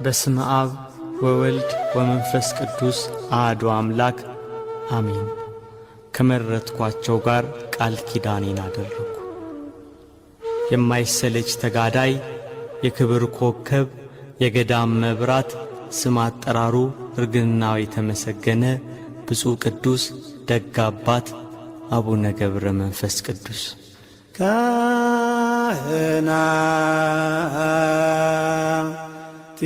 በስመ አብ ወወልድ ወመንፈስ ቅዱስ አሐዱ አምላክ አሜን። ከመረጥኳቸው ጋር ቃል ኪዳኔን አደረግኩ። የማይሰለች ተጋዳይ የክብር ኮከብ የገዳም መብራት ስም አጠራሩ እርግናው የተመሰገነ ብፁዕ ቅዱስ ደግ አባት አቡነ ገብረ መንፈስ ቅዱስ ካህናት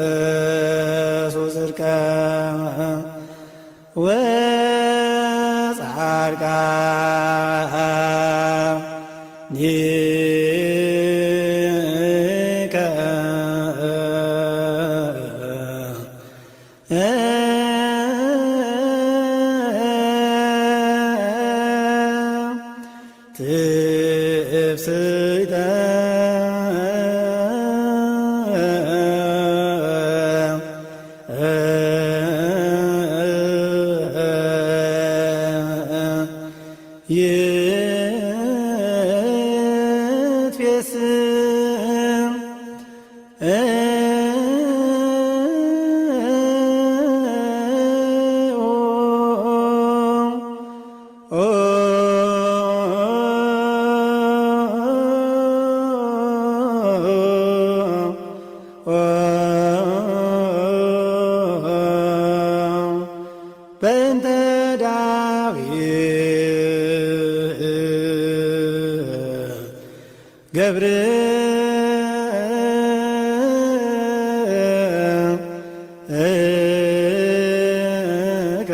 ይለብሱ ጽድቀ ወጻድቃኒከ ትፍስሕተ ይትፌስም በእንተ ዳዊት ገብርከ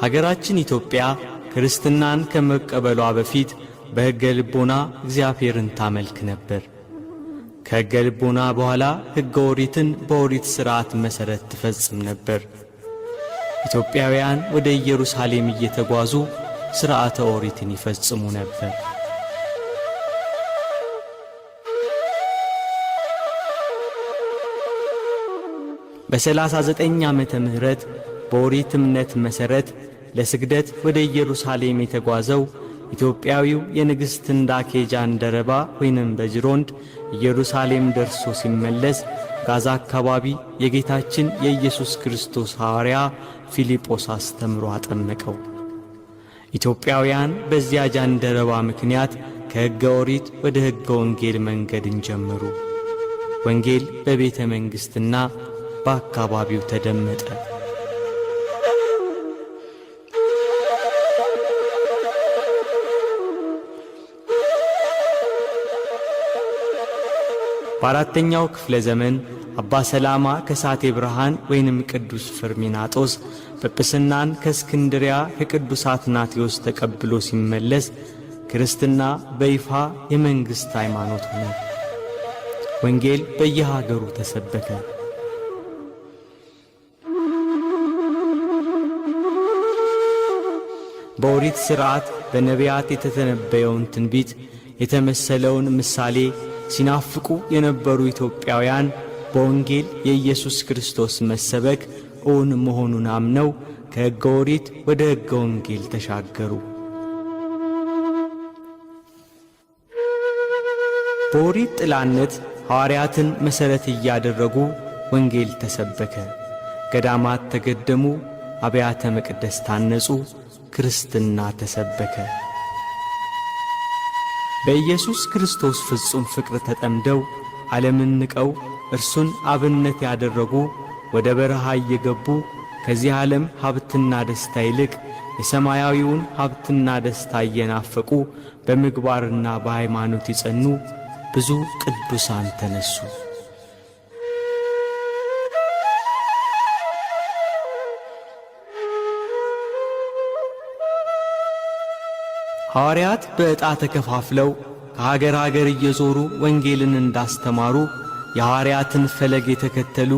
ሀገራችን ኢትዮጵያ ክርስትናን ከመቀበሏ በፊት በሕገ ልቦና እግዚአብሔርን ታመልክ ነበር። ከሕገ ልቦና በኋላ ሕገ ኦሪትን በኦሪት ሥርዓት መሠረት ትፈጽም ነበር። ኢትዮጵያውያን ወደ ኢየሩሳሌም እየተጓዙ ሥርዓተ ኦሪትን ይፈጽሙ ነበር። በ39 ዓመተ ምህረት በኦሪት እምነት መሠረት ለስግደት ወደ ኢየሩሳሌም የተጓዘው ኢትዮጵያዊው የንግሥት እንዳኬ ጃንደረባ ወይንም በጅሮንድ ኢየሩሳሌም ደርሶ ሲመለስ ጋዛ አካባቢ የጌታችን የኢየሱስ ክርስቶስ ሐዋርያ ፊልጶስ አስተምሮ አጠመቀው። ኢትዮጵያውያን በዚያ ጃንደረባ ምክንያት ከሕገ ኦሪት ወደ ሕገ ወንጌል መንገድን ጀመሩ። ወንጌል በቤተ መንግሥትና በአካባቢው ተደመጠ። በአራተኛው ክፍለ ዘመን አባ ሰላማ ከሳቴ ብርሃን ወይንም ቅዱስ ፍርሚናጦስ ጵጵስናን ከእስክንድሪያ ከቅዱስ አትናቴዎስ ተቀብሎ ሲመለስ ክርስትና በይፋ የመንግሥት ሃይማኖት ሆነ። ወንጌል በየሀገሩ ተሰበከ። በኦሪት ሥርዓት በነቢያት የተተነበየውን ትንቢት የተመሰለውን ምሳሌ ሲናፍቁ የነበሩ ኢትዮጵያውያን በወንጌል የኢየሱስ ክርስቶስ መሰበክ እውን መሆኑን አምነው ከሕገ ኦሪት ወደ ሕገ ወንጌል ተሻገሩ። በኦሪት ጥላነት ሐዋርያትን መሠረት እያደረጉ ወንጌል ተሰበከ። ገዳማት ተገደሙ፣ አብያተ መቅደስ ታነጹ፣ ክርስትና ተሰበከ። በኢየሱስ ክርስቶስ ፍጹም ፍቅር ተጠምደው ዓለምን ንቀው እርሱን አብነት ያደረጉ ወደ በረሃ እየገቡ ከዚህ ዓለም ሀብትና ደስታ ይልቅ የሰማያዊውን ሀብትና ደስታ እየናፈቁ በምግባርና በሃይማኖት ይጸኑ ብዙ ቅዱሳን ተነሱ። ሐዋርያት በዕጣ ተከፋፍለው ከሀገር ሀገር እየዞሩ ወንጌልን እንዳስተማሩ የሐዋርያትን ፈለግ የተከተሉ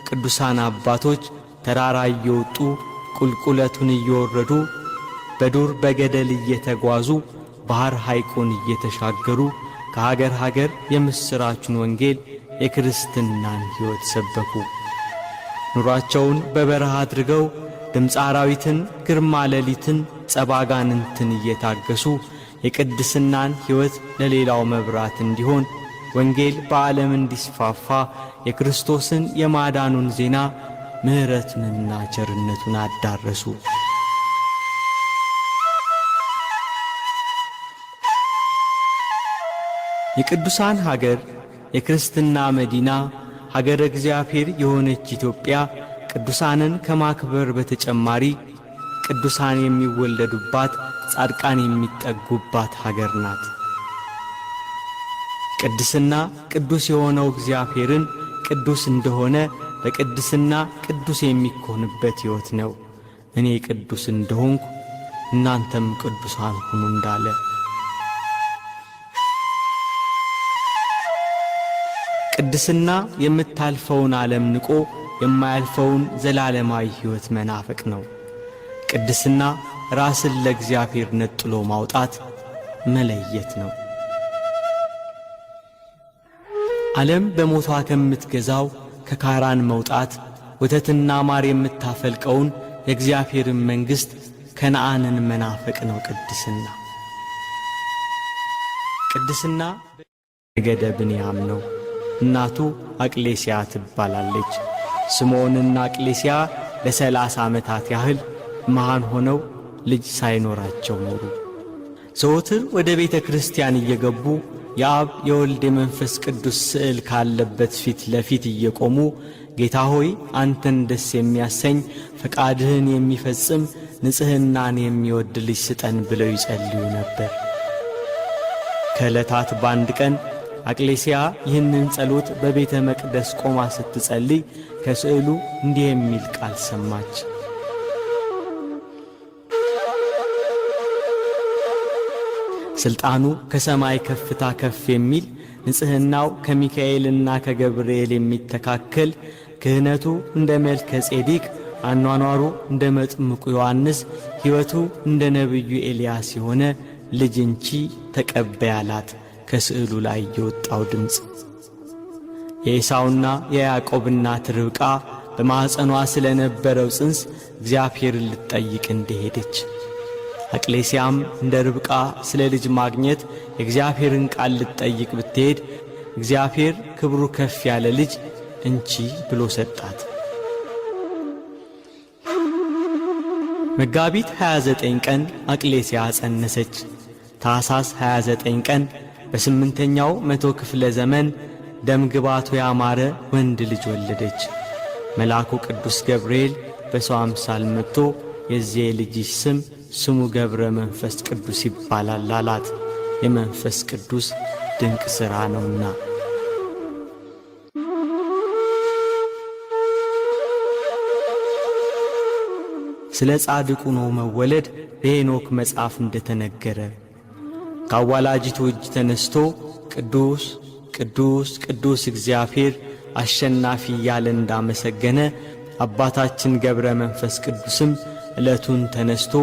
ቅዱሳን አባቶች ተራራ እየወጡ ቁልቁለቱን እየወረዱ በዱር በገደል እየተጓዙ ባህር ሐይቁን እየተሻገሩ ከሀገር ሀገር የምሥራቹን ወንጌል የክርስትናን ሕይወት ሰበኩ። ኑሯቸውን በበረሃ አድርገው ድምፀ አራዊትን፣ ግርማ ሌሊትን፣ ጸባጋንንትን እየታገሱ የቅድስናን ሕይወት ለሌላው መብራት እንዲሆን ወንጌል በዓለም እንዲስፋፋ የክርስቶስን የማዳኑን ዜና ምሕረቱንና ቸርነቱን አዳረሱ። የቅዱሳን ሀገር የክርስትና መዲና ሀገረ እግዚአብሔር የሆነች ኢትዮጵያ ቅዱሳንን ከማክበር በተጨማሪ ቅዱሳን የሚወለዱባት፣ ጻድቃን የሚጠጉባት ሀገር ናት። ቅድስና ቅዱስ የሆነው እግዚአብሔርን ቅዱስ እንደሆነ በቅድስና ቅዱስ የሚኮንበት ሕይወት ነው። እኔ ቅዱስ እንደሆንኩ እናንተም ቅዱሳን ሁኑ እንዳለ ቅድስና የምታልፈውን ዓለም ንቆ የማያልፈውን ዘላለማዊ ሕይወት መናፈቅ ነው። ቅድስና ራስን ለእግዚአብሔር ነጥሎ ማውጣት መለየት ነው። ዓለም በሞቷ ከምትገዛው ከካራን መውጣት ወተትና ማር የምታፈልቀውን የእግዚአብሔርን መንግሥት ከነዓንን መናፈቅ ነው ቅድስና። ቅድስና ነገደ ብንያም ነው። እናቱ አቅሌስያ ትባላለች። ስምዖንና አቅሌስያ ለ30 ዓመታት ያህል መሃን ሆነው ልጅ ሳይኖራቸው ኖሩ። ዘወትር ወደ ቤተ ክርስቲያን እየገቡ የአብ የወልድ የመንፈስ ቅዱስ ስዕል ካለበት ፊት ለፊት እየቆሙ ጌታ ሆይ አንተን ደስ የሚያሰኝ ፈቃድህን የሚፈጽም ንጽሕናን የሚወድ ልጅ ስጠን ብለው ይጸልዩ ነበር። ከዕለታት በአንድ ቀን አቅሌስያ ይህንን ጸሎት በቤተ መቅደስ ቆማ ስትጸልይ ከስዕሉ እንዲህ የሚል ቃል ሰማች። ሥልጣኑ ከሰማይ ከፍታ ከፍ የሚል ንጽሕናው ከሚካኤልና ከገብርኤል የሚተካከል ክህነቱ እንደ መልከ ጼዴቅ አኗኗሩ እንደ መጥምቁ ዮሐንስ ሕይወቱ እንደ ነቢዩ ኤልያስ የሆነ ልጅ እንቺ ተቀበይ አላት። ከስዕሉ ላይ የወጣው ድምፅ የኤሳውና የያዕቆብ እናት ርብቃ በማኅፀኗ ስለ ነበረው ጽንስ እግዚአብሔርን ልትጠይቅ እንደሄደች አቅሌስያም እንደ ርብቃ ስለ ልጅ ማግኘት የእግዚአብሔርን ቃል ልትጠይቅ ብትሄድ እግዚአብሔር ክብሩ ከፍ ያለ ልጅ እንቺ ብሎ ሰጣት። መጋቢት 29 ቀን አቅሌስያ ጸነሰች። ታኅሳስ 29 ቀን በ8ኛው መቶ ክፍለ ዘመን ደም ግባቱ ያማረ ወንድ ልጅ ወለደች። መልአኩ ቅዱስ ገብርኤል በሰው አምሳል መጥቶ የዚህ ልጅሽ ስሙ ገብረ መንፈስ ቅዱስ ይባላል አላት። የመንፈስ ቅዱስ ድንቅ ሥራ ነውና። ስለ ጻድቁ ነው መወለድ በሄኖክ መጽሐፍ እንደተነገረ ከአዋላጅቱ እጅ ተነስቶ ቅዱስ ቅዱስ ቅዱስ እግዚአብሔር አሸናፊ እያለ እንዳመሰገነ አባታችን ገብረ መንፈስ ቅዱስም ዕለቱን ተነስቶ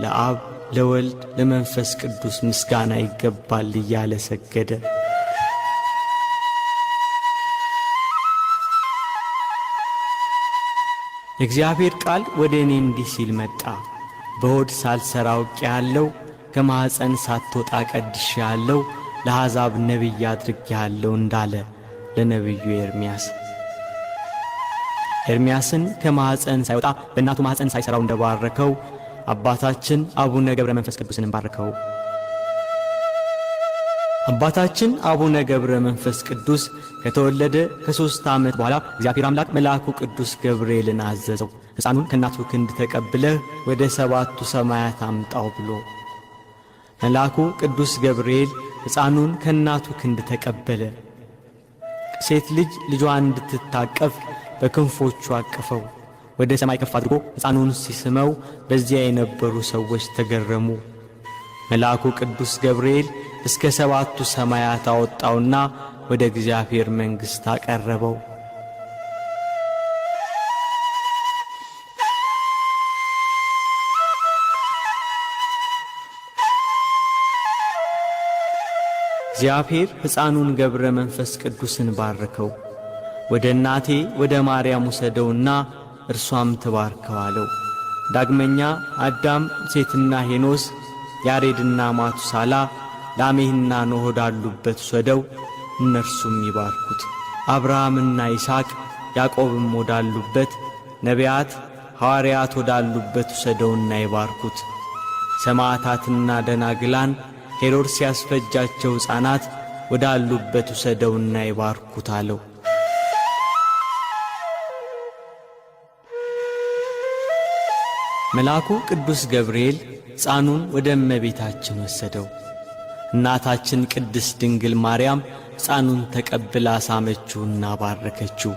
ለአብ ለወልድ ለመንፈስ ቅዱስ ምስጋና ይገባል እያለ ሰገደ። የእግዚአብሔር ቃል ወደ እኔ እንዲህ ሲል መጣ። በሆድ ሳልሰራ አውቄአለሁ፣ ከማኅፀን ሳትወጣ ቀድሼአለሁ፣ ለአሕዛብ ነቢይ አድርጌአለሁ እንዳለ ለነቢዩ ኤርምያስ። ኤርምያስን ከማኅፀን ሳይወጣ በእናቱ ማኅፀን ሳይሠራው እንደባረከው አባታችን አቡነ ገብረ መንፈስ ቅዱስን ባረከው። አባታችን አቡነ ገብረ መንፈስ ቅዱስ ከተወለደ ከ3 ዓመት በኋላ እግዚአብሔር አምላክ መልአኩ ቅዱስ ገብርኤልን አዘዘው፣ ሕፃኑን ከእናቱ ክንድ ተቀብለህ ወደ 7ቱ ሰማያት አምጣው ብሎ። መልአኩ ቅዱስ ገብርኤል ሕፃኑን ከእናቱ ክንድ ተቀበለ። ሴት ልጅ ልጇን እንድትታቀፍ በክንፎቹ አቀፈው። ወደ ሰማይ ከፍ አድርጎ ሕፃኑን ሲስመው በዚያ የነበሩ ሰዎች ተገረሙ። መልአኩ ቅዱስ ገብርኤል እስከ 7ቱ ሰማያት አወጣውና ወደ እግዚአብሔር መንግሥት አቀረበው። እግዚአብሔር ሕፃኑን ገብረ መንፈስ ቅዱስን ባረከው። ወደ እናቴ ወደ ማርያም ውሰደውና እርሷም ትባርከው አለው። ዳግመኛ አዳም፣ ሴትና ሄኖስ፣ ያሬድና ማቱሳላ፣ ላሜህና ኖህ ወዳሉበት ውሰደው፣ እነርሱም ይባርኩት። አብርሃምና ይስሐቅ፣ ያዕቆብም ወዳሉበት፣ ነቢያት፣ ሐዋርያት ወዳሉበት ውሰደውና ይባርኩት። ሰማዕታትና ደናግላን፣ ሄሮድስ ያስፈጃቸው ሕፃናት ወዳሉበት ውሰደውና ይባርኩት አለው። መልአኩ ቅዱስ ገብርኤል ሕፃኑን ወደ እመቤታችን ወሰደው። እናታችን ቅድስት ድንግል ማርያም ሕፃኑን ተቀብላ ሳመችውና ባረከችው።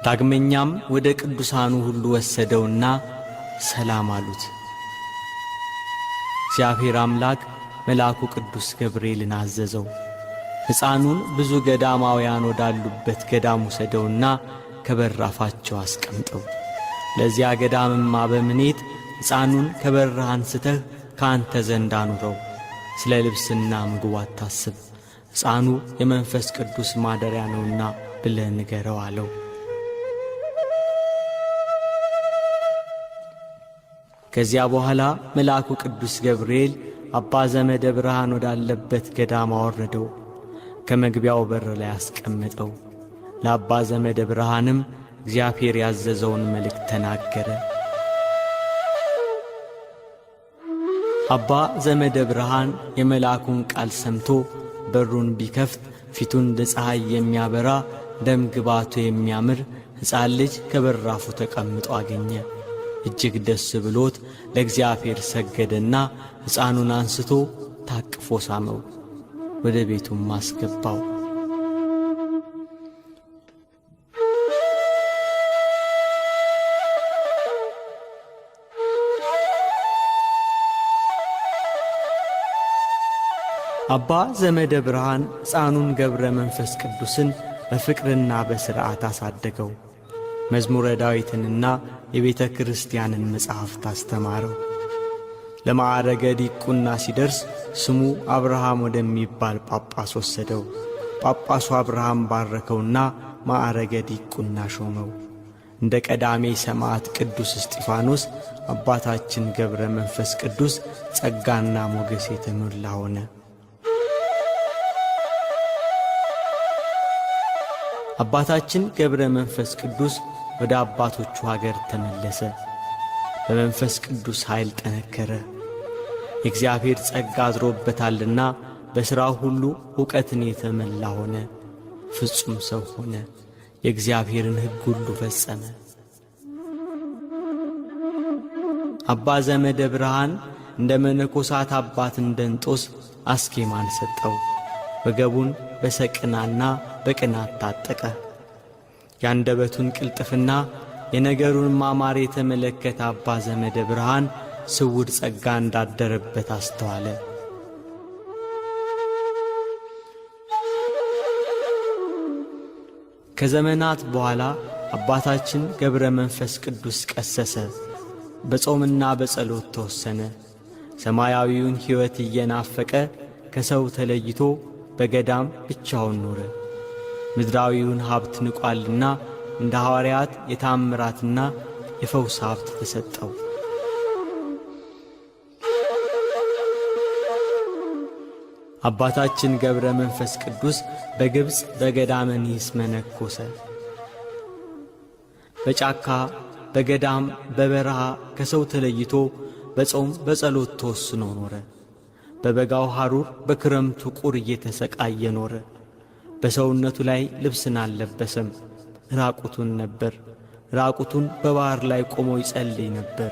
ዳግመኛም ወደ ቅዱሳኑ ሁሉ ወሰደውና ሰላም አሉት። እግዚአብሔር አምላክ መልአኩ ቅዱስ ገብርኤልን አዘዘው። ሕፃኑን ብዙ ገዳማውያን ወዳሉበት ገዳም ውሰደውና ከበራፋቸው አስቀምጠው። ለዚያ ገዳምም አበምኔት ሕፃኑን ከበረህ አንስተህ ከአንተ ዘንድ አኑረው፣ ስለ ልብስና ምግቡ አታስብ፣ ሕፃኑ የመንፈስ ቅዱስ ማደሪያ ነውና ብለህ ንገረው አለው። ከዚያ በኋላ መልአኩ ቅዱስ ገብርኤል አባ ዘመደ ብርሃን ወዳለበት ገዳም አወረደው፣ ከመግቢያው በር ላይ አስቀመጠው። ለአባ ዘመደ ብርሃንም እግዚአብሔር ያዘዘውን መልእክት ተናገረ። አባ ዘመደ ብርሃን የመልአኩን ቃል ሰምቶ በሩን ቢከፍት ፊቱን እንደ ፀሐይ የሚያበራ ደም ግባቱ የሚያምር ሕፃን ልጅ ከበራፉ ተቀምጦ አገኘ። እጅግ ደስ ብሎት ለእግዚአብሔር ሰገደና ሕፃኑን አንስቶ ታቅፎ ሳመው፣ ወደ ቤቱም አስገባው። አባ ዘመደ ብርሃን ሕፃኑን ገብረ መንፈስ ቅዱስን በፍቅርና በሥርዓት አሳደገው። መዝሙረ ዳዊትንና የቤተ ክርስቲያንን መጻሕፍት አስተማረው። ለማዕረገ ዲቁና ሲደርስ ስሙ አብርሃም ወደሚባል ጳጳስ ወሰደው። ጳጳሱ አብርሃም ባረከውና ማዕረገ ዲቁና ሾመው። እንደ ቀዳሜ ሰማዕት ቅዱስ እስጢፋኖስ አባታችን ገብረ መንፈስ ቅዱስ ጸጋና ሞገስ የተሞላ ሆነ። አባታችን ገብረ መንፈስ ቅዱስ ወደ አባቶቹ ሀገር ተመለሰ። በመንፈስ ቅዱስ ኃይል ጠነከረ። የእግዚአብሔር ጸጋ አድሮበታልና በሥራው ሁሉ ዕውቀትን የተመላ ሆነ። ፍጹም ሰው ሆነ። የእግዚአብሔርን ሕግ ሁሉ ፈጸመ። አባ ዘመደ ብርሃን እንደ መነኮሳት አባት እንደንጦስ አስኬማን ሰጠው። ወገቡን በሰቅናና በቅናት ታጠቀ። ያንደበቱን ቅልጥፍና የነገሩን ማማር የተመለከተ አባ ዘመደ ብርሃን ስውር ጸጋ እንዳደረበት አስተዋለ። ከዘመናት በኋላ አባታችን ገብረ መንፈስ ቅዱስ ቀሰሰ። በጾምና በጸሎት ተወሰነ። ሰማያዊውን ሕይወት እየናፈቀ ከሰው ተለይቶ በገዳም ብቻውን ኖረ። ምድራዊውን ሀብት ንቋልና እንደ ሐዋርያት የታምራትና የፈውስ ሀብት ተሰጠው። አባታችን ገብረ መንፈስ ቅዱስ በግብፅ በገዳመ ኒስ መነኮሰ። በጫካ በገዳም በበረሃ ከሰው ተለይቶ በጾም በጸሎት ተወስኖ ኖረ። በበጋው ሐሩር በክረምቱ ቁር እየተሰቃየ ኖረ። በሰውነቱ ላይ ልብስን አልለበሰም፣ ራቁቱን ነበር። ራቁቱን በባሕር ላይ ቆሞ ይጸልይ ነበር።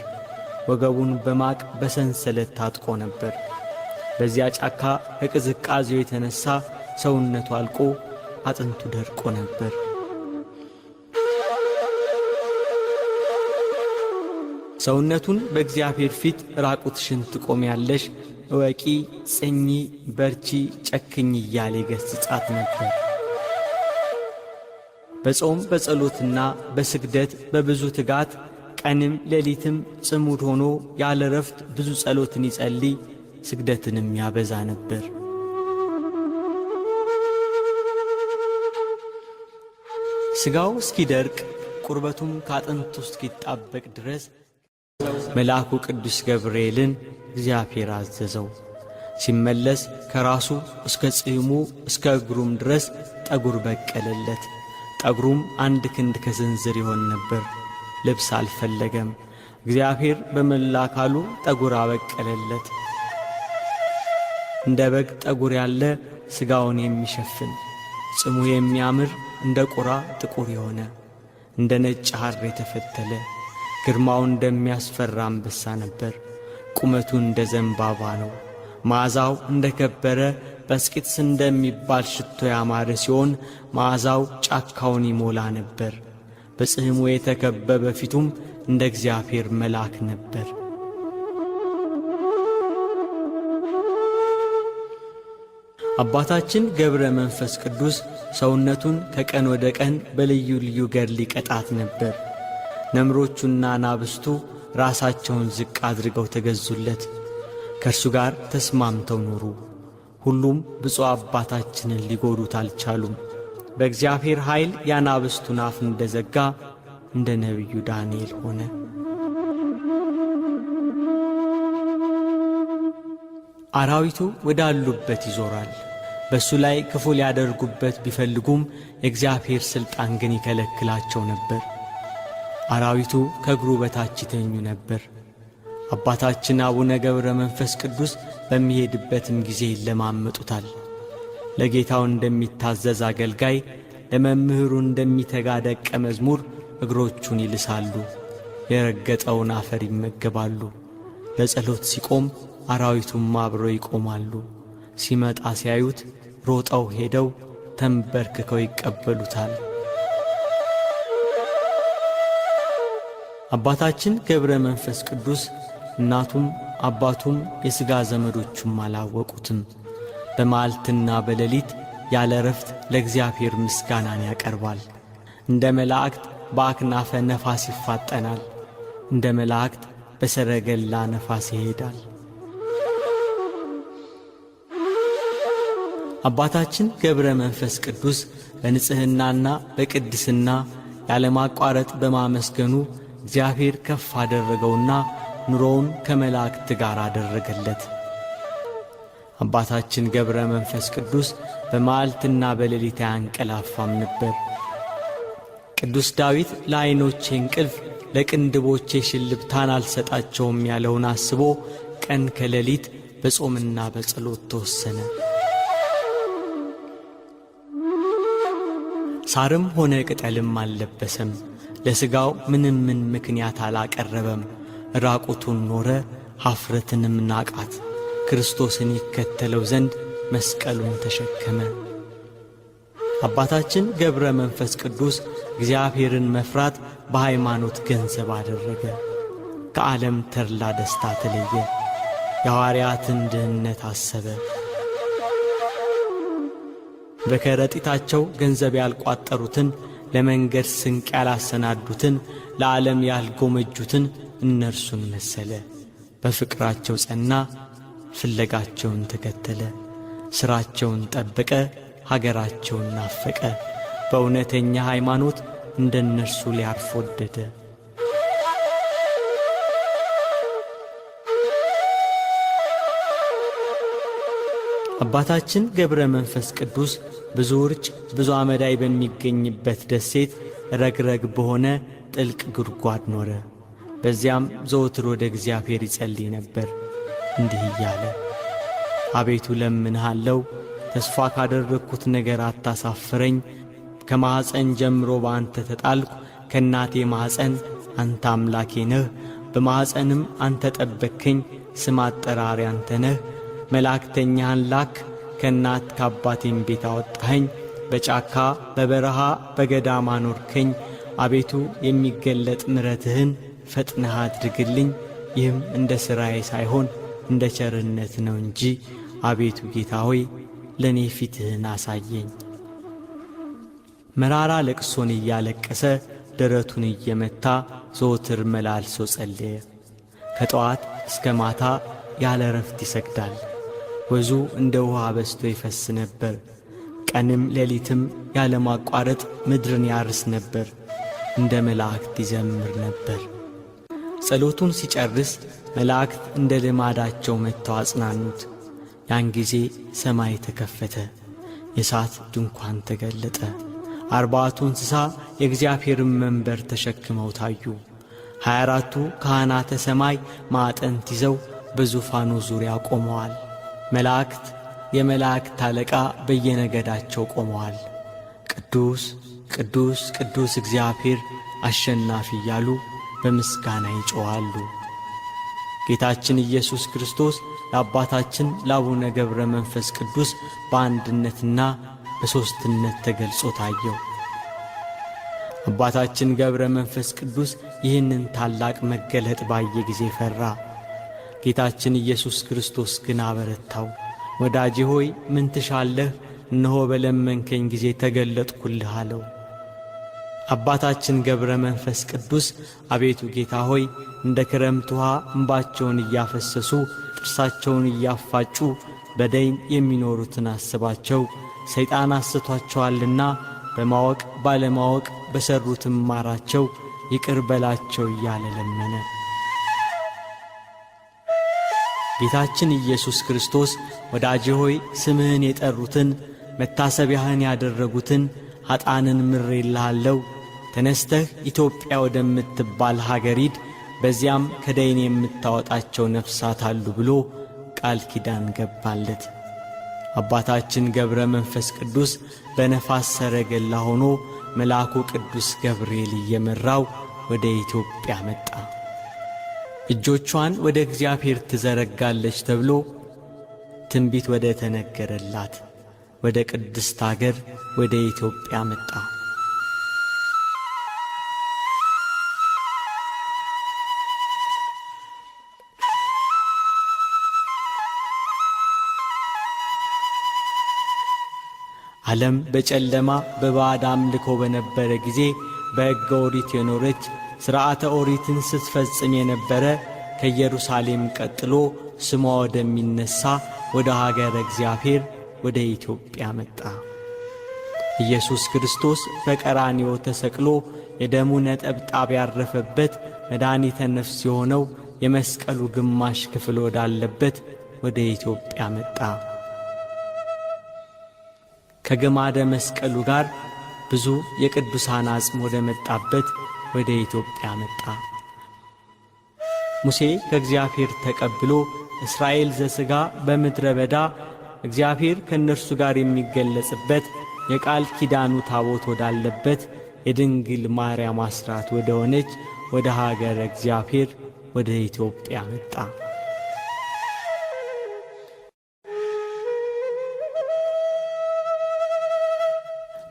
ወገቡን በማቅ በሰንሰለት ታጥቆ ነበር። በዚያ ጫካ ከቅዝቃዜው የተነሣ ሰውነቱ አልቆ አጥንቱ ደርቆ ነበር። ሰውነቱን በእግዚአብሔር ፊት ራቁትሽን ትቆሚያለሽ፣ እወቂ፣ ጽኚ፣ በርቺ፣ ጨክኝ እያለ ይገሥጻት ነበር። በጾም በጸሎትና በስግደት በብዙ ትጋት ቀንም ሌሊትም ጽሙድ ሆኖ ያለ ረፍት ብዙ ጸሎትን ይጸልይ፣ ስግደትንም ያበዛ ነበር። ሥጋው እስኪደርቅ ቁርበቱም ካጥንቱ እስኪጣበቅ ድረስ መልአኩ ቅዱስ ገብርኤልን እግዚአብሔር አዘዘው። ሲመለስ ከራሱ እስከ ጽሕሙ እስከ እግሩም ድረስ ጠጉር በቀለለት። ጠጉሩም 1 ክንድ ከስንዝር ይሆን ነበር። ልብስ አልፈለገም። እግዚአብሔር በመላ አካሉ ጠጉር አበቀለለት። እንደ በግ ጠጉር ያለ ሥጋውን የሚሸፍን ጽሙ የሚያምር እንደ ቁራ ጥቁር የሆነ እንደ ነጭ ሐር የተፈተለ ግርማው እንደሚያስፈራ አንበሳ ነበር። ቁመቱ እንደ ዘንባባ ነው። መዓዛው እንደ ከበረ በስቂጥስ እንደሚባል ሽቶ ያማረ ሲሆን መዓዛው ጫካውን ይሞላ ነበር። በጽሕሙ የተከበበ ፊቱም እንደ እግዚአብሔር መልአክ ነበር። አባታችን ገብረ መንፈስ ቅዱስ ሰውነቱን ከቀን ወደ ቀን በልዩ ልዩ ገድል ይቀጣት ነበር። ነምሮቹና ናብስቱ ራሳቸውን ዝቅ አድርገው ተገዙለት፣ ከእርሱ ጋር ተስማምተው ኖሩ። ሁሉም ብፁዕ አባታችንን ሊጎዱት አልቻሉም። በእግዚአብሔር ኃይል ያናብስቱን አፍ እንደዘጋ እንደ ነቢዩ ዳንኤል ሆነ። አራዊቱ ወዳሉበት ይዞራል። በእሱ ላይ ክፉ ሊያደርጉበት ቢፈልጉም የእግዚአብሔር ሥልጣን ግን ይከለክላቸው ነበር። አራዊቱ ከእግሩ በታች ይተኙ ነበር። አባታችን አቡነ ገብረ መንፈስ ቅዱስ በሚሄድበትም ጊዜ ይለማመጡታል። ለጌታው እንደሚታዘዝ አገልጋይ፣ ለመምህሩ እንደሚተጋ ደቀ መዝሙር እግሮቹን ይልሳሉ፣ የረገጠውን አፈር ይመገባሉ። ለጸሎት ሲቆም አራዊቱም አብረው ይቆማሉ። ሲመጣ ሲያዩት ሮጠው ሄደው ተንበርክከው ይቀበሉታል። አባታችን ገብረ መንፈስ ቅዱስ እናቱም አባቱም የሥጋ ዘመዶቹም አላወቁትም። በመዓልትና በሌሊት ያለ ረፍት ለእግዚአብሔር ምስጋናን ያቀርባል። እንደ መላእክት በአክናፈ ነፋስ ይፋጠናል፣ እንደ መላእክት በሰረገላ ነፋስ ይሄዳል። አባታችን ገብረ መንፈስ ቅዱስ በንጽሕናና በቅድስና ያለማቋረጥ በማመስገኑ እግዚአብሔር ከፍ አደረገውና ኑሮውን ከመላእክት ጋር አደረገለት። አባታችን ገብረ መንፈስ ቅዱስ በመዓልትና በሌሊት አያንቀላፋም ነበር። ቅዱስ ዳዊት ለዓይኖቼ እንቅልፍ ለቅንድቦቼ ሽልብታን አልሰጣቸውም ያለውን አስቦ ቀን ከሌሊት በጾምና በጸሎት ተወሰነ። ሳርም ሆነ ቅጠልም አልለበሰም። ለሥጋው ምንም ምክንያት አላቀረበም። ራቁቱን ኖረ፣ ኀፍረትንም ናቃት። ክርስቶስን ይከተለው ዘንድ መስቀሉን ተሸከመ። አባታችን ገብረ መንፈስ ቅዱስ እግዚአብሔርን መፍራት በሃይማኖት ገንዘብ አደረገ። ከዓለም ተድላ ደስታ ተለየ። የሐዋርያትን ድህነት አሰበ። በከረጢታቸው ገንዘብ ያልቋጠሩትን፣ ለመንገድ ስንቅ ያላሰናዱትን፣ ለዓለም ያልጎመጁትን እነርሱን መሰለ። በፍቅራቸው ጸና፣ ፍለጋቸውን ተከተለ። ሥራቸውን ጠበቀ፣ ሀገራቸውን ናፈቀ። በእውነተኛ ሃይማኖት እንደ እነርሱ ሊያርፍ ወደደ። አባታችን ገብረ መንፈስ ቅዱስ ብዙ ውርጭ ብዙ አመዳይ በሚገኝበት ደሴት ረግረግ በሆነ ጥልቅ ጉድጓድ ኖረ። በዚያም ዘወትር ወደ እግዚአብሔር ይጸልይ ነበር፣ እንዲህ እያለ አቤቱ ለምንሃለው፣ ተስፋ ካደረግኩት ነገር አታሳፍረኝ። ከማኅፀን ጀምሮ በአንተ ተጣልኩ። ከእናቴ ማኅፀን አንተ አምላኬ ነህ። በማኅፀንም አንተ ጠበቅከኝ። ስም አጠራሪ አንተ ነህ። መላእክተኛህን ላክ፣ ከእናት ከአባቴም ቤት አወጣኸኝ። በጫካ በበረሃ በገዳም አኖርከኝ። አቤቱ የሚገለጥ ምሕረትህን ፈጥነህ አድርግልኝ። ይህም እንደ ሥራዬ ሳይሆን እንደ ቸርነት ነው እንጂ አቤቱ ጌታ ሆይ ለእኔ ፊትህን አሳየኝ። መራራ ለቅሶን እያለቀሰ ደረቱን እየመታ ዘወትር መላልሶ ጸለየ። ከጠዋት እስከ ማታ ያለ ረፍት ይሰግዳል። ወዙ እንደ ውሃ በስቶ ይፈስ ነበር። ቀንም ሌሊትም ያለ ማቋረጥ ምድርን ያርስ ነበር። እንደ መላእክት ይዘምር ነበር። ጸሎቱን ሲጨርስ መላእክት እንደ ልማዳቸው መጥተው አጽናኑት። ያን ጊዜ ሰማይ ተከፈተ፣ የእሳት ድንኳን ተገለጠ። 40ቱ እንስሳ የእግዚአብሔርን መንበር ተሸክመው ታዩ። 24ቱ ካህናተ ሰማይ ማዕጠንት ይዘው በዙፋኑ ዙሪያ ቆመዋል። መላእክት የመላእክት አለቃ በየነገዳቸው ቆመዋል። ቅዱስ ቅዱስ ቅዱስ እግዚአብሔር አሸናፊ እያሉ በምስጋና ይጮኻሉ። ጌታችን ኢየሱስ ክርስቶስ ለአባታችን ለአቡነ ገብረ መንፈስ ቅዱስ በአንድነትና በሦስትነት ተገልጾ ታየው። አባታችን ገብረ መንፈስ ቅዱስ ይህንን ታላቅ መገለጥ ባየ ጊዜ ፈራ። ጌታችን ኢየሱስ ክርስቶስ ግን አበረታው። ወዳጄ ሆይ ምን ትሻለህ? እነሆ በለመንከኝ ጊዜ ተገለጥኩልህ አለው። አባታችን ገብረ መንፈስ ቅዱስ አቤቱ ጌታ ሆይ እንደ ክረምት ውሃ እንባቸውን እያፈሰሱ ጥርሳቸውን እያፋጩ በደይን የሚኖሩትን አስባቸው፣ ሰይጣን አስቷቸዋልና በማወቅ ባለማወቅ በሰሩትም ማራቸው፣ ይቅር በላቸው እያለ ለመነ። ጌታችን ኢየሱስ ክርስቶስ ወዳጄ ሆይ ስምህን የጠሩትን መታሰቢያህን ያደረጉትን ኃጣንን ምሬልሃለሁ፣ ተነስተህ ኢትዮጵያ ወደምትባል ሀገር ሂድ፣ በዚያም ከደይን የምታወጣቸው ነፍሳት አሉ ብሎ ቃል ኪዳን ገባለት። አባታችን ገብረ መንፈስ ቅዱስ በነፋስ ሰረገላ ሆኖ መልአኩ ቅዱስ ገብርኤል እየመራው ወደ ኢትዮጵያ መጣ። እጆቿን ወደ እግዚአብሔር ትዘረጋለች ተብሎ ትንቢት ወደ ተነገረላት ወደ ቅድስት አገር ወደ ኢትዮጵያ መጣ። ዓለም በጨለማ በባዕድ አምልኮ በነበረ ጊዜ በሕገ ኦሪት የኖረች ሥርዓተ ኦሪትን ስትፈጽም የነበረ ከኢየሩሳሌም ቀጥሎ ስሟ ወደሚነሣ ወደ ሀገረ እግዚአብሔር ወደ ኢትዮጵያ መጣ። ኢየሱስ ክርስቶስ በቀራንዮ ተሰቅሎ የደሙ ነጠብጣብ ያረፈበት መድኃኒተ ነፍስ የሆነው የመስቀሉ ግማሽ ክፍል ወዳለበት ወደ ኢትዮጵያ መጣ። ከግማደ መስቀሉ ጋር ብዙ የቅዱሳን አጽም ወደ መጣበት ወደ ኢትዮጵያ መጣ። ሙሴ ከእግዚአብሔር ተቀብሎ እስራኤል ዘሥጋ በምድረ በዳ እግዚአብሔር ከእነርሱ ጋር የሚገለጽበት የቃል ኪዳኑ ታቦት ወዳለበት የድንግል ማርያም አስራት ወደ ሆነች ወደ ሀገረ እግዚአብሔር ወደ ኢትዮጵያ መጣ።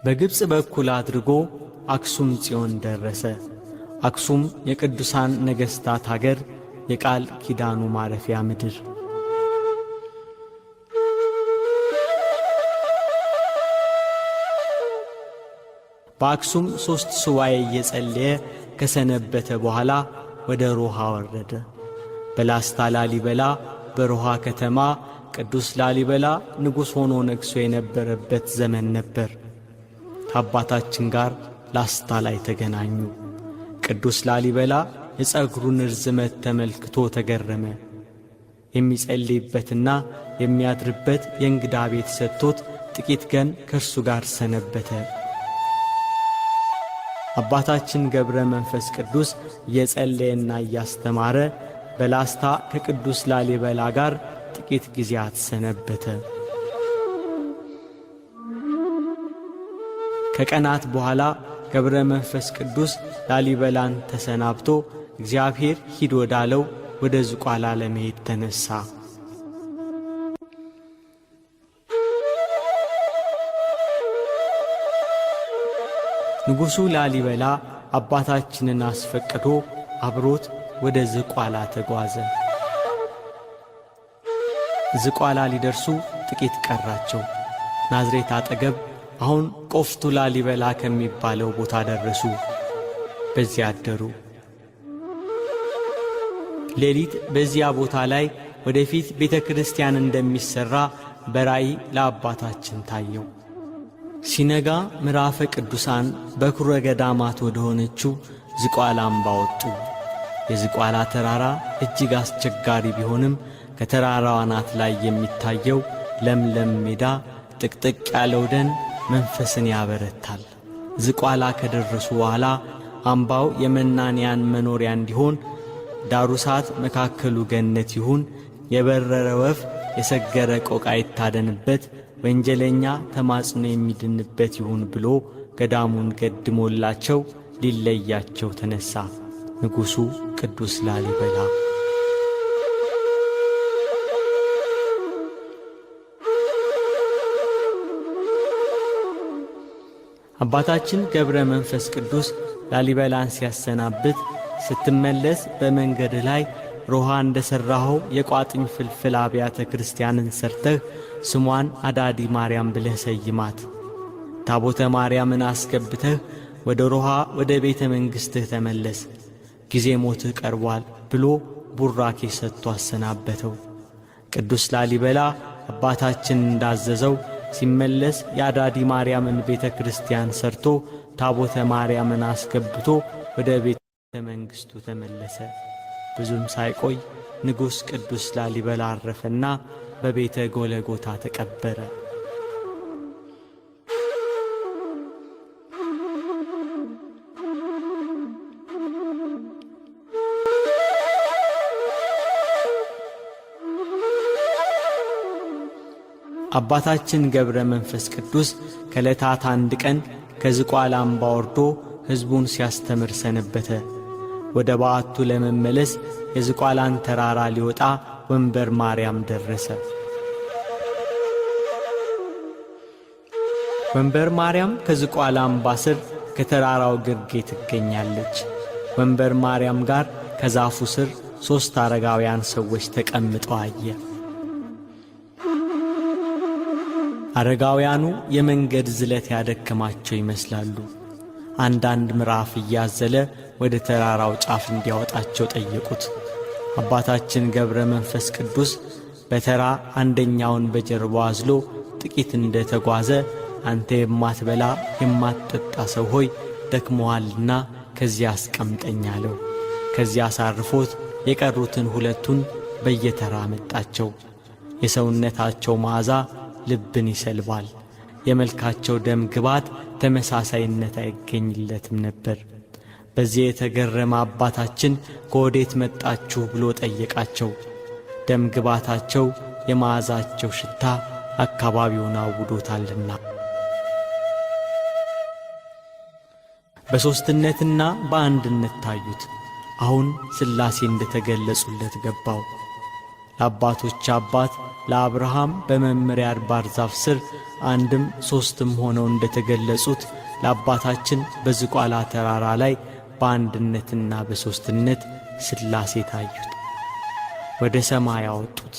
በግብፅ በኩል አድርጎ አክሱም ጽዮን ደረሰ። አክሱም የቅዱሳን ነገሥታት አገር፣ የቃል ኪዳኑ ማረፊያ ምድር። በአክሱም 3 ሱባዔ እየጸለየ ከሰነበተ በኋላ ወደ ሮሃ ወረደ። በላስታ ላሊበላ በሮሃ ከተማ ቅዱስ ላሊበላ ንጉሥ ሆኖ ነግሶ የነበረበት ዘመን ነበር። ከአባታችን ጋር ላስታ ላይ ተገናኙ። ቅዱስ ላሊበላ የጸጉሩን ርዝመት ተመልክቶ ተገረመ። የሚጸልይበትና የሚያድርበት የእንግዳ ቤት ሰጥቶት ጥቂት ቀን ከእርሱ ጋር ሰነበተ። አባታችን ገብረ መንፈስ ቅዱስ እየጸለየና እያስተማረ በላስታ ከቅዱስ ላሊበላ ጋር ጥቂት ጊዜያት ሰነበተ። ከቀናት በኋላ ገብረ መንፈስ ቅዱስ ላሊበላን ተሰናብቶ እግዚአብሔር ሂድ ወዳለው ወደ ዝቋላ ለመሄድ ተነሣ። ንጉሡ ላሊበላ አባታችንን አስፈቅዶ አብሮት ወደ ዝቋላ ተጓዘ። ዝቋላ ሊደርሱ ጥቂት ቀራቸው። ናዝሬት አጠገብ አሁን ቆፍቱ ላሊበላ ከሚባለው ቦታ ደረሱ። በዚያ አደሩ። ሌሊት በዚያ ቦታ ላይ ወደፊት ቤተ ክርስቲያን እንደሚሠራ በራእይ ለአባታችን ታየው። ሲነጋ ምዕራፈ ቅዱሳን በኩረ ገዳማት ወደ ሆነችው ዝቋላ አምባ ወጡ። የዝቋላ ተራራ እጅግ አስቸጋሪ ቢሆንም ከተራራው አናት ላይ የሚታየው ለምለም ሜዳ፣ ጥቅጥቅ ያለው ደን መንፈስን ያበረታል። ዝቋላ ከደረሱ በኋላ አምባው የመናንያን መኖሪያ እንዲሆን ዳሩ እሳት መካከሉ ገነት ይሁን፣ የበረረ ወፍ የሰገረ ቆቃ ይታደንበት፣ ወንጀለኛ ተማጽኖ የሚድንበት ይሁን ብሎ ገዳሙን ገድሞላቸው ሊለያቸው ተነሣ። ንጉሡ ቅዱስ ላሊበላ አባታችን ገብረ መንፈስ ቅዱስ ላሊበላን ሲያሰናብት ስትመለስ በመንገድ ላይ ሮሃ እንደ ሠራኸው የቋጥኝ ፍልፍል አብያተ ክርስቲያንን ሰርተህ ስሟን አዳዲ ማርያም ብለህ ሰይማት፣ ታቦተ ማርያምን አስገብተህ ወደ ሮሃ ወደ ቤተ መንግሥትህ ተመለስ፣ ጊዜ ሞትህ ቀርቧል ብሎ ቡራኬ ሰጥቶ አሰናበተው። ቅዱስ ላሊበላ አባታችን እንዳዘዘው ሲመለስ የአዳዲ ማርያምን ቤተ ክርስቲያን ሰርቶ ታቦተ ማርያምን አስገብቶ ወደ ቤተ መንግሥቱ ተመለሰ። ብዙም ሳይቆይ ንጉሥ ቅዱስ ላሊበላ አረፈና በቤተ ጎለጎታ ተቀበረ። አባታችን ገብረ መንፈስ ቅዱስ ከዕለታት አንድ ቀን ከዝቋላ አምባ ወርዶ ሕዝቡን ሲያስተምር ሰነበተ። ወደ በዓቱ ለመመለስ የዝቋላን ተራራ ሊወጣ ወንበር ማርያም ደረሰ። ወንበር ማርያም ከዝቋላ አምባ ስር ከተራራው ግርጌ ትገኛለች። ወንበር ማርያም ጋር ከዛፉ ስር 3 አረጋውያን ሰዎች ተቀምጠው አየ። አረጋውያኑ የመንገድ ዝለት ያደከማቸው ይመስላሉ። አንዳንድ ምዕራፍ እያዘለ ወደ ተራራው ጫፍ እንዲያወጣቸው ጠየቁት። አባታችን ገብረ መንፈስ ቅዱስ በተራ አንደኛውን በጀርባው አዝሎ ጥቂት እንደ ተጓዘ አንተ የማትበላ የማትጠጣ ሰው ሆይ ደክሞሃልና ከዚያ አስቀምጠኝ አለው። ከዚያ አሳርፎት የቀሩትን 2ቱን በየተራ መጣቸው። የሰውነታቸው መዓዛ ልብን ይሰልባል። የመልካቸው ደም ግባት ተመሳሳይነት አይገኝለትም ነበር። በዚህ የተገረመ አባታችን ከወዴት መጣችሁ ብሎ ጠየቃቸው። ደም ግባታቸው የመዓዛቸው ሽታ አካባቢውን አውዶታልና። በሦስትነትና በአንድነት ታዩት። አሁን ሥላሴ እንደተገለጹለት ገባው። ለአባቶች አባት ለአብርሃም በመምሪያ አድባር ዛፍ ስር 1ም 3ም ሆነው እንደተገለጹት ለአባታችን በዝቋላ ተራራ ላይ በአንድነትና በሦስትነት ሥላሴ ታዩት። ወደ ሰማይ አወጡት፣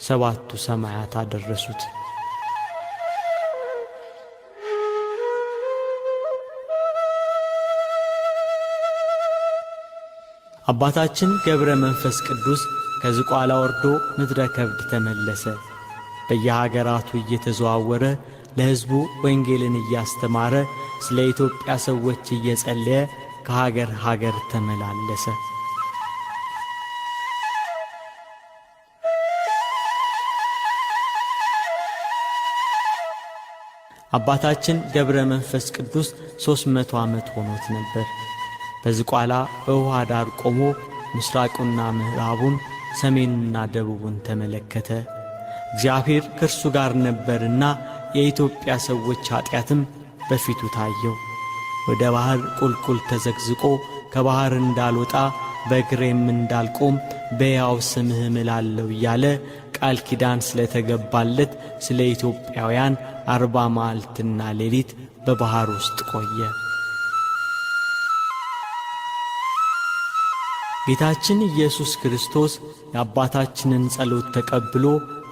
7ቱ ሰማያት አደረሱት። አባታችን ገብረ መንፈስ ቅዱስ ከዝቋላ ወርዶ ምድረ ከብድ ተመለሰ። በየሀገራቱ እየተዘዋወረ ለሕዝቡ ወንጌልን እያስተማረ ስለ ኢትዮጵያ ሰዎች እየጸለየ ከሀገር ሀገር ተመላለሰ። አባታችን ገብረ መንፈስ ቅዱስ 300 ዓመት ሆኖት ነበር። በዝቋላ በውሃ ዳር ቆሞ ምስራቁና ምዕራቡን ሰሜኑና ደቡቡን ተመለከተ። እግዚአብሔር ከእርሱ ጋር ነበርና የኢትዮጵያ ሰዎች ኀጢአትም በፊቱ ታየው። ወደ ባሕር ቁልቁል ተዘግዝቆ ከባሕር እንዳልወጣ በእግሬም እንዳልቆም በያው ስምህ እምላለሁ እያለ ቃል ኪዳን ስለተገባለት ስለ ኢትዮጵያውያን 40 መዓልትና ሌሊት በባሕር ውስጥ ቆየ። ጌታችን ኢየሱስ ክርስቶስ የአባታችንን ጸሎት ተቀብሎ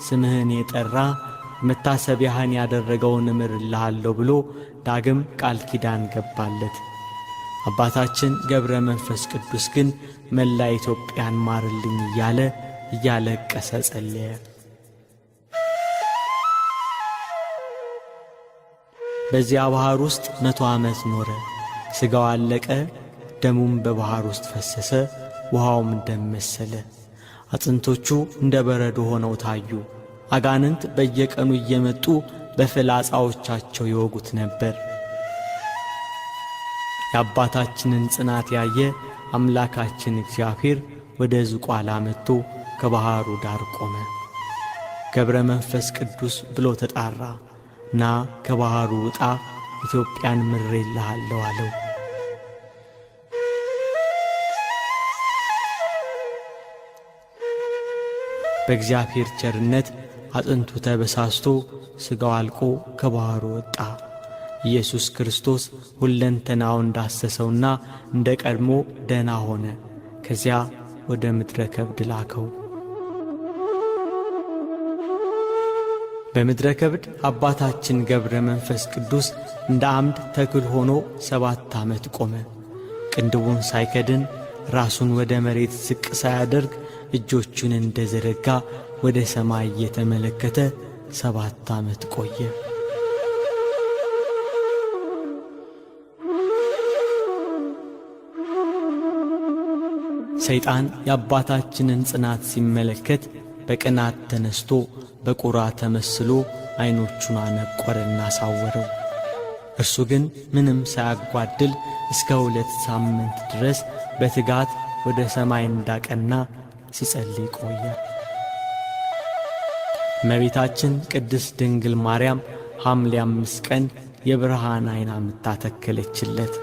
ስምህን የጠራ መታሰቢያህን ያደረገውን እምርልሃለሁ ብሎ ዳግም ቃል ኪዳን ገባለት። አባታችን ገብረ መንፈስ ቅዱስ ግን መላ ኢትዮጵያን ማርልኝ እያለ እያለቀሰ ጸለየ። በዚያ ባህር ውስጥ 100 ዓመት ኖረ። ሥጋው አለቀ፣ ደሙም በባህር ውስጥ ፈሰሰ፣ ውሃውም ደም መሰለ። አጥንቶቹ እንደ በረዶ ሆነው ታዩ። አጋንንት በየቀኑ እየመጡ በፍላጻዎቻቸው ይወጉት ነበር። የአባታችንን ጽናት ያየ አምላካችን እግዚአብሔር ወደ ዝቋላ መጥቶ ከባሕሩ ዳር ቆመ። ገብረ መንፈስ ቅዱስ ብሎ ተጣራ። ና ከባሕሩ ውጣ፣ ኢትዮጵያን ምሬልሃለሁ አለው። በእግዚአብሔር ቸርነት አጥንቱ ተበሳስቶ ሥጋው አልቆ ከባሕሩ ወጣ። ኢየሱስ ክርስቶስ ሁለንተናውን ዳሰሰውና እንደ ቀድሞ ደህና ሆነ። ከዚያ ወደ ምድረ ከብድ ላከው። በምድረ ከብድ አባታችን ገብረ መንፈስ ቅዱስ እንደ አምድ ተክል ሆኖ 7 ዓመት ቆመ። ቅንድቡን ሳይከድን ራሱን ወደ መሬት ዝቅ ሳያደርግ እጆቹን እንደ ዘረጋ ወደ ሰማይ እየተመለከተ 7 ዓመት ቆየ። ሰይጣን የአባታችንን ጽናት ሲመለከት በቅናት ተነስቶ በቁራ ተመስሎ ዐይኖቹን አነቈረና ሳወረው። እርሱ ግን ምንም ሳያጓድል እስከ 2 ሳምንት ድረስ በትጋት ወደ ሰማይ እንዳቀና ሲጸልይ ቆየ። እመቤታችን ቅድስት ድንግል ማርያም ሐምሌ 5 ቀን የብርሃን ዓይን አምጥታ ተከለችለት።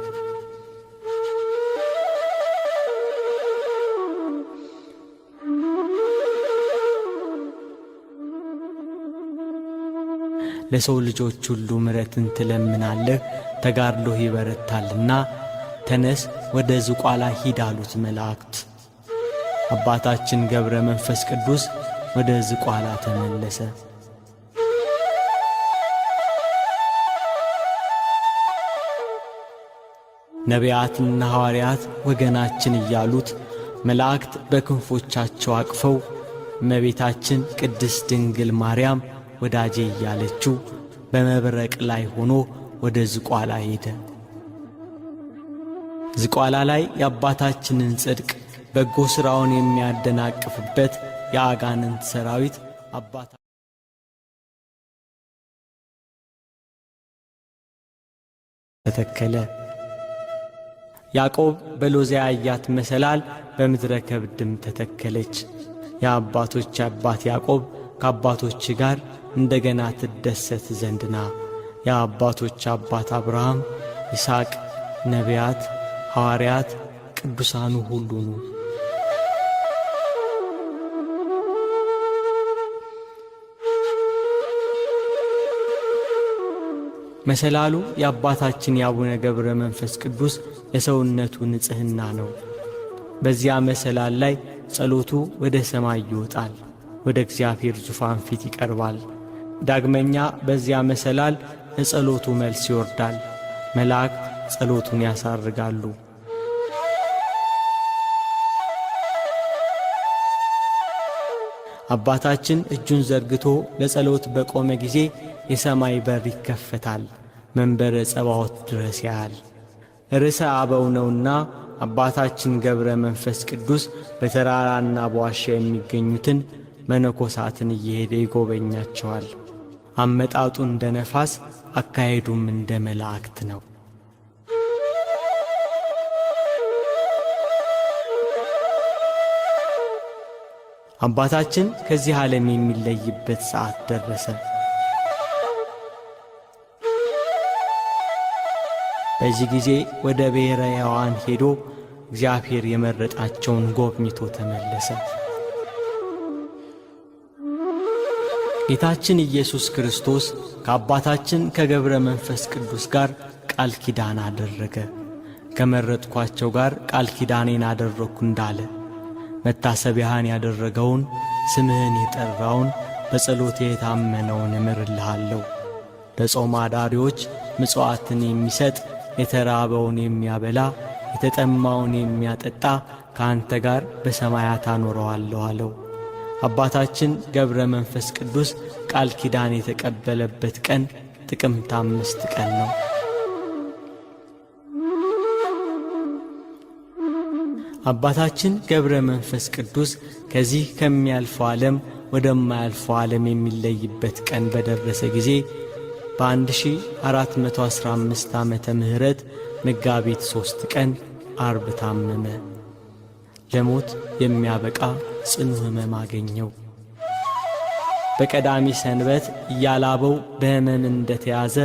ለሰው ልጆች ሁሉ ምሕረትን ትለምናለህ፣ ተጋድሎህ ይበረታልና ተነስ ወደ ዝቋላ ሂድ አሉት መላእክት። አባታችን ገብረ መንፈስ ቅዱስ ወደ ዝቋላ ተመለሰ። ነቢያትና ሐዋርያት ወገናችን እያሉት መላእክት በክንፎቻቸው አቅፈው እመቤታችን ቅድስት ድንግል ማርያም ወዳጄ እያለችው በመብረቅ ላይ ሆኖ ወደ ዝቋላ ሄደ። ዝቋላ ላይ የአባታችንን ጽድቅ በጎ ሥራውን የሚያደናቅፍበት የአጋንንት ሰራዊት አባታ ተተከለ። ያዕቆብ በሎዛ ያያት መሰላል በምድረ ከብድም ተተከለች። የአባቶች አባት ያዕቆብ ከአባቶች ጋር እንደገና ትደሰት ዘንድና የአባቶች አባት አብርሃም፣ ይስሐቅ፣ ነቢያት፣ ሐዋርያት፣ ቅዱሳኑ ሁሉ ኑ። መሰላሉ የአባታችን የአቡነ ገብረ መንፈስ ቅዱስ የሰውነቱ ንጽሕና ነው። በዚያ መሰላል ላይ ጸሎቱ ወደ ሰማይ ይወጣል፣ ወደ እግዚአብሔር ዙፋን ፊት ይቀርባል። ዳግመኛ በዚያ መሰላል ለጸሎቱ መልስ ይወርዳል። መላእክት ጸሎቱን ያሳርጋሉ። አባታችን እጁን ዘርግቶ ለጸሎት በቆመ ጊዜ የሰማይ በር ይከፈታል፣ መንበረ ጸባዖት ድረስ ያያል። ርዕሰ አበው ነውና አባታችን ገብረ መንፈስ ቅዱስ በተራራና በዋሻ የሚገኙትን መነኮሳትን እየሄደ ይጎበኛቸዋል። አመጣጡ እንደ ነፋስ፣ አካሄዱም እንደ መላእክት ነው። አባታችን ከዚህ ዓለም የሚለይበት ሰዓት ደረሰ። በዚህ ጊዜ ወደ ብሔረ ሕያዋን ሄዶ እግዚአብሔር የመረጣቸውን ጎብኝቶ ተመለሰ። ጌታችን ኢየሱስ ክርስቶስ ከአባታችን ከገብረ መንፈስ ቅዱስ ጋር ቃል ኪዳን አደረገ። ከመረጥኳቸው ጋር ቃል ኪዳኔን አደረግኩ እንዳለ መታሰቢያህን ያደረገውን ስምህን የጠራውን በጸሎቴ የታመነውን እምርልሃለሁ። ለጾም አዳሪዎች ምጽዋትን የሚሰጥ የተራበውን የሚያበላ የተጠማውን የሚያጠጣ ከአንተ ጋር በሰማያት አኖረዋለሁ አለው። አባታችን ገብረ መንፈስ ቅዱስ ቃል ኪዳን የተቀበለበት ቀን ጥቅምት 5 ቀን ነው። አባታችን ገብረ መንፈስ ቅዱስ ከዚህ ከሚያልፈው ዓለም ወደማያልፈው ዓለም የሚለይበት ቀን በደረሰ ጊዜ በ1415 ዓመተ ምህረት መጋቢት 3 ቀን አርብ ታመመ። ለሞት የሚያበቃ ጽኑ ሕመም አገኘው። በቀዳሚ ሰንበት እያላበው በሕመም እንደተያዘ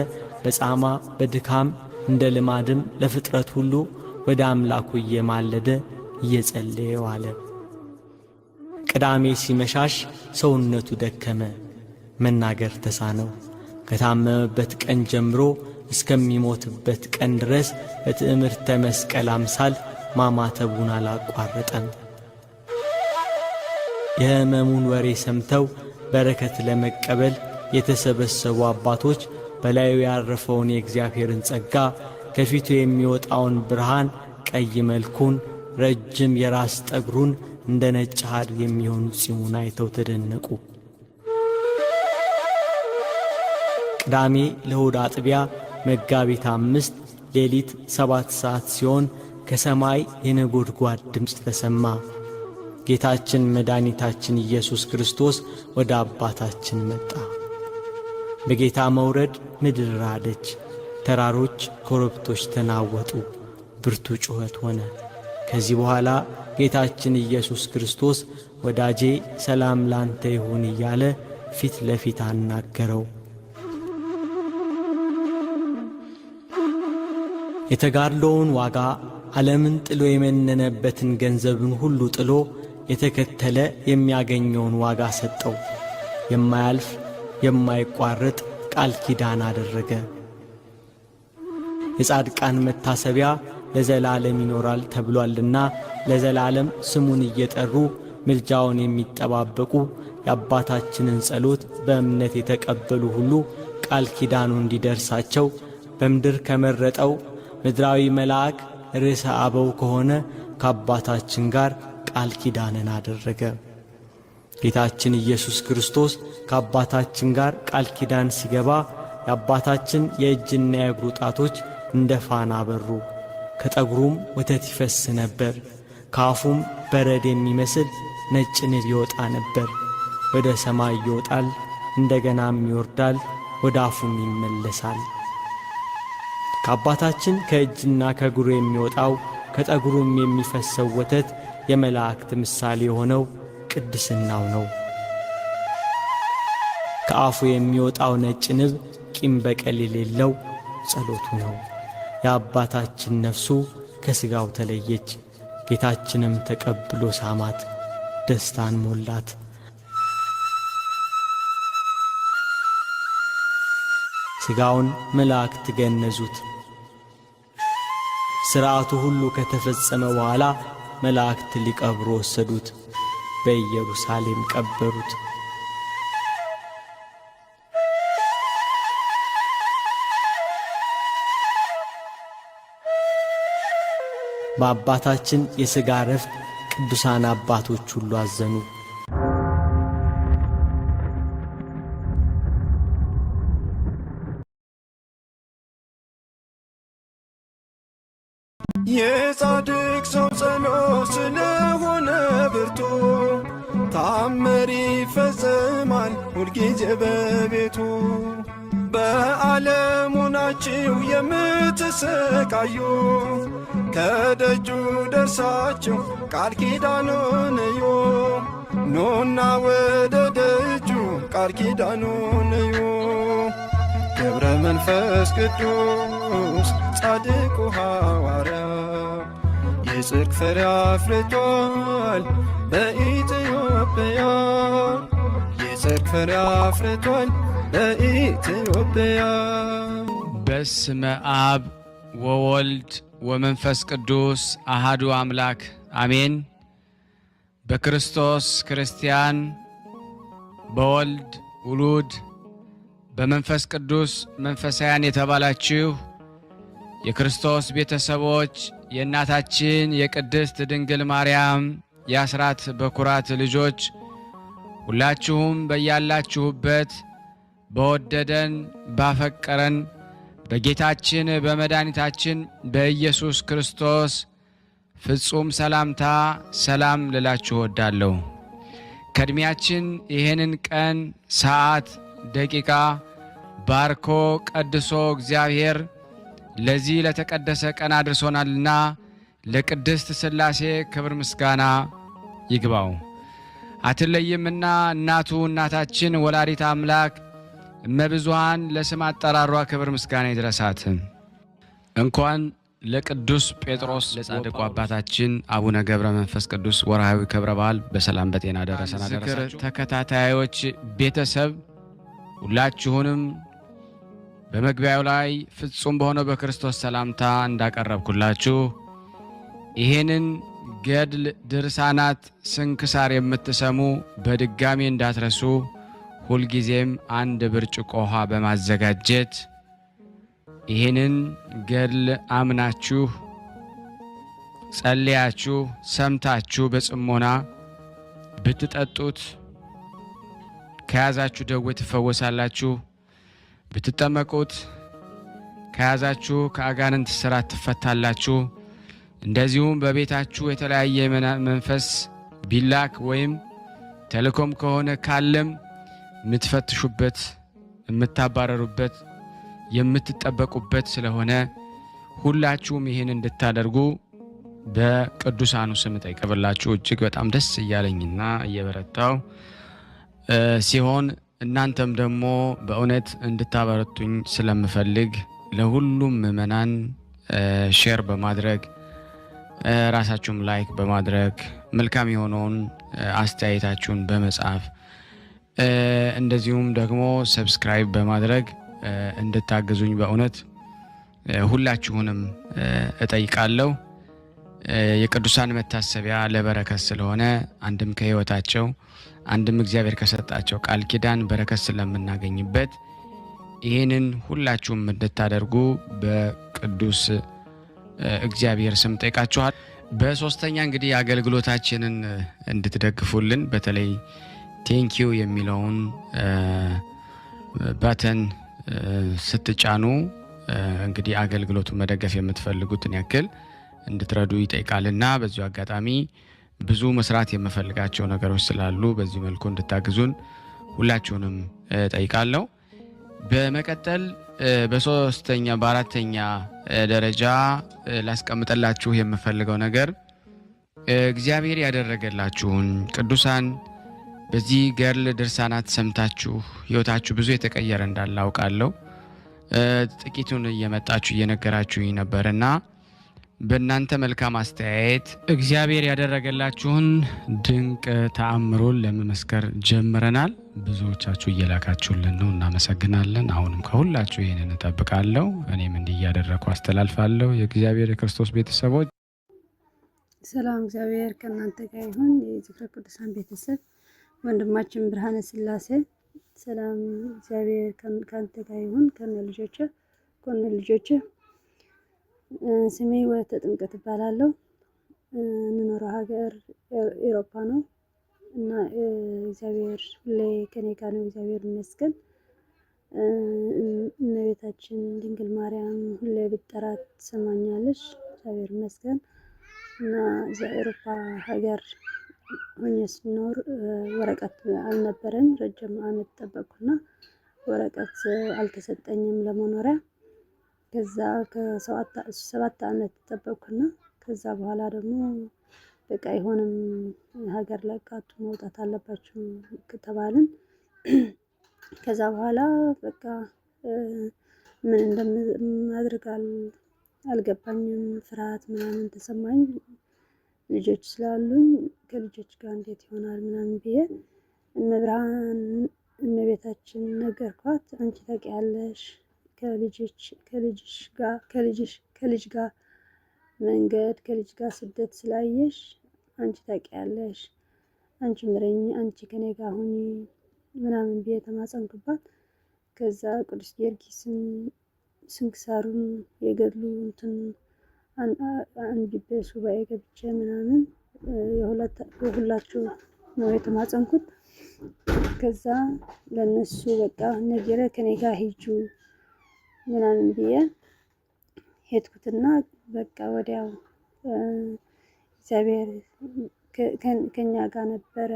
በጻማ በድካም እንደ ልማድም ለፍጥረት ሁሉ ወደ አምላኩ እየማለደ እየጸለየ ዋለ። ቅዳሜ ሲመሻሽ ሰውነቱ ደከመ፣ መናገር ተሳነው። ከታመመበት ቀን ጀምሮ እስከሚሞትበት ቀን ድረስ በትዕምርተ መስቀል አምሳል ማማተቡን አላቋረጠም። የሕመሙን ወሬ ሰምተው በረከት ለመቀበል የተሰበሰቡ አባቶች በላዩ ያረፈውን የእግዚአብሔርን ጸጋ፣ ከፊቱ የሚወጣውን ብርሃን፣ ቀይ መልኩን፣ ረጅም የራስ ጠጉሩን፣ እንደ ነጭ ሐር የሚሆኑ ጺሙን አይተው ተደነቁ። ቅዳሜ ለእሑድ አጥቢያ መጋቢት 5 ሌሊት 7 ሰዓት ሲሆን ከሰማይ የነጎድጓድ ድምፅ ተሰማ። ጌታችን መድኃኒታችን ኢየሱስ ክርስቶስ ወደ አባታችን መጣ። በጌታ መውረድ ምድር ራደች፣ ተራሮች ኮረብቶች ተናወጡ፣ ብርቱ ጩኸት ሆነ። ከዚህ በኋላ ጌታችን ኢየሱስ ክርስቶስ ወዳጄ ሰላም ላንተ ይሁን እያለ ፊት ለፊት አናገረው። የተጋድሎውን ዋጋ ዓለምን ጥሎ የመነነበትን ገንዘብን ሁሉ ጥሎ የተከተለ የሚያገኘውን ዋጋ ሰጠው። የማያልፍ የማይቋረጥ ቃል ኪዳን አደረገ። የጻድቃን መታሰቢያ ለዘላለም ይኖራል ተብሏልና ለዘላለም ስሙን እየጠሩ ምልጃውን የሚጠባበቁ የአባታችንን ጸሎት በእምነት የተቀበሉ ሁሉ ቃል ኪዳኑ እንዲደርሳቸው በምድር ከመረጠው ምድራዊ መልአክ ርዕሰ አበው ከሆነ ከአባታችን ጋር ቃል ኪዳንን አደረገ። ጌታችን ኢየሱስ ክርስቶስ ከአባታችን ጋር ቃል ኪዳን ሲገባ የአባታችን የእጅና የእግሩ ጣቶች እንደ ፋና በሩ፣ ከጠጉሩም ወተት ይፈስ ነበር፣ ከአፉም በረድ የሚመስል ነጭ ንብ ይወጣ ነበር። ወደ ሰማይ ይወጣል፣ እንደገናም ይወርዳል፣ ወደ አፉም ይመለሳል። ከአባታችን ከእጅና ከእግሩ የሚወጣው ከጠጉሩም የሚፈሰው ወተት የመላእክት ምሳሌ የሆነው ቅድስናው ነው። ከአፉ የሚወጣው ነጭ ንብ ቂም በቀል የሌለው ጸሎቱ ነው። የአባታችን ነፍሱ ከሥጋው ተለየች። ጌታችንም ተቀብሎ ሳማት፣ ደስታን ሞላት። ሥጋውን መላእክት ገነዙት። ሥርዓቱ ሁሉ ከተፈጸመ በኋላ መላእክት ሊቀብሩ ወሰዱት፣ በኢየሩሳሌም ቀበሩት። በአባታችን የሥጋ ረፍት ቅዱሳን አባቶች ሁሉ አዘኑ። የጻድቅ ሰው ጸሎት ስለሆነ ብርቱ ታምር ይፈጸማል ሁልጊዜ በቤቱ። በዓለሙ ናችሁ የምትሰቃዩ ከደጁ ደርሳችሁ ቃል ኪዳኑን እዩ። ኑና ወደ ደጁ ቃል ኪዳኑን እዩ። ገብረ መንፈስ ቅዱስ ጻድቁ ሐዋርያ የጽድቅ ፍሬ አፍርቷል በኢትዮጵያ። የጽድቅ ፍሬ አፍርቷል በኢትዮጵያ። በስመ አብ ወወልድ ወመንፈስ ቅዱስ አሃዱ አምላክ አሜን። በክርስቶስ ክርስቲያን በወልድ ውሉድ በመንፈስ ቅዱስ መንፈሳውያን የተባላችሁ የክርስቶስ ቤተሰቦች የእናታችን የቅድስት ድንግል ማርያም የአስራት በኩራት ልጆች ሁላችሁም በያላችሁበት በወደደን ባፈቀረን በጌታችን በመድኃኒታችን በኢየሱስ ክርስቶስ ፍጹም ሰላምታ ሰላም ልላችሁ እወዳለሁ። ከእድሜያችን ይህንን ቀን ሰዓት ደቂቃ ባርኮ ቀድሶ እግዚአብሔር ለዚህ ለተቀደሰ ቀን አድርሶናልና ለቅድስት ሥላሴ ክብር ምስጋና ይግባው። አትለይምና እናቱ እናታችን ወላዲተ አምላክ እመብዙኃን ለስም አጠራሯ ክብር ምስጋና ይድረሳት። እንኳን ለቅዱስ ጴጥሮስ ለጻድቁ አባታችን አቡነ ገብረ መንፈስ ቅዱስ ወርሃዊ ክብረ በዓል በሰላም በጤና ደረሰን አደረሳችሁ። ተከታታዮች ቤተሰብ ሁላችሁንም በመግቢያው ላይ ፍጹም በሆነው በክርስቶስ ሰላምታ እንዳቀረብኩላችሁ ይሄንን ገድል ድርሳናት ስንክሳር የምትሰሙ በድጋሚ እንዳትረሱ ሁልጊዜም አንድ ብርጭቆ ውሃ በማዘጋጀት ይሄንን ገድል አምናችሁ ጸልያችሁ ሰምታችሁ በጽሞና ብትጠጡት ከያዛችሁ ደዌ ትፈወሳላችሁ። ብትጠመቁት ከያዛችሁ ከአጋንንት ስራት ትፈታላችሁ። እንደዚሁም በቤታችሁ የተለያየ መንፈስ ቢላክ ወይም ተልኮም ከሆነ ካለም የምትፈትሹበት የምታባረሩበት የምትጠበቁበት ስለሆነ ሁላችሁም ይህን እንድታደርጉ በቅዱሳኑ ስም ጠይቀብላችሁ እጅግ በጣም ደስ እያለኝና እየበረታው ሲሆን እናንተም ደግሞ በእውነት እንድታበረቱኝ ስለምፈልግ ለሁሉም ምእመናን ሼር በማድረግ ራሳችሁም ላይክ በማድረግ መልካም የሆነውን አስተያየታችሁን በመጻፍ እንደዚሁም ደግሞ ሰብስክራይብ በማድረግ እንድታግዙኝ በእውነት ሁላችሁንም እጠይቃለሁ። የቅዱሳን መታሰቢያ ለበረከት ስለሆነ አንድም ከሕይወታቸው አንድም እግዚአብሔር ከሰጣቸው ቃል ኪዳን በረከት ስለምናገኝበት ይህንን ሁላችሁም እንድታደርጉ በቅዱስ እግዚአብሔር ስም ጠይቃችኋል። በሶስተኛ እንግዲህ አገልግሎታችንን እንድትደግፉልን በተለይ ቴንኪዩ የሚለውን ባተን ስትጫኑ እንግዲህ አገልግሎቱን መደገፍ የምትፈልጉትን ያክል እንድትረዱ ይጠይቃልና በዚሁ አጋጣሚ ብዙ መስራት የምፈልጋቸው ነገሮች ስላሉ በዚህ መልኩ እንድታግዙን ሁላችሁንም ጠይቃለሁ። በመቀጠል በሶስተኛ በአራተኛ ደረጃ ላስቀምጠላችሁ የምፈልገው ነገር እግዚአብሔር ያደረገላችሁን ቅዱሳን በዚህ ገድል ድርሳናት ሰምታችሁ ሕይወታችሁ ብዙ የተቀየረ እንዳለ አውቃለሁ። ጥቂቱን እየመጣችሁ እየነገራችሁኝ ነበርና በእናንተ መልካም አስተያየት እግዚአብሔር ያደረገላችሁን ድንቅ ተአምሮን ለመመስከር ጀምረናል። ብዙዎቻችሁ እየላካችሁልን ነው፣ እናመሰግናለን። አሁንም ከሁላችሁ ይህንን እጠብቃለሁ። እኔም እንዲህ እያደረኩ አስተላልፋለሁ። የእግዚአብሔር የክርስቶስ ቤተሰቦች ሰላም እግዚአብሔር ከእናንተ ጋር ይሁን። የዝክረ ቅዱሳን ቤተሰብ ወንድማችን ብርሃነ ስላሴ ሰላም እግዚአብሔር ከአንተ ጋር ይሁን ከነ ልጆች ስሜ ወለተ ጥምቀት እባላለሁ። እንኖረው ሀገር ኤሮፓ ነው እና እግዚአብሔር ሁሌ ከኔ ጋር ነው። እግዚአብሔር ይመስገን። እመቤታችን ድንግል ማርያም ሁሌ ብጠራት ትሰማኛለች። እግዚአብሔር ይመስገን። እና እዛ ኤሮፓ ሀገር ሆኜ ስኖር ወረቀት አልነበረኝ። ረጅም ዓመት ጠበቅኩና ወረቀት አልተሰጠኝም ለመኖሪያ። ከዛ ከ7 ዓመት ጠበቅኩና ከዛ በኋላ ደግሞ በቃ አይሆንም ሀገር ለቃችሁ መውጣት አለባችሁ ተባልን። ከዛ በኋላ በቃ ምን እንደማድረግ አልገባኝም። ፍርሃት ምናምን ተሰማኝ። ልጆች ስላሉኝ ከልጆች ጋር እንዴት ይሆናል ምናምን ብዬ እመቤታችን ነገርኳት። አንቺ ታውቂያለሽ ከልጅ ጋር መንገድ ከልጅ ጋር ስደት ስላየሽ አንቺ ታውቂያለሽ። አንቺ ምረኝ፣ አንቺ ከኔ ጋር ሁኚ ምናምን ብዬ ተማጸንኩባት። ከዛ ቅዱስ ጊዮርጊስን ስንክሳሩን የገድሉ እንትን አንብቤ ሱባኤ ገብቼ ምናምን የሁላችሁ ነው የተማጸንኩት። ከዛ ለነሱ በቃ ነገረ ከኔ ጋር ሂጁ ምናምን ብዬ ሄድኩትና በቃ ወዲያው እግዚአብሔር ከኛ ጋር ነበረ።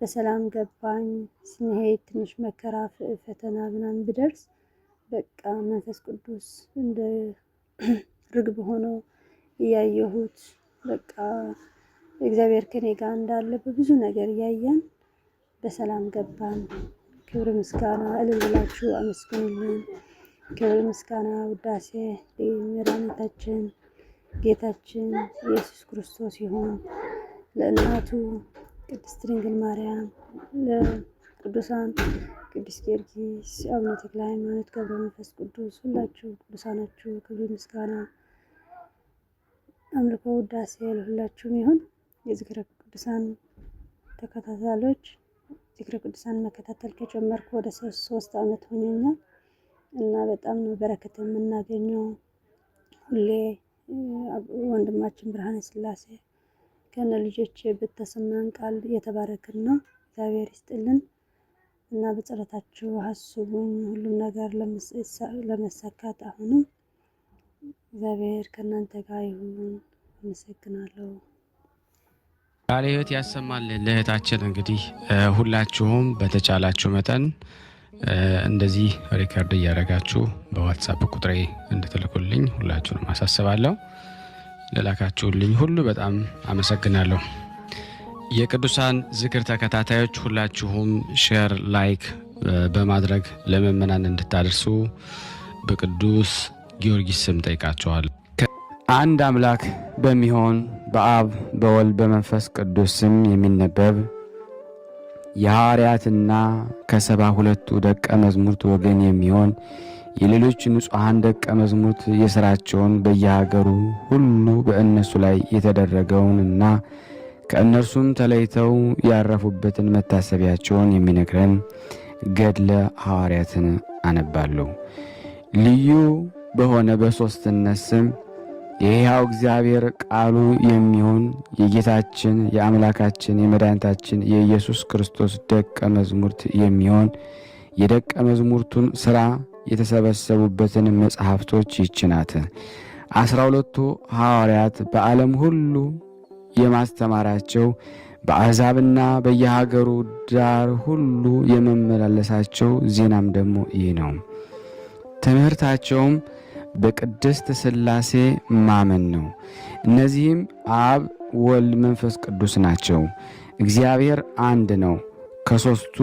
በሰላም ገባኝ። ስንሄድ ትንሽ መከራ ፈተና ምናምን ብደርስ በቃ መንፈስ ቅዱስ እንደ ርግብ ሆኖ እያየሁት በቃ እግዚአብሔር ከኔ ጋር እንዳለ በብዙ ነገር እያየን በሰላም ገባን። ክብር ምስጋና እልል ብላችሁ አመስግኑልን። ክብር ምስጋና ውዳሴ ለመድኃኒታችን ጌታችን ኢየሱስ ክርስቶስ ይሁን። ለእናቱ ቅድስት ድንግል ማርያም፣ ለቅዱሳን ቅዱስ ጊዮርጊስ፣ አቡነ ተክለ ሃይማኖት፣ ገብረ መንፈስ ቅዱስ ሁላችሁ ቅዱሳናችሁ ክብር ምስጋና አምልኮ ውዳሴ ለሁላችሁም ይሁን። የዝክረ ቅዱሳን ተከታታዮች ዝክረ ቅዱሳን መከታተል ከጀመርኩ ወደ 3 ዓመት ሆኖኛል እና በጣም ነው በረከት የምናገኘው። ሁሌ ወንድማችን ብርሃነ ስላሴ ከነ ልጆች በተሰማን ቃል የተባረክን ነው። እግዚአብሔር ይስጥልን እና በጸሎታችሁ አስቡኝ። ሁሉም ነገር ለመሳካት አሁንም እግዚአብሔር ከእናንተ ጋር ይሁን። አመሰግናለሁ። ቃለ ሕይወት ያሰማልን። ለእህታችን እንግዲህ ሁላችሁም በተቻላችሁ መጠን እንደዚህ ሪከርድ እያደረጋችሁ በዋትስአፕ ቁጥሬ እንድትልኩልኝ ሁላችሁንም አሳስባለሁ። ለላካችሁልኝ ሁሉ በጣም አመሰግናለሁ። የቅዱሳን ዝክር ተከታታዮች ሁላችሁም ሼር፣ ላይክ በማድረግ ለምእመናን እንድታደርሱ በቅዱስ ጊዮርጊስ ስም ጠይቃችኋለሁ። አንድ አምላክ በሚሆን በአብ በወልድ በመንፈስ ቅዱስ ስም የሚነበብ የሐዋርያትና ከ72ቱ ደቀ መዛሙርት ወገን የሚሆን የሌሎች ንጹሐን ደቀ መዛሙርት የሥራቸውን በየሀገሩ ሁሉ በእነሱ ላይ የተደረገውንና ከእነርሱም ተለይተው ያረፉበትን መታሰቢያቸውን የሚነግረን ገድለ ሐዋርያትን አነባለሁ። ልዩ በሆነ በሦስትነት ስም የሕያው እግዚአብሔር ቃሉ የሚሆን የጌታችን የአምላካችን የመድኃኒታችን የኢየሱስ ክርስቶስ ደቀ መዛሙርት የሚሆን የደቀ መዛሙርቱን ሥራ የተሰበሰቡበትን መጽሐፍቶች ይህች ናት። 12ቱ ሐዋርያት በዓለም ሁሉ የማስተማራቸው በአሕዛብና በየሀገሩ ዳር ሁሉ የመመላለሳቸው ዜናም ደግሞ ይህ ነው። ትምህርታቸውም በቅድስት ሥላሴ ማመን ነው። እነዚህም አብ፣ ወልድ፣ መንፈስ ቅዱስ ናቸው። እግዚአብሔር አንድ ነው። ከሦስቱ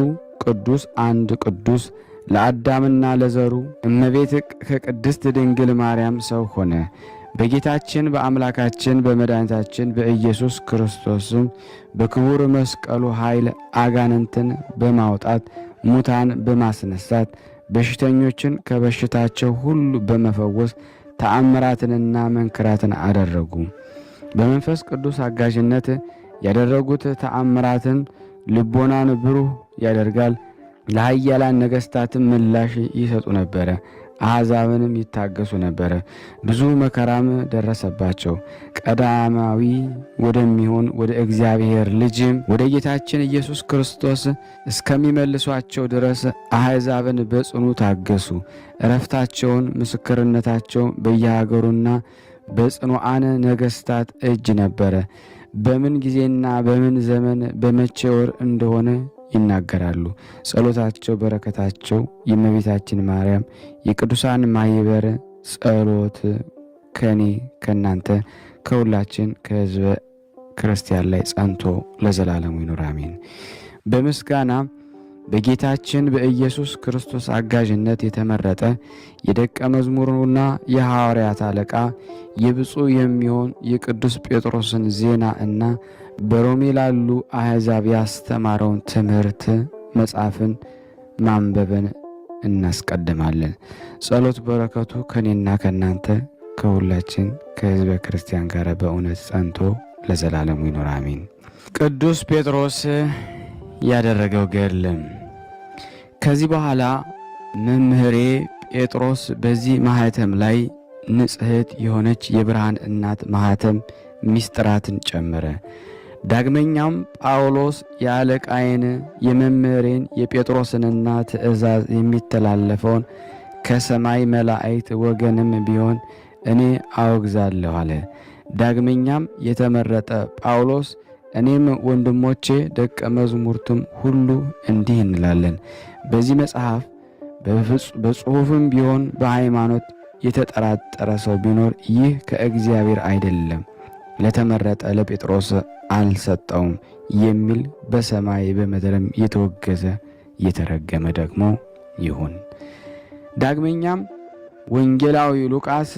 ቅዱስ አንድ ቅዱስ ለአዳምና ለዘሩ እመቤት ከቅድስት ድንግል ማርያም ሰው ሆነ። በጌታችን በአምላካችን በመድኃኒታችን በኢየሱስ ክርስቶስም በክቡር መስቀሉ ኃይል አጋንንትን በማውጣት ሙታን በማስነሳት በሽተኞችን ከበሽታቸው ሁሉ በመፈወስ ተአምራትንና መንክራትን አደረጉ። በመንፈስ ቅዱስ አጋዥነት ያደረጉት ተአምራትን ልቦናን ብሩህ ያደርጋል። ለኃያላን ነገሥታትም ምላሽ ይሰጡ ነበረ። አሕዛብንም ይታገሱ ነበረ። ብዙ መከራም ደረሰባቸው። ቀዳማዊ ወደሚሆን ወደ እግዚአብሔር ልጅም ወደ ጌታችን ኢየሱስ ክርስቶስ እስከሚመልሷቸው ድረስ አሕዛብን በጽኑ ታገሱ። ዕረፍታቸውን ምስክርነታቸው በየሀገሩና በጽኑዓን ነገሥታት እጅ ነበረ። በምን ጊዜና በምን ዘመን በመቼ ወር እንደሆነ ይናገራሉ። ጸሎታቸው በረከታቸው የእመቤታችን ማርያም የቅዱሳን ማኅበር ጸሎት ከኔ ከእናንተ ከሁላችን ከሕዝበ ክርስቲያን ላይ ጸንቶ ለዘላለሙ ይኑር አሜን። በምስጋና በጌታችን በኢየሱስ ክርስቶስ አጋዥነት የተመረጠ የደቀ መዝሙሩና የሐዋርያት አለቃ የብፁዕ የሚሆን የቅዱስ ጴጥሮስን ዜና እና በሮሜ ላሉ አሕዛብ ያስተማረውን ትምህርት መጽሐፍን ማንበብን እናስቀድማለን። ጸሎት በረከቱ ከኔና ከእናንተ ከሁላችን ከሕዝበ ክርስቲያን ጋር በእውነት ጸንቶ ለዘላለሙ ይኖር አሜን። ቅዱስ ጴጥሮስ ያደረገው ገድል። ከዚህ በኋላ መምህሬ ጴጥሮስ በዚህ ማኅተም ላይ ንጽሕት የሆነች የብርሃን እናት ማኅተም ምስጢራትን ጨመረ። ዳግመኛም ጳውሎስ የአለቃዬን የመምህሬን የጴጥሮስንና ትእዛዝ የሚተላለፈውን ከሰማይ መላእክት ወገንም ቢሆን እኔ አወግዛለሁ አለ። ዳግመኛም የተመረጠ ጳውሎስ እኔም ወንድሞቼ ደቀ መዝሙርትም ሁሉ እንዲህ እንላለን። በዚህ መጽሐፍ በጽሑፍም ቢሆን በሃይማኖት የተጠራጠረ ሰው ቢኖር ይህ ከእግዚአብሔር አይደለም፣ ለተመረጠ ለጴጥሮስ አልሰጠውም የሚል በሰማይ በምድርም የተወገዘ የተረገመ ደግሞ ይሁን። ዳግመኛም ወንጌላዊ ሉቃስ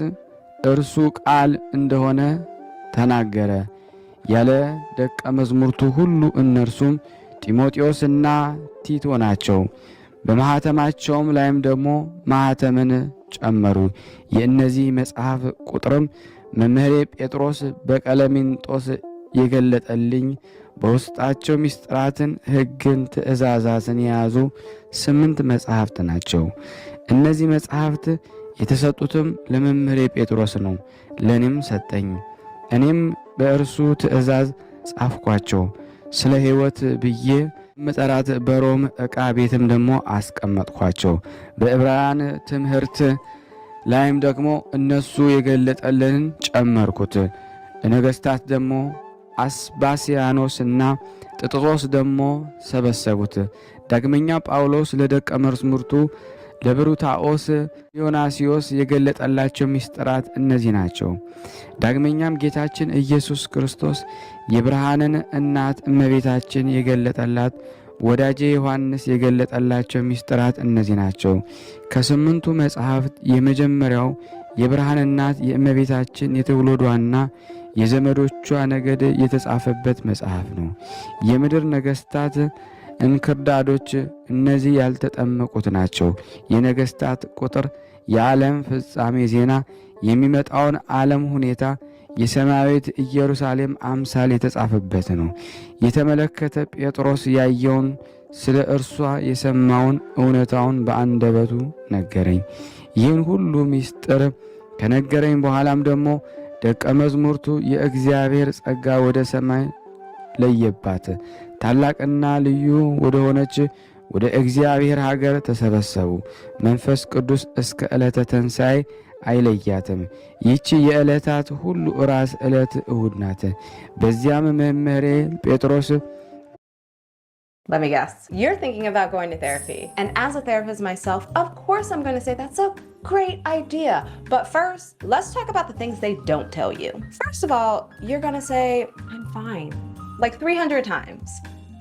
እርሱ ቃል እንደሆነ ተናገረ ያለ ደቀ መዝሙርቱ ሁሉ እነርሱም ጢሞቴዎስና ቲቶ ናቸው። በማኅተማቸውም ላይም ደግሞ ማኅተምን ጨመሩ። የእነዚህ መጽሐፍ ቁጥርም መምህሬ ጴጥሮስ በቀለሚንጦስ የገለጠልኝ በውስጣቸው ምስጢራትን፣ ሕግን፣ ትእዛዛትን የያዙ 8 መጽሐፍት ናቸው። እነዚህ መጽሐፍት የተሰጡትም ለመምህሬ ጴጥሮስ ነው፣ ለእኔም ሰጠኝ። እኔም በእርሱ ትእዛዝ ጻፍኳቸው። ስለ ሕይወት ብዬ መጠራት በሮም ዕቃ ቤትም ደግሞ አስቀመጥኳቸው። በዕብራውያን ትምህርት ላይም ደግሞ እነሱ የገለጠልንን ጨመርኩት። ነገሥታት ደግሞ አስባስያኖስና ጥጥጦስ ደግሞ ሰበሰቡት። ዳግመኛ ጳውሎስ ለደቀ መዛሙርቱ ለብሩታኦስ ዮናስዮስ የገለጠላቸው ምስጢራት እነዚህ ናቸው። ዳግመኛም ጌታችን ኢየሱስ ክርስቶስ የብርሃንን እናት እመቤታችን የገለጠላት ወዳጄ ዮሐንስ የገለጠላቸው ምስጢራት እነዚህ ናቸው። ከ8ቱ መጽሐፍት የመጀመሪያው የብርሃን እናት የእመቤታችን የትውልዷና የዘመዶቿ ነገድ የተጻፈበት መጽሐፍ ነው። የምድር ነገሥታት እንክርዳዶች እነዚህ ያልተጠመቁት ናቸው። የነገሥታት ቁጥር፣ የዓለም ፍጻሜ ዜና፣ የሚመጣውን ዓለም ሁኔታ፣ የሰማያዊት ኢየሩሳሌም አምሳል የተጻፈበት ነው። የተመለከተ ጴጥሮስ ያየውን ስለ እርሷ የሰማውን እውነታውን በአንደበቱ ነገረኝ። ይህን ሁሉ ምስጢር ከነገረኝ በኋላም ደግሞ ደቀ መዝሙርቱ የእግዚአብሔር ጸጋ ወደ ሰማይ ለየባት፣ ታላቅና ልዩ ወደ ሆነች ወደ እግዚአብሔር ሀገር ተሰበሰቡ። መንፈስ ቅዱስ እስከ ዕለተ ተንሣኤ አይለያትም። ይህች የዕለታት ሁሉ ራስ ዕለት እሁድ ናት። በዚያም መምህሬ ጴጥሮስ Let me guess. You're thinking about going to therapy. And as a therapist myself, of course I'm going to say that's a great idea. But first, let's talk about the things they don't tell you. First of all, you're going to say, I'm fine. Like 300 times.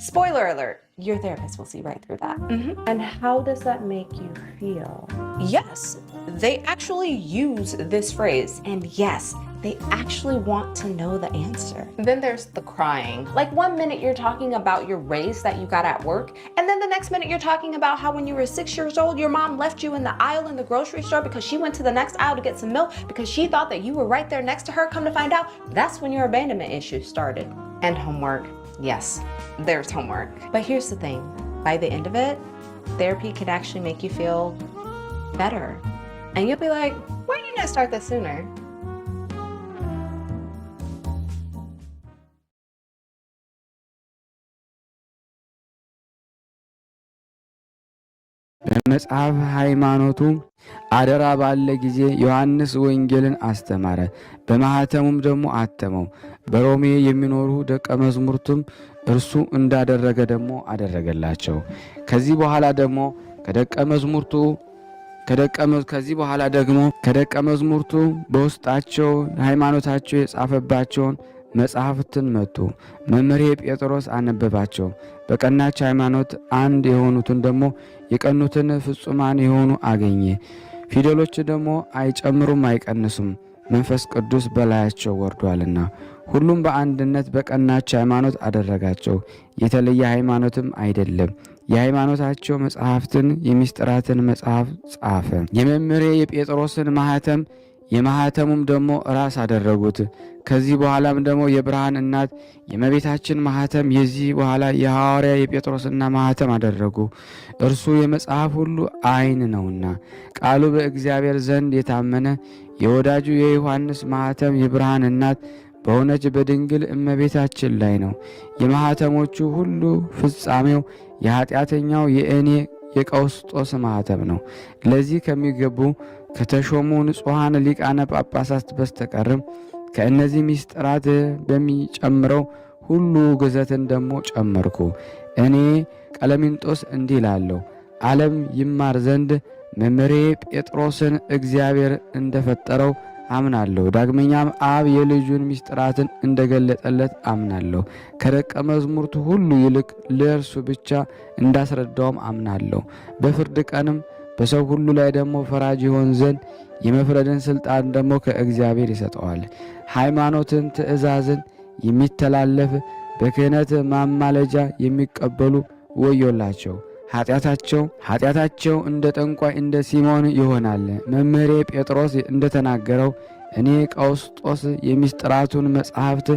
Spoiler alert, your therapist will see right through that. And how does that make you feel? Yes, they actually use this phrase. And yes, they actually want to know the answer. Then there's the crying. Like 1 minute you're talking about your raise that you got at work, and then the next minute you're talking about how when you were 6 years old, your mom left you in the aisle in the grocery store because she went to the next aisle to get some milk because she thought that you were right there next to her. Come to find out, that's when your abandonment issue started. And homework. Yes, there's homework. But here's the thing. By the end of it, therapy could actually make you feel better. And you'll be like, why didn't I start this sooner? በመጽሐፍ ሃይማኖቱ አደራ ባለ ጊዜ ዮሐንስ ወንጌልን አስተማረ፣ በማኅተሙም ደግሞ አተመው። በሮሜ የሚኖሩ ደቀ መዛሙርቱም እርሱ እንዳደረገ ደግሞ አደረገላቸው። ከዚህ በኋላ ደግሞ ከደቀ መዛሙርቱ በውስጣቸው ሃይማኖታቸው የጻፈባቸውን መጽሐፍትን መጡ። መምህሬ ጴጥሮስ አነበባቸው። በቀናች ሃይማኖት አንድ የሆኑትን ደግሞ የቀኑትን ፍጹማን የሆኑ አገኘ። ፊደሎች ደግሞ አይጨምሩም አይቀንሱም፣ መንፈስ ቅዱስ በላያቸው ወርዷልና። ሁሉም በአንድነት በቀናች ሃይማኖት አደረጋቸው። የተለየ ሃይማኖትም አይደለም። የሃይማኖታቸው መጽሐፍትን የምስጢራትን መጽሐፍ ጻፈ። የመምህሬ የጴጥሮስን ማኅተም የማኅተሙም ደግሞ ራስ አደረጉት። ከዚህ በኋላም ደግሞ የብርሃን እናት የእመቤታችን ማኅተም የዚህ በኋላ የሐዋርያ የጴጥሮስና ማኅተም አደረጉ። እርሱ የመጽሐፍ ሁሉ ዓይን ነውና ቃሉ በእግዚአብሔር ዘንድ የታመነ የወዳጁ የዮሐንስ ማኅተም የብርሃን እናት በሆነች በድንግል እመቤታችን ላይ ነው። የማኅተሞቹ ሁሉ ፍጻሜው የኀጢአተኛው የእኔ የቀውስጦስ ማኅተም ነው። ለዚህ ከሚገቡ ከተሾሙ ንጹሐን ሊቃነ ጳጳሳት በስተቀርም ከእነዚህ ምስጢራት በሚጨምረው ሁሉ ግዘትን ደግሞ ጨመርኩ። እኔ ቀለሚንጦስ እንዲህ እላለሁ፣ ዓለም ይማር ዘንድ መምህሬ ጴጥሮስን እግዚአብሔር እንደፈጠረው አምናለሁ። ዳግመኛም አብ የልጁን ምስጢራትን እንደገለጠለት አምናለሁ። ከደቀ መዝሙርቱ ሁሉ ይልቅ ለእርሱ ብቻ እንዳስረዳውም አምናለሁ። በፍርድ ቀንም በሰው ሁሉ ላይ ደግሞ ፈራጅ ይሆን ዘንድ የመፍረድን ሥልጣን ደግሞ ከእግዚአብሔር ይሰጠዋል። ሃይማኖትን፣ ትእዛዝን የሚተላለፍ በክህነት ማማለጃ የሚቀበሉ ወዮላቸው። ኃጢአታቸው እንደ ጠንቋይ እንደ ሲሞን ይሆናል። መምህሬ ጴጥሮስ እንደተናገረው እኔ ቀውስጦስ የምስጢራቱን መጻሕፍት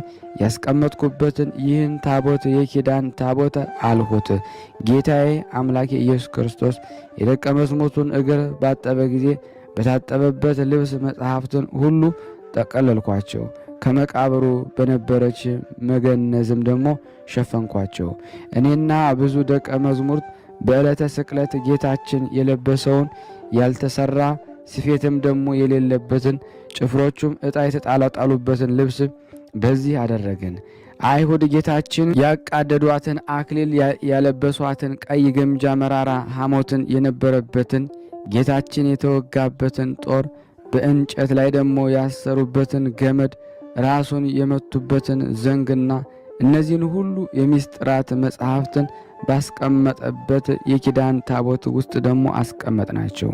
ያስቀመጥኩበትን ይህን ታቦት የኪዳን ታቦት አልሁት። ጌታዬ አምላኬ ኢየሱስ ክርስቶስ የደቀ መዛሙርቱን እግር ባጠበ ጊዜ በታጠበበት ልብስ መጻሕፍትን ሁሉ ጠቀለልኳቸው። ከመቃብሩ በነበረች መገነዝም ደግሞ ሸፈንኳቸው። እኔና ብዙ ደቀ መዛሙርት በዕለተ ስቅለት ጌታችን የለበሰውን ያልተሰራ ስፌትም ደግሞ የሌለበትን ጭፍሮቹም ዕጣ የተጣጣሉበትን ልብስ በዚህ አደረግን። አይሁድ ጌታችን ያቃደዷትን አክሊል ያለበሷትን ቀይ ግምጃ መራራ ሐሞትን የነበረበትን ጌታችን የተወጋበትን ጦር በእንጨት ላይ ደግሞ ያሰሩበትን ገመድ ራሱን የመቱበትን ዘንግና እነዚህን ሁሉ የምስጢራት መጻሕፍትን ባስቀመጠበት የኪዳን ታቦት ውስጥ ደግሞ አስቀመጥናቸው።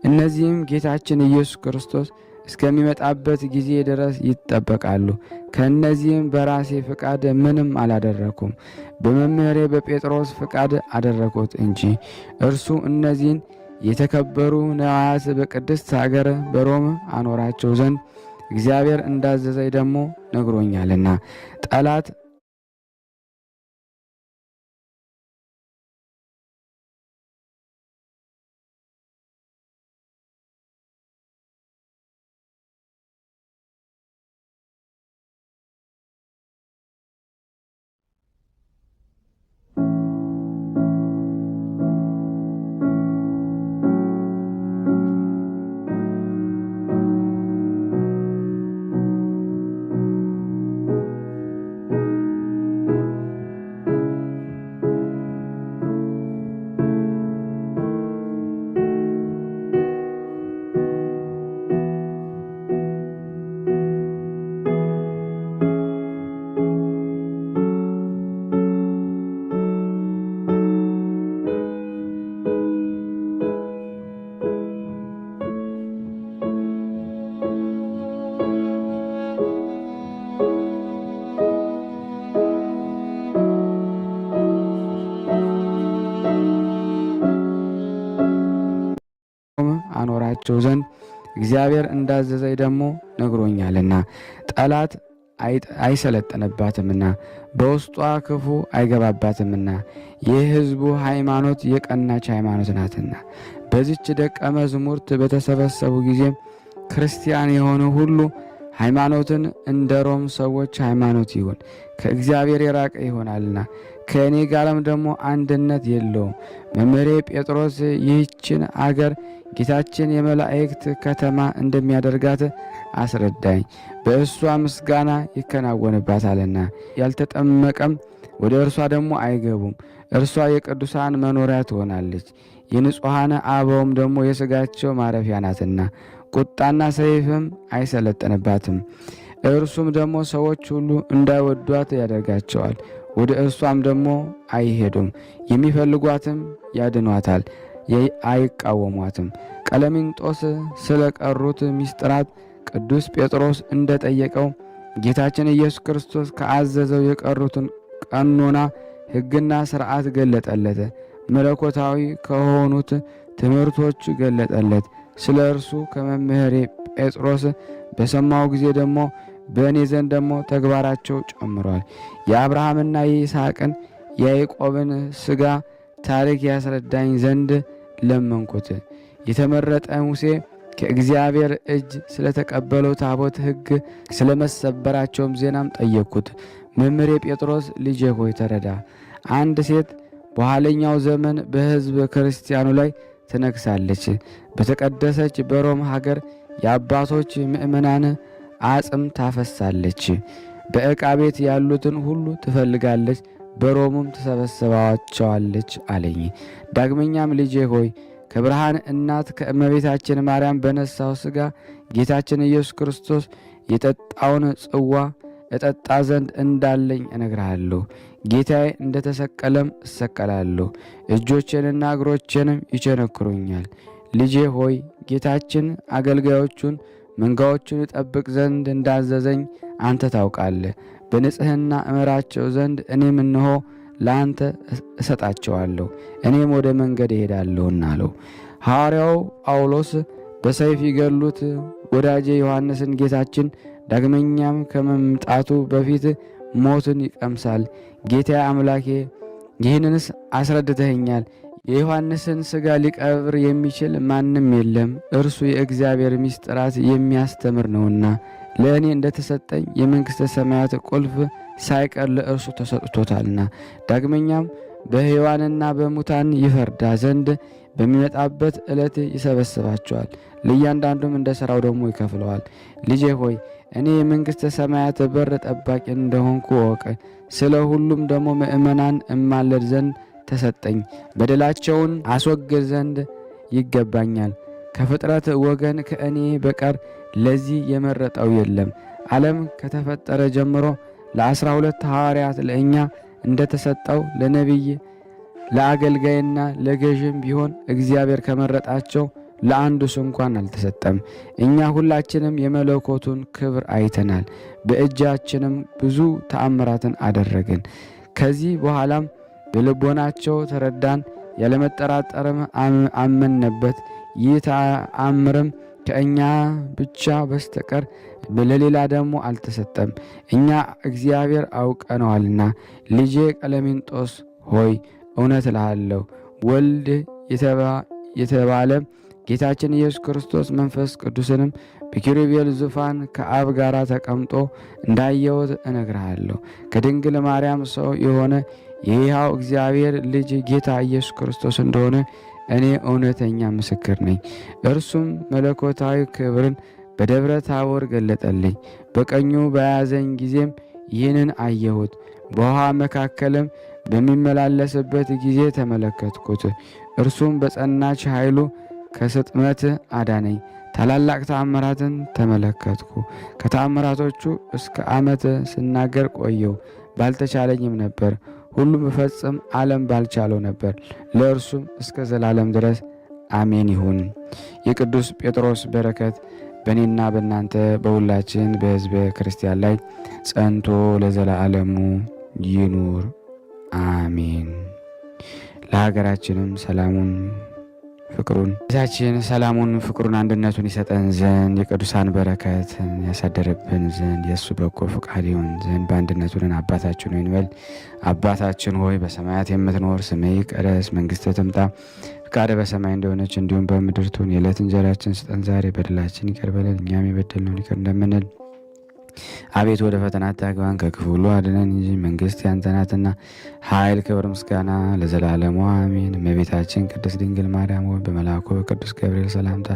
እነዚህም ጌታችን ኢየሱስ ክርስቶስ እስከሚመጣበት ጊዜ ድረስ ይጠበቃሉ። ከእነዚህም በራሴ ፍቃድ ምንም አላደረኩም፣ በመምህሬ በጴጥሮስ ፍቃድ አደረኩት እንጂ። እርሱ እነዚህን የተከበሩ ነዋያት በቅድስት ሀገር በሮም አኖራቸው ዘንድ እግዚአብሔር እንዳዘዘኝ ደግሞ ነግሮኛልና ጠላት አኖራቸው ዘንድ እግዚአብሔር እንዳዘዘኝ ደግሞ ነግሮኛልና ጠላት አይሰለጥንባትምና በውስጧ ክፉ አይገባባትምና የሕዝቡ ሃይማኖት የቀናች ሃይማኖት ናትና። በዚች ደቀ መዛሙርት በተሰበሰቡ ጊዜ ክርስቲያን የሆነ ሁሉ ሃይማኖትን እንደ ሮም ሰዎች ሃይማኖት ይሁን፣ ከእግዚአብሔር የራቀ ይሆናልና ከእኔ ጋርም ደግሞ አንድነት የለውም። መምህሬ ጴጥሮስ ይህችን አገር ጌታችን የመላእክት ከተማ እንደሚያደርጋት አስረዳኝ። በእሷ ምስጋና ይከናወንባታልና ያልተጠመቀም ወደ እርሷ ደግሞ አይገቡም። እርሷ የቅዱሳን መኖሪያ ትሆናለች፣ የንጹሐን አበውም ደግሞ የሥጋቸው ማረፊያ ናትና ቁጣና ሰይፍም አይሰለጥንባትም። እርሱም ደግሞ ሰዎች ሁሉ እንዳይወዷት ያደርጋቸዋል። ወደ እርሷም ደግሞ አይሄዱም። የሚፈልጓትም ያድኗታል፣ አይቃወሟትም። ቀለሚንጦስ ስለ ቀሩት ምስጢራት ቅዱስ ጴጥሮስ እንደጠየቀው ጌታችን ኢየሱስ ክርስቶስ ከአዘዘው የቀሩትን ቀኖና ሕግና ሥርዓት ገለጠለት። መለኮታዊ ከሆኑት ትምህርቶች ገለጠለት። ስለ እርሱ ከመምህሬ ጴጥሮስ በሰማው ጊዜ ደግሞ በእኔ ዘንድ ደግሞ ተግባራቸው ጨምሯል። የአብርሃምና የይስሐቅን የያዕቆብን ሥጋ ታሪክ ያስረዳኝ ዘንድ ለመንኩት። የተመረጠ ሙሴ ከእግዚአብሔር እጅ ስለተቀበለው ታቦት ሕግ ስለመሰበራቸውም ዜናም ጠየቅኩት። መምህሬ ጴጥሮስ ልጄ ሆይ ተረዳ። አንድ ሴት በኋለኛው ዘመን በሕዝብ ክርስቲያኑ ላይ ትነግሳለች። በተቀደሰች በሮም ሀገር የአባቶች ምእመናን አጽም ታፈሳለች። በዕቃ ቤት ያሉትን ሁሉ ትፈልጋለች፣ በሮሙም ትሰበስባቸዋለች አለኝ። ዳግመኛም ልጄ ሆይ ከብርሃን እናት ከእመቤታችን ማርያም በነሳው ሥጋ ጌታችን ኢየሱስ ክርስቶስ የጠጣውን ጽዋ እጠጣ ዘንድ እንዳለኝ እነግርሃለሁ። ጌታዬ እንደ ተሰቀለም እሰቀላለሁ፣ እጆቼንና እግሮቼንም ይቸነክሩኛል። ልጄ ሆይ ጌታችን አገልጋዮቹን መንጋዎቹን እጠብቅ ዘንድ እንዳዘዘኝ አንተ ታውቃለህ። በንጽሕና እመራቸው ዘንድ እኔም እነሆ ለአንተ እሰጣቸዋለሁ፣ እኔም ወደ መንገድ እሄዳለሁና አለው። ሐዋርያው ጳውሎስ በሰይፍ ይገሉት ወዳጄ ዮሐንስን ጌታችን ዳግመኛም ከመምጣቱ በፊት ሞትን ይቀምሳል። ጌታ አምላኬ ይህንንስ አስረድተኸኛል። የዮሐንስን ሥጋ ሊቀብር የሚችል ማንም የለም፣ እርሱ የእግዚአብሔር ምስጢራት የሚያስተምር ነውና። ለእኔ እንደተሰጠኝ የመንግሥተ ሰማያት ቁልፍ ሳይቀር ለእርሱ ተሰጥቶታልና። ዳግመኛም በሕያዋንና በሙታን ይፈርዳ ዘንድ በሚመጣበት ዕለት ይሰበስባቸዋል፣ ለእያንዳንዱም እንደ ሥራው ደግሞ ይከፍለዋል። ልጄ ሆይ እኔ የመንግሥተ ሰማያት በር ጠባቂ እንደሆንኩ እወቅ። ስለ ሁሉም ደግሞ ምእመናን እማለድ ዘንድ ተሰጠኝ። በደላቸውን አስወግድ ዘንድ ይገባኛል። ከፍጥረት ወገን ከእኔ በቀር ለዚህ የመረጠው የለም። ዓለም ከተፈጠረ ጀምሮ ለ12 ሐዋርያት ለእኛ እንደተሰጠው ለነቢይ ለአገልጋይና ለገዥም ቢሆን እግዚአብሔር ከመረጣቸው ለአንዱ እንኳን አልተሰጠም። እኛ ሁላችንም የመለኮቱን ክብር አይተናል፣ በእጃችንም ብዙ ተአምራትን አደረግን። ከዚህ በኋላም በልቦናቸው ተረዳን፣ ያለመጠራጠርም አመንበት። ይህ ተአምርም ከእኛ ብቻ በስተቀር ለሌላ ደግሞ አልተሰጠም፣ እኛ እግዚአብሔር አውቀነዋልና። ልጄ ቀለሚንጦስ ሆይ እውነት እልሃለሁ ወልድ የተባለ ጌታችን ኢየሱስ ክርስቶስ መንፈስ ቅዱስንም በኪሩቤል ዙፋን ከአብ ጋር ተቀምጦ እንዳየሁት እነግርሃለሁ። ከድንግል ማርያም ሰው የሆነ የሕያው እግዚአብሔር ልጅ ጌታ ኢየሱስ ክርስቶስ እንደሆነ እኔ እውነተኛ ምስክር ነኝ። እርሱም መለኮታዊ ክብርን በደብረ ታቦር ገለጠልኝ። በቀኙ በያዘኝ ጊዜም ይህንን አየሁት። በውሃ መካከልም በሚመላለስበት ጊዜ ተመለከትኩት። እርሱም በጸናች ኃይሉ ከስጥመት አዳነኝ። ታላላቅ ተአምራትን ተመለከትኩ። ከተአምራቶቹ እስከ ዓመት ስናገር ቆየው፣ ባልተቻለኝም ነበር። ሁሉም በፈጽም ዓለም ባልቻለው ነበር። ለእርሱም እስከ ዘላለም ድረስ አሜን ይሁን። የቅዱስ ጴጥሮስ በረከት በእኔና በእናንተ በሁላችን በሕዝበ ክርስቲያን ላይ ጸንቶ ለዘላለሙ ይኑር አሜን። ለሀገራችንም ሰላሙን ፍቅሩን ጌታችን ሰላሙን ፍቅሩን አንድነቱን ይሰጠን ዘንድ የቅዱሳን በረከት ያሳደረብን ዘንድ የእሱ በጎ ፈቃድ ይሆን ዘንድ በአንድነቱ ነን። አባታችን ሆይ እንበል። አባታችን ሆይ በሰማያት የምትኖር ስምህ ይቀደስ፣ መንግሥትህ ትምጣ፣ ፈቃድህ በሰማይ እንደሆነች እንዲሁም በምድር ትሁን። የዕለት እንጀራችንን ስጠን ዛሬ፣ በደላችን ይቅር በለን እኛም የበደልነውን ይቅር እንደምንል። አቤቱ ወደ ፈተና አታግባን ከክፉ ሁሉ አድነን እንጂ መንግሥት ያንተ ናትና ኃይል፣ ክብር፣ ምስጋና ለዘላለሙ አሜን። እመቤታችን ቅድስት ድንግል ማርያም ሆይ በመልአኩ በቅዱስ ገብርኤል ሰላምታ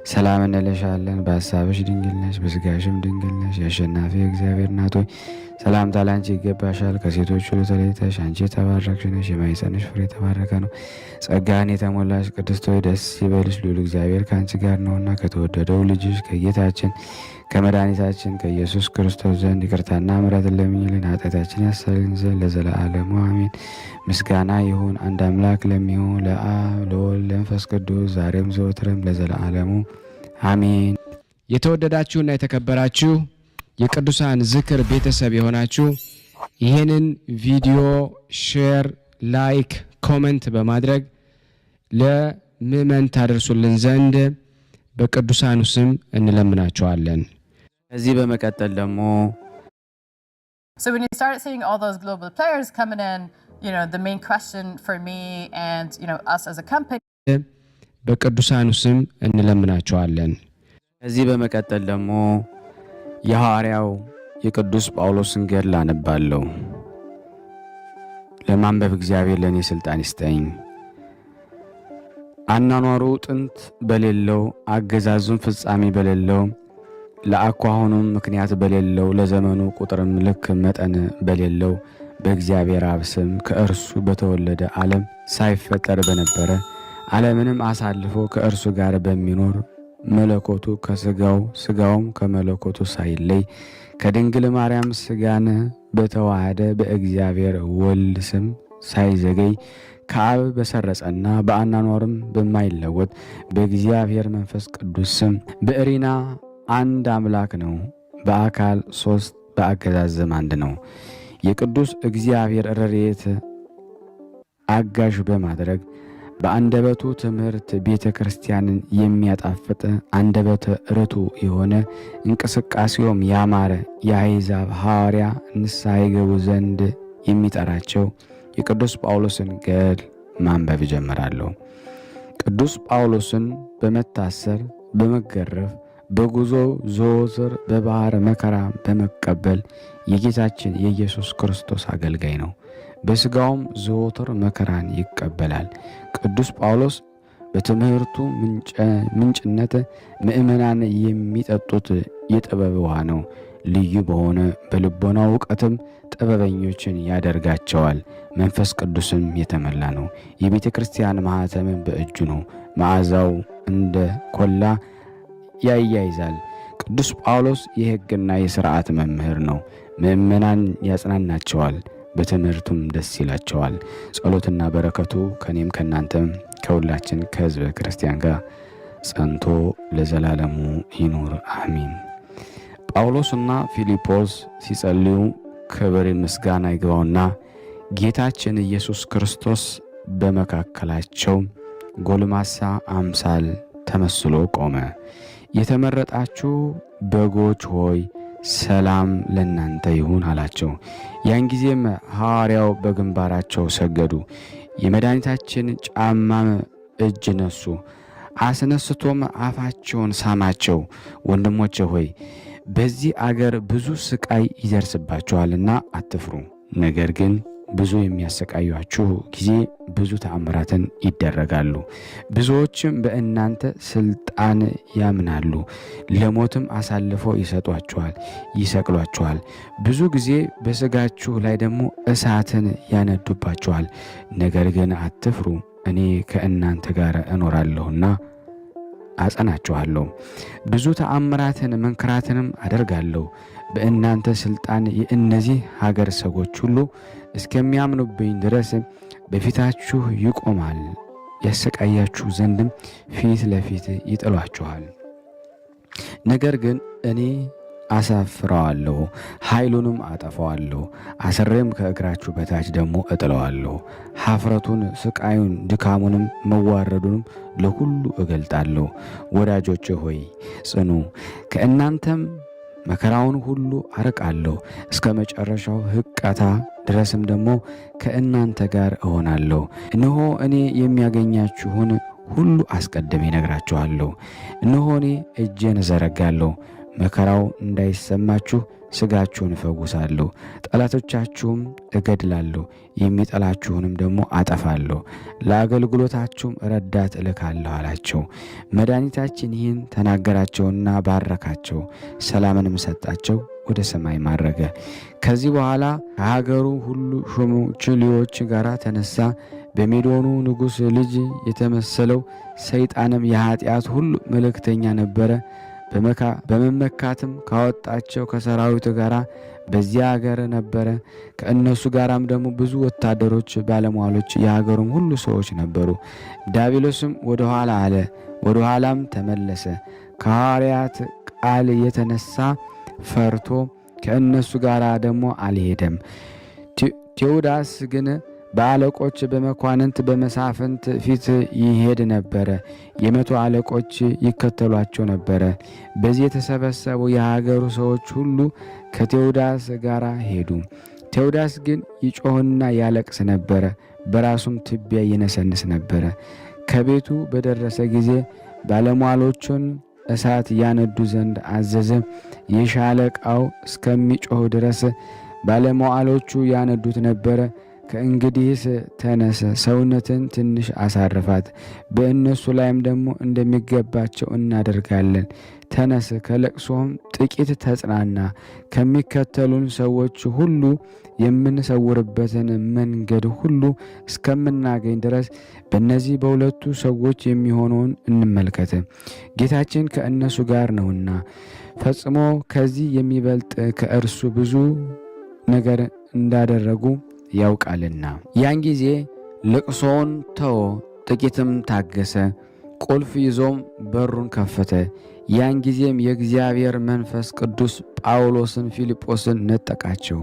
ሰላም እንልሻለን። በሐሳብሽ ድንግል ነሽ፣ በሥጋሽም ድንግል ነሽ። የአሸናፊ እግዚአብሔር እናት ሆይ ሰላምታ ላንቺ ይገባሻል። ከሴቶች ሁሉ ተለይተሽ አንቺ የተባረክሽ ነሽ፣ የማኅፀንሽ ፍሬ የተባረከ ነው። ጸጋን የተሞላሽ ቅድስት ሆይ ደስ ይበልሽ፣ ልዑል እግዚአብሔር ከአንቺ ጋር ነውና ከተወደደው ልጅሽ ከጌታችን ከመድኃኒታችን ከኢየሱስ ክርስቶስ ዘንድ ይቅርታና ምሕረትን ለምኝልን ኃጢአታችን ያሰልን ዘንድ ለዘላለሙ አሜን። ምስጋና ይሁን አንድ አምላክ ለሚሆን ለአብ ለወልድ ለመንፈስ ቅዱስ ዛሬም ዘወትርም ለዘላለሙ አሜን። የተወደዳችሁና የተከበራችሁ የቅዱሳን ዝክር ቤተሰብ የሆናችሁ ይህንን ቪዲዮ ሼር፣ ላይክ፣ ኮመንት በማድረግ ለምእመን ታደርሱልን ዘንድ በቅዱሳኑ ስም እንለምናቸዋለን። ከዚህ በመቀጠል ደግሞ So when you start seeing all those global players coming in, the main question for me and, us as a company በቅዱሳኑ ስም እንለምናቸዋለን። ከዚህ በመቀጠል ደግሞ የሐዋርያው የቅዱስ ጳውሎስን ገድል አነባለሁ። ለማንበብ እግዚአብሔር ለእኔ ሥልጣን ይስጠኝ። አናኗሩ ጥንት በሌለው አገዛዙም ፍጻሜ በሌለው ለአኳኋኑም ምክንያት በሌለው ለዘመኑ ቁጥርም ልክ መጠን በሌለው በእግዚአብሔር አብ ስም ከእርሱ በተወለደ ዓለም ሳይፈጠር በነበረ ዓለምንም አሳልፎ ከእርሱ ጋር በሚኖር መለኮቱ ከሥጋው ሥጋውም ከመለኮቱ ሳይለይ ከድንግል ማርያም ሥጋን በተዋሃደ በእግዚአብሔር ወልድ ስም ሳይዘገይ ከአብ በሰረጸና በአናኗርም በማይለወጥ በእግዚአብሔር መንፈስ ቅዱስ ስም በእሪና አንድ አምላክ ነው። በአካል ሦስት በአገዛዝም አንድ ነው። የቅዱስ እግዚአብሔር ረድኤት አጋዥ በማድረግ በአንደበቱ ትምህርት ቤተ ክርስቲያንን የሚያጣፍጥ አንደበተ ርቱዕ የሆነ እንቅስቃሴውም ያማረ የአሕዛብ ሐዋርያ ንስሐ ይገቡ ዘንድ የሚጠራቸው የቅዱስ ጳውሎስን ገድል ማንበብ ጀምራለሁ። ቅዱስ ጳውሎስን በመታሰር በመገረፍ በጉዞ ዘወትር በባሕር መከራ በመቀበል የጌታችን የኢየሱስ ክርስቶስ አገልጋይ ነው። በሥጋውም ዘወትር መከራን ይቀበላል። ቅዱስ ጳውሎስ በትምህርቱ ምንጭነት ምእመናን የሚጠጡት የጥበብ ውሃ ነው። ልዩ በሆነ በልቦና እውቀትም ጥበበኞችን ያደርጋቸዋል። መንፈስ ቅዱስም የተመላ ነው። የቤተ ክርስቲያን ማኅተምም በእጁ ነው። መዓዛው እንደ ኮላ ያያይዛል። ቅዱስ ጳውሎስ የሕግና የሥርዓት መምህር ነው። ምእመናን ያጽናናቸዋል፣ በትምህርቱም ደስ ይላቸዋል። ጸሎትና በረከቱ ከእኔም ከእናንተም ከሁላችን ከሕዝበ ክርስቲያን ጋር ጸንቶ ለዘላለሙ ይኑር አሚን። ጳውሎስና ፊልጶስ ሲጸልዩ ክብር ምስጋና ይግባውና ጌታችን ኢየሱስ ክርስቶስ በመካከላቸው ጎልማሳ አምሳል ተመስሎ ቆመ። የተመረጣችሁ በጎች ሆይ ሰላም ለእናንተ ይሁን አላቸው። ያን ጊዜም ሐዋርያው በግንባራቸው ሰገዱ። የመድኃኒታችን ጫማም እጅ ነሱ። አስነስቶም አፋቸውን ሳማቸው። ወንድሞቼ ሆይ በዚህ አገር ብዙ ስቃይ ይደርስባችኋልና አትፍሩ። ነገር ግን ብዙ የሚያሰቃዩአችሁ ጊዜ ብዙ ተአምራትን ይደረጋሉ። ብዙዎችም በእናንተ ሥልጣን ያምናሉ። ለሞትም አሳልፈው ይሰጧችኋል፣ ይሰቅሏችኋል። ብዙ ጊዜ በሥጋችሁ ላይ ደግሞ እሳትን ያነዱባችኋል። ነገር ግን አትፍሩ፣ እኔ ከእናንተ ጋር እኖራለሁና አጸናችኋለሁ። ብዙ ተአምራትን መንክራትንም አደርጋለሁ። በእናንተ ሥልጣን የእነዚህ ሀገር ሰዎች ሁሉ እስከሚያምኑብኝ ድረስ በፊታችሁ ይቆማል። ያሰቃያችሁ ዘንድም ፊት ለፊት ይጥሏችኋል። ነገር ግን እኔ አሳፍረዋለሁ፣ ኃይሉንም አጠፋዋለሁ። አስሬም ከእግራችሁ በታች ደግሞ እጥለዋለሁ። ኀፍረቱን፣ ስቃዩን፣ ድካሙንም መዋረዱንም ለሁሉ እገልጣለሁ። ወዳጆቼ ሆይ ጽኑ፣ ከእናንተም መከራውን ሁሉ አርቃለሁ። እስከ መጨረሻው ሕቀታ ድረስም ደግሞ ከእናንተ ጋር እሆናለሁ። እነሆ እኔ የሚያገኛችሁን ሁሉ አስቀድሜ እነግራችኋለሁ። እነሆ እኔ እጄን እዘረጋለሁ፣ መከራው እንዳይሰማችሁ ሥጋችሁን እፈውሳለሁ። ጠላቶቻችሁም እገድላለሁ፣ የሚጠላችሁንም ደግሞ አጠፋለሁ። ለአገልግሎታችሁም ረዳት እልካለሁ አላቸው። መድኃኒታችን ይህን ተናገራቸውና ባረካቸው፣ ሰላምንም ሰጣቸው፣ ወደ ሰማይ ማረገ። ከዚህ በኋላ ከሀገሩ ሁሉ ሹሞችሊዎች ጋር ተነሳ። በሜዶኑ ንጉሥ ልጅ የተመሰለው ሰይጣንም የኀጢአት ሁሉ መልእክተኛ ነበረ። በመመካትም ካወጣቸው ከሰራዊት ጋር በዚያ አገር ነበረ። ከእነሱ ጋራም ደግሞ ብዙ ወታደሮች፣ ባለሟሎች፣ የሀገሩም ሁሉ ሰዎች ነበሩ። ዲያብሎስም ወደ ኋላ አለ፣ ወደ ኋላም ተመለሰ። ከሐዋርያት ቃል የተነሳ ፈርቶ ከእነሱ ጋር ደግሞ አልሄደም። ቴዎዳስ ግን በአለቆች በመኳንንት በመሳፍንት ፊት ይሄድ ነበረ። የመቶ አለቆች ይከተሏቸው ነበረ። በዚህ የተሰበሰቡ የሀገሩ ሰዎች ሁሉ ከቴዎዳስ ጋር ሄዱ። ቴዎዳስ ግን ይጮህና ያለቅስ ነበረ፣ በራሱም ትቢያ ይነሰንስ ነበረ። ከቤቱ በደረሰ ጊዜ ባለሟሎቹን እሳት ያነዱ ዘንድ አዘዘ። የሻለቃው እስከሚጮህ ድረስ ባለሟሎቹ ያነዱት ነበረ። ከእንግዲህስ ተነስ፣ ሰውነትን ትንሽ አሳርፋት፣ በእነሱ ላይም ደግሞ እንደሚገባቸው እናደርጋለን። ተነስ፣ ከለቅሶም ጥቂት ተጽናና፣ ከሚከተሉን ሰዎች ሁሉ የምንሰውርበትን መንገድ ሁሉ እስከምናገኝ ድረስ በእነዚህ በሁለቱ ሰዎች የሚሆነውን እንመልከት። ጌታችን ከእነሱ ጋር ነውና ፈጽሞ ከዚህ የሚበልጥ ከእርሱ ብዙ ነገር እንዳደረጉ ያውቃልና። ያን ጊዜ ልቅሶውን ተወ፣ ጥቂትም ታገሰ። ቁልፍ ይዞም በሩን ከፈተ። ያን ጊዜም የእግዚአብሔር መንፈስ ቅዱስ ጳውሎስን፣ ፊልጶስን ነጠቃቸው፣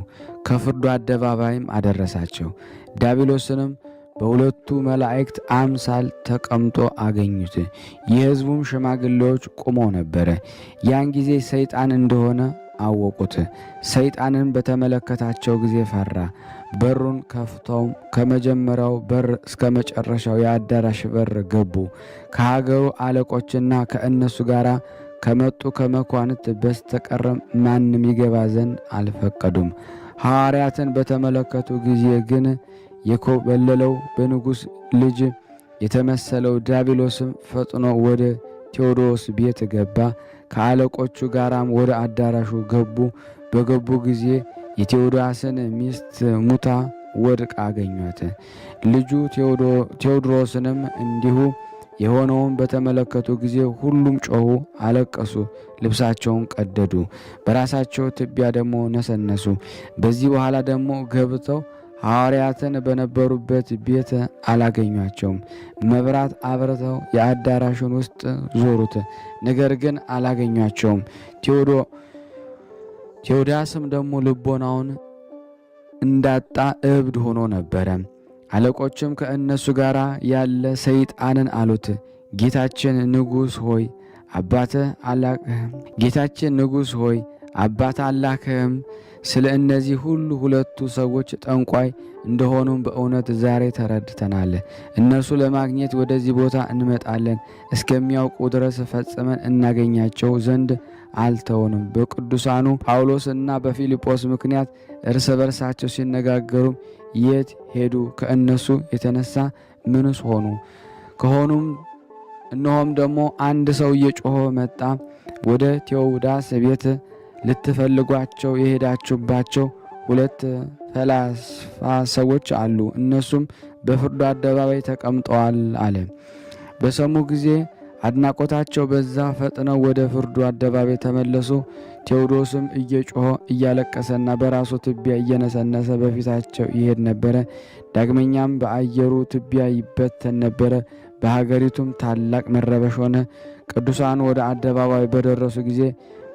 ከፍርዱ አደባባይም አደረሳቸው። ዲያብሎስንም በሁለቱ መላእክት አምሳል ተቀምጦ አገኙት። የሕዝቡም ሽማግሌዎች ቆመው ነበረ። ያን ጊዜ ሰይጣን እንደሆነ አወቁት። ሰይጣንን በተመለከታቸው ጊዜ ፈራ። በሩን ከፍተው ከመጀመሪያው በር እስከ መጨረሻው የአዳራሽ በር ገቡ። ከሀገሩ አለቆችና ከእነሱ ጋር ከመጡ ከመኳንንት በስተቀር ማንም ይገባ ዘንድ አልፈቀዱም። ሐዋርያትን በተመለከቱ ጊዜ ግን የኮበለለው በንጉሥ ልጅ የተመሰለው ዲያብሎስም ፈጥኖ ወደ ቴዎድሮስ ቤት ገባ። ከአለቆቹ ጋራም ወደ አዳራሹ ገቡ። በገቡ ጊዜ የቴዎዳስን ሚስት ሙታ ወድቃ አገኟት። ልጁ ቴዎድሮስንም እንዲሁ የሆነውን በተመለከቱ ጊዜ ሁሉም ጮኹ፣ አለቀሱ፣ ልብሳቸውን ቀደዱ፣ በራሳቸው ትቢያ ደግሞ ነሰነሱ። በዚህ በኋላ ደግሞ ገብተው ሐዋርያትን በነበሩበት ቤት አላገኟቸውም። መብራት አብርተው የአዳራሹን ውስጥ ዞሩት፣ ነገር ግን አላገኟቸውም። ቴዎዳስም ደግሞ ልቦናውን እንዳጣ እብድ ሆኖ ነበረ። አለቆችም ከእነሱ ጋር ያለ ሰይጣንን አሉት፣ ጌታችን ንጉሥ ሆይ አባት አላክህም። ስለ እነዚህ ሁሉ ሁለቱ ሰዎች ጠንቋይ እንደሆኑም በእውነት ዛሬ ተረድተናል። እነርሱ ለማግኘት ወደዚህ ቦታ እንመጣለን፣ እስከሚያውቁ ድረስ ፈጽመን እናገኛቸው ዘንድ አልተውንም። በቅዱሳኑ ጳውሎስና በፊልጶስ ምክንያት እርስ በርሳቸው ሲነጋገሩም የት ሄዱ? ከእነሱ የተነሳ ምንስ ሆኑ? ከሆኑም እነሆም ደግሞ አንድ ሰው እየጮኸ መጣ። ወደ ቴዎዳስ ቤት ልትፈልጓቸው የሄዳችሁባቸው ሁለት ፈላስፋ ሰዎች አሉ፣ እነሱም በፍርዱ አደባባይ ተቀምጠዋል አለ። በሰሙ ጊዜ አድናቆታቸው በዛ፣ ፈጥነው ወደ ፍርዱ አደባባይ ተመለሱ። ቴዎድሮስም እየጮኸ እያለቀሰና በራሱ ትቢያ እየነሰነሰ በፊታቸው ይሄድ ነበረ። ዳግመኛም በአየሩ ትቢያ ይበተን ነበረ። በሀገሪቱም ታላቅ መረበሽ ሆነ። ቅዱሳን ወደ አደባባይ በደረሱ ጊዜ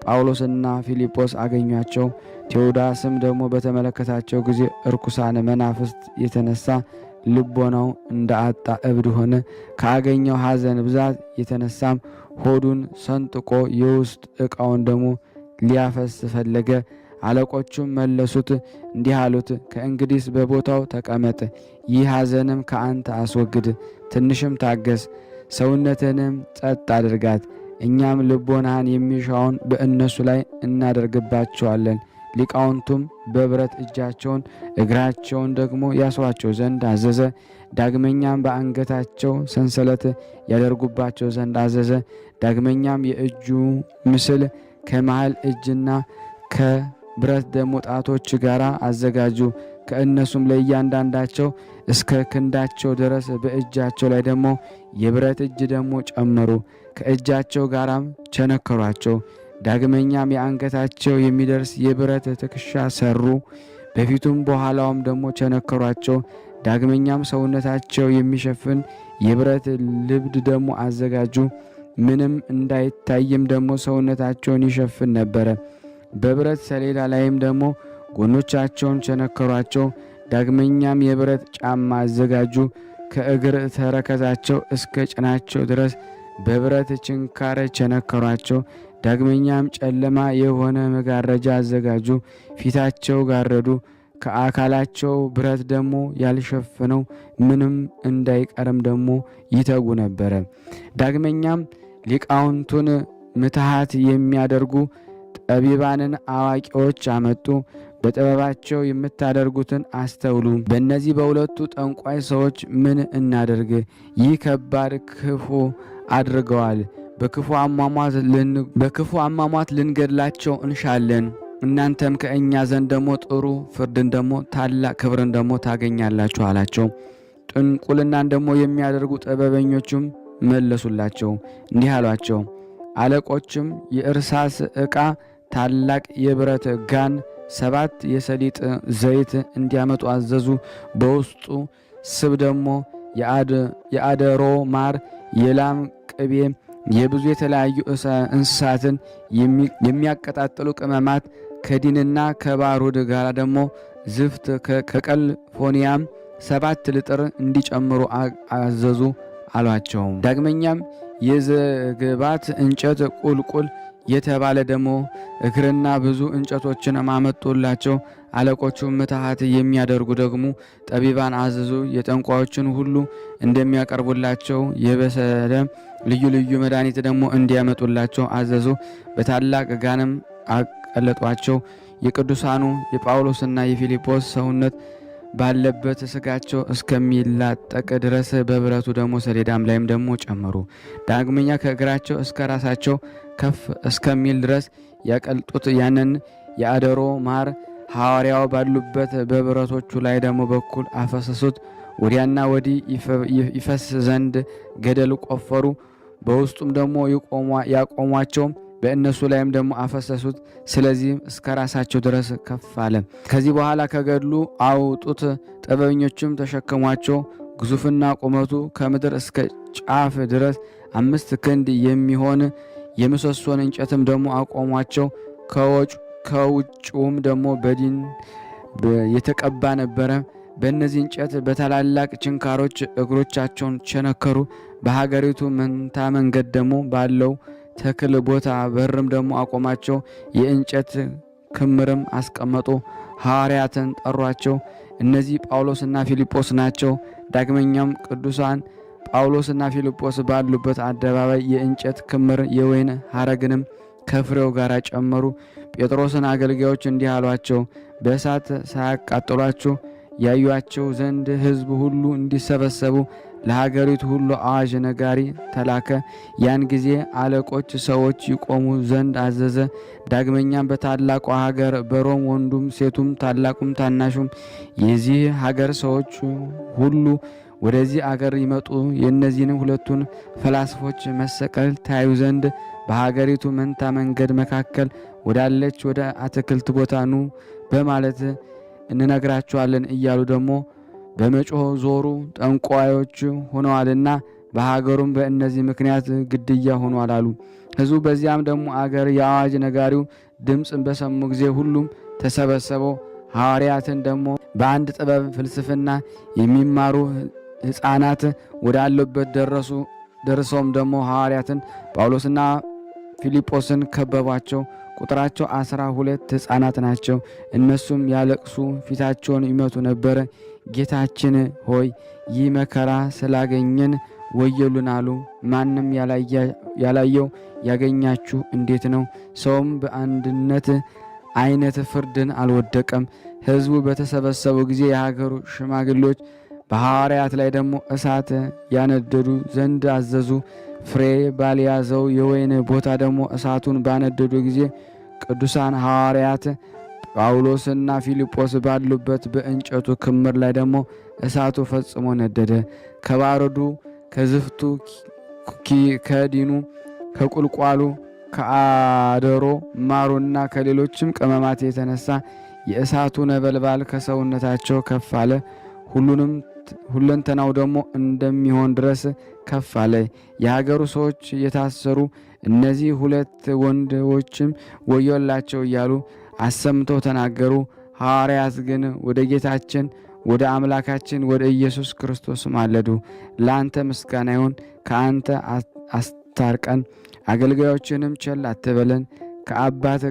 ጳውሎስና ፊልጶስ አገኟቸው። ቴዎዳስም ደግሞ በተመለከታቸው ጊዜ እርኩሳን መናፍስት የተነሳ ልቦናው እንደ አጣ እብድ ሆነ። ካገኘው ሐዘን ብዛት የተነሳም ሆዱን ሰንጥቆ የውስጥ ዕቃውን ደግሞ ሊያፈስ ፈለገ። አለቆቹም መለሱት፣ እንዲህ አሉት፣ ከእንግዲህስ በቦታው ተቀመጥ፣ ይህ ሐዘንም ከአንተ አስወግድ፣ ትንሽም ታገስ፣ ሰውነትንም ጸጥ አድርጋት፣ እኛም ልቦናህን የሚሻውን በእነሱ ላይ እናደርግባቸዋለን። ሊቃውንቱም በብረት እጃቸውን እግራቸውን ደግሞ ያስሯቸው ዘንድ አዘዘ። ዳግመኛም በአንገታቸው ሰንሰለት ያደርጉባቸው ዘንድ አዘዘ። ዳግመኛም የእጁ ምስል ከመሃል እጅና ከብረት ደግሞ ጣቶች ጋር አዘጋጁ። ከእነሱም ለእያንዳንዳቸው እስከ ክንዳቸው ድረስ በእጃቸው ላይ ደግሞ የብረት እጅ ደግሞ ጨመሩ። ከእጃቸው ጋራም ቸነከሯቸው። ዳግመኛም የአንገታቸው የሚደርስ የብረት ትከሻ ሰሩ። በፊቱም በኋላውም ደግሞ ቸነከሯቸው። ዳግመኛም ሰውነታቸው የሚሸፍን የብረት ልብድ ደግሞ አዘጋጁ። ምንም እንዳይታይም ደግሞ ሰውነታቸውን ይሸፍን ነበረ። በብረት ሰሌዳ ላይም ደግሞ ጎኖቻቸውን ቸነከሯቸው። ዳግመኛም የብረት ጫማ አዘጋጁ። ከእግር ተረከዛቸው እስከ ጭናቸው ድረስ በብረት ችንካር ቸነከሯቸው። ዳግመኛም ጨለማ የሆነ መጋረጃ አዘጋጁ። ፊታቸው ጋረዱ። ከአካላቸው ብረት ደግሞ ያልሸፈነው ምንም እንዳይቀርም ደግሞ ይተጉ ነበረ። ዳግመኛም ሊቃውንቱን ምትሃት የሚያደርጉ ጠቢባንን አዋቂዎች አመጡ። በጥበባቸው የምታደርጉትን አስተውሉ። በእነዚህ በሁለቱ ጠንቋይ ሰዎች ምን እናደርግ? ይህ ከባድ ክፉ አድርገዋል። በክፉ አሟሟት ልንገድላቸው እንሻለን። እናንተም ከእኛ ዘንድ ደግሞ ጥሩ ፍርድን ደግሞ ታላቅ ክብርን ደግሞ ታገኛላችሁ አላቸው። ጥንቁልናን ደግሞ የሚያደርጉ ጥበበኞችም መለሱላቸው እንዲህ አሏቸው። አለቆችም የእርሳስ ዕቃ፣ ታላቅ የብረት ጋን፣ 7 የሰሊጥ ዘይት እንዲያመጡ አዘዙ። በውስጡ ስብ ደግሞ የአደሮ ማር፣ የላም ቅቤ፣ የብዙ የተለያዩ እንስሳትን የሚያቀጣጥሉ ቅመማት ከዲንና ከባሩድ ጋር ደግሞ ዝፍት ከቀልፎኒያም 7 ልጥር እንዲጨምሩ አዘዙ አሏቸው። ዳግመኛም የዝግባት እንጨት ቁልቁል የተባለ ደግሞ እግርና ብዙ እንጨቶችን አመጡላቸው። አለቆቹ ምትሃት የሚያደርጉ ደግሞ ጠቢባን አዘዙ። የጠንቋዮችን ሁሉ እንደሚያቀርቡላቸው የበሰለ ልዩ ልዩ መድኃኒት ደግሞ እንዲያመጡላቸው አዘዙ። በታላቅ ጋንም አቀለጧቸው። የቅዱሳኑ የጳውሎስና የፊልጶስ ሰውነት ባለበት ስጋቸው እስከሚላጠቅ ድረስ በብረቱ ደግሞ ሰሌዳም ላይም ደግሞ ጨመሩ። ዳግመኛ ከእግራቸው እስከ ራሳቸው ከፍ እስከሚል ድረስ ያቀልጡት ያንን የአደሮ ማር ሐዋርያው ባሉበት በብረቶቹ ላይ ደግሞ በኩል አፈሰሱት። ወዲያና ወዲህ ይፈስ ዘንድ ገደል ቆፈሩ። በውስጡም ደግሞ ያቆሟቸው በእነሱ ላይም ደግሞ አፈሰሱት። ስለዚህም እስከ ራሳቸው ድረስ ከፍ አለ። ከዚህ በኋላ ከገድሉ አውጡት። ጥበበኞችም ተሸከሟቸው። ግዙፍና ቁመቱ ከምድር እስከ ጫፍ ድረስ 5 ክንድ የሚሆን የምሰሶን እንጨትም ደግሞ አቆሟቸው። ከውጭውም ደግሞ በዲን የተቀባ ነበረ። በእነዚህ እንጨት በታላላቅ ችንካሮች እግሮቻቸውን ቸነከሩ። በሀገሪቱ መንታ መንገድ ደግሞ ባለው ተክል ቦታ በርም ደግሞ አቆማቸው። የእንጨት ክምርም አስቀመጡ። ሐዋርያትን ጠሯቸው። እነዚህ ጳውሎስና ፊልጶስ ናቸው። ዳግመኛም ቅዱሳን ጳውሎስና ፊልጶስ ባሉበት አደባባይ የእንጨት ክምር የወይን ሐረግንም ከፍሬው ጋር ጨመሩ። ጴጥሮስን አገልጋዮች እንዲህ አሏቸው፣ በእሳት ሳያቃጥሏችሁ ያዩአቸው ዘንድ ሕዝብ ሁሉ እንዲሰበሰቡ ለሀገሪቱ ሁሉ አዋጅ ነጋሪ ተላከ። ያን ጊዜ አለቆች ሰዎች ይቆሙ ዘንድ አዘዘ። ዳግመኛም በታላቋ ሀገር በሮም ወንዱም ሴቱም ታላቁም ታናሹም የዚህ ሀገር ሰዎች ሁሉ ወደዚህ አገር ይመጡ የእነዚህንም ሁለቱን ፈላስፎች መሰቀል ታዩ ዘንድ በሀገሪቱ መንታ መንገድ መካከል ወዳለች ወደ አትክልት ቦታ ኑ በማለት እንነግራቸዋለን እያሉ ደግሞ በመጮህ ዞሩ። ጠንቋዮች ሆነዋልና በሀገሩም በእነዚህ ምክንያት ግድያ ሆኗል አሉ። ሕዝቡ በዚያም ደግሞ አገር የአዋጅ ነጋሪው ድምፅን በሰሙ ጊዜ ሁሉም ተሰበሰበው። ሐዋርያትን ደግሞ በአንድ ጥበብ ፍልስፍና የሚማሩ ሕፃናት ወዳሉበት ደርሰውም ደግሞ ሐዋርያትን ጳውሎስና ፊልጶስን ከበቧቸው። ቁጥራቸው 12 ሕፃናት ናቸው። እነሱም ያለቅሱ ፊታቸውን ይመቱ ነበረ። ጌታችን ሆይ ይህ መከራ ስላገኘን ወየሉን አሉ። ማንም ያላየው ያገኛችሁ እንዴት ነው? ሰውም በአንድነት አይነት ፍርድን አልወደቀም። ሕዝቡ በተሰበሰቡ ጊዜ የሀገሩ ሽማግሌዎች በሐዋርያት ላይ ደግሞ እሳት ያነደዱ ዘንድ አዘዙ። ፍሬ ባልያዘው የወይን ቦታ ደግሞ እሳቱን ባነደዱ ጊዜ ቅዱሳን ሐዋርያት ጳውሎስና ፊልጶስ ባሉበት በእንጨቱ ክምር ላይ ደግሞ እሳቱ ፈጽሞ ነደደ። ከባረዱ፣ ከዝፍቱ፣ ከዲኑ፣ ከቁልቋሉ፣ ከአደሮ ማሩና ከሌሎችም ቅመማት የተነሳ የእሳቱ ነበልባል ከሰውነታቸው ከፍ አለ። ሁለንተናው ደግሞ እንደሚሆን ድረስ ከፍ አለ። የሀገሩ ሰዎች የታሰሩ እነዚህ 2 ወንዶችም ወዮላቸው እያሉ አሰምተው ተናገሩ። ሐዋርያት ግን ወደ ጌታችን ወደ አምላካችን ወደ ኢየሱስ ክርስቶስ ማለዱ። ለአንተ ምስጋና ይሁን። ከአንተ አስታርቀን፣ አገልጋዮችንም ቸል አትበለን። ከአባት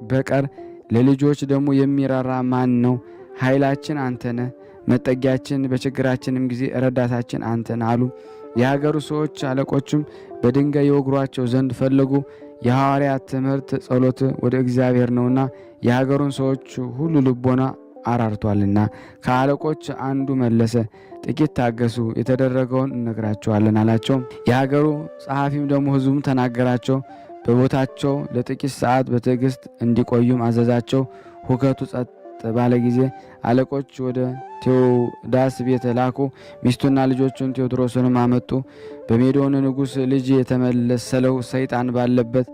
በቀር ለልጆች ደግሞ የሚራራ ማን ነው? ኃይላችን አንተ ነህ፣ መጠጊያችን፣ በችግራችንም ጊዜ ረዳታችን አንተ ነህ አሉ። የሀገሩ ሰዎች አለቆችም በድንጋይ የወግሯቸው ዘንድ ፈለጉ። የሐዋርያት ትምህርት ጸሎት ወደ እግዚአብሔር ነውና የሀገሩን ሰዎች ሁሉ ልቦና አራርቷልና። ከአለቆች አንዱ መለሰ፣ ጥቂት ታገሱ፣ የተደረገውን እነግራቸዋለን አላቸው። የሀገሩ ጸሐፊም ደግሞ ሕዝቡም ተናገራቸው። በቦታቸው ለጥቂት ሰዓት በትዕግስት እንዲቆዩም አዘዛቸው። ሁከቱ ጸጥ ባለ ጊዜ አለቆች ወደ ቴዎዳስ ቤት ላኩ። ሚስቱና ልጆቹን ቴዎድሮስንም አመጡ። በሜዶን ንጉሥ ልጅ የተመለሰለው ሰይጣን ባለበት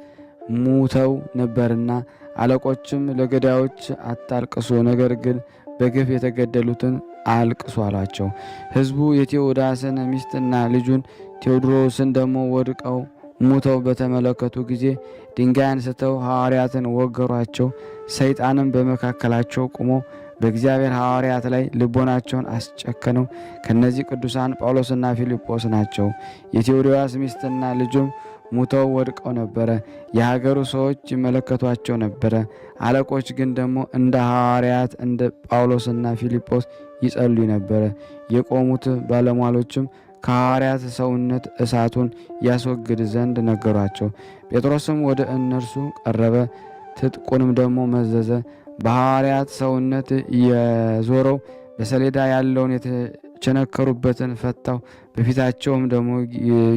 ሙተው ነበርና፣ አለቆችም ለገዳዮች አታልቅሱ፣ ነገር ግን በግፍ የተገደሉትን አልቅሱ አሏቸው። ሕዝቡ የቴዎዳስን ሚስትና ልጁን ቴዎድሮስን ደግሞ ወድቀው ሙተው በተመለከቱ ጊዜ ድንጋይ አንስተው ሐዋርያትን ወገሯቸው። ሰይጣንም በመካከላቸው ቆሞ በእግዚአብሔር ሐዋርያት ላይ ልቦናቸውን አስጨከነው። ከነዚህ ቅዱሳን ጳውሎስና ፊልጶስ ናቸው። የቴዎድሮስ ሚስትና ልጁም ሙተው ወድቀው ነበረ። የሀገሩ ሰዎች ይመለከቷቸው ነበረ። አለቆች ግን ደግሞ እንደ ሐዋርያት እንደ ጳውሎስና ፊልጶስ ይጸልዩ ነበረ። የቆሙት ባለሟሎችም ከሐዋርያት ሰውነት እሳቱን ያስወግድ ዘንድ ነገሯቸው። ጴጥሮስም ወደ እነርሱ ቀረበ፣ ትጥቁንም ደግሞ መዘዘ። በሐዋርያት ሰውነት የዞረው በሰሌዳ ያለውን የተቸነከሩበትን ፈታው። በፊታቸውም ደግሞ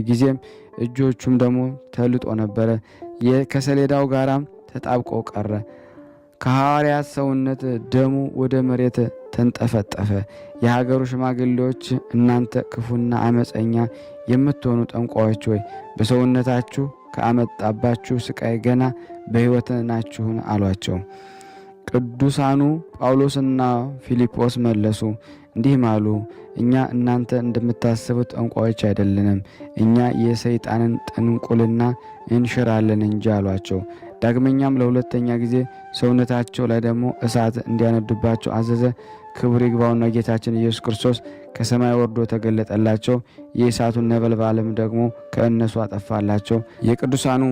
ጊዜም እጆቹም ደግሞ ተልጦ ነበረ፣ ከሰሌዳው ጋራም ተጣብቆ ቀረ። ከሐዋርያት ሰውነት ደሙ ወደ መሬት ተንጠፈጠፈ። የሀገሩ ሽማግሌዎች እናንተ ክፉና አመፀኛ የምትሆኑ ጠንቋዮች ሆይ በሰውነታችሁ ከአመጣባችሁ ስቃይ ገና በሕይወት ናችሁን አሏቸው። ቅዱሳኑ ጳውሎስና ፊልጶስ መለሱ እንዲህም አሉ፣ እኛ እናንተ እንደምታስቡት ጠንቋዮች አይደለንም፣ እኛ የሰይጣንን ጥንቁልና እንሽራለን እንጂ አሏቸው። ዳግመኛም ለሁለተኛ ጊዜ ሰውነታቸው ላይ ደግሞ እሳት እንዲያነዱባቸው አዘዘ። ክብር ይግባውና ጌታችን ኢየሱስ ክርስቶስ ከሰማይ ወርዶ ተገለጠላቸው። የእሳቱን ነበልባልም ደግሞ ከእነሱ አጠፋላቸው። የቅዱሳኑ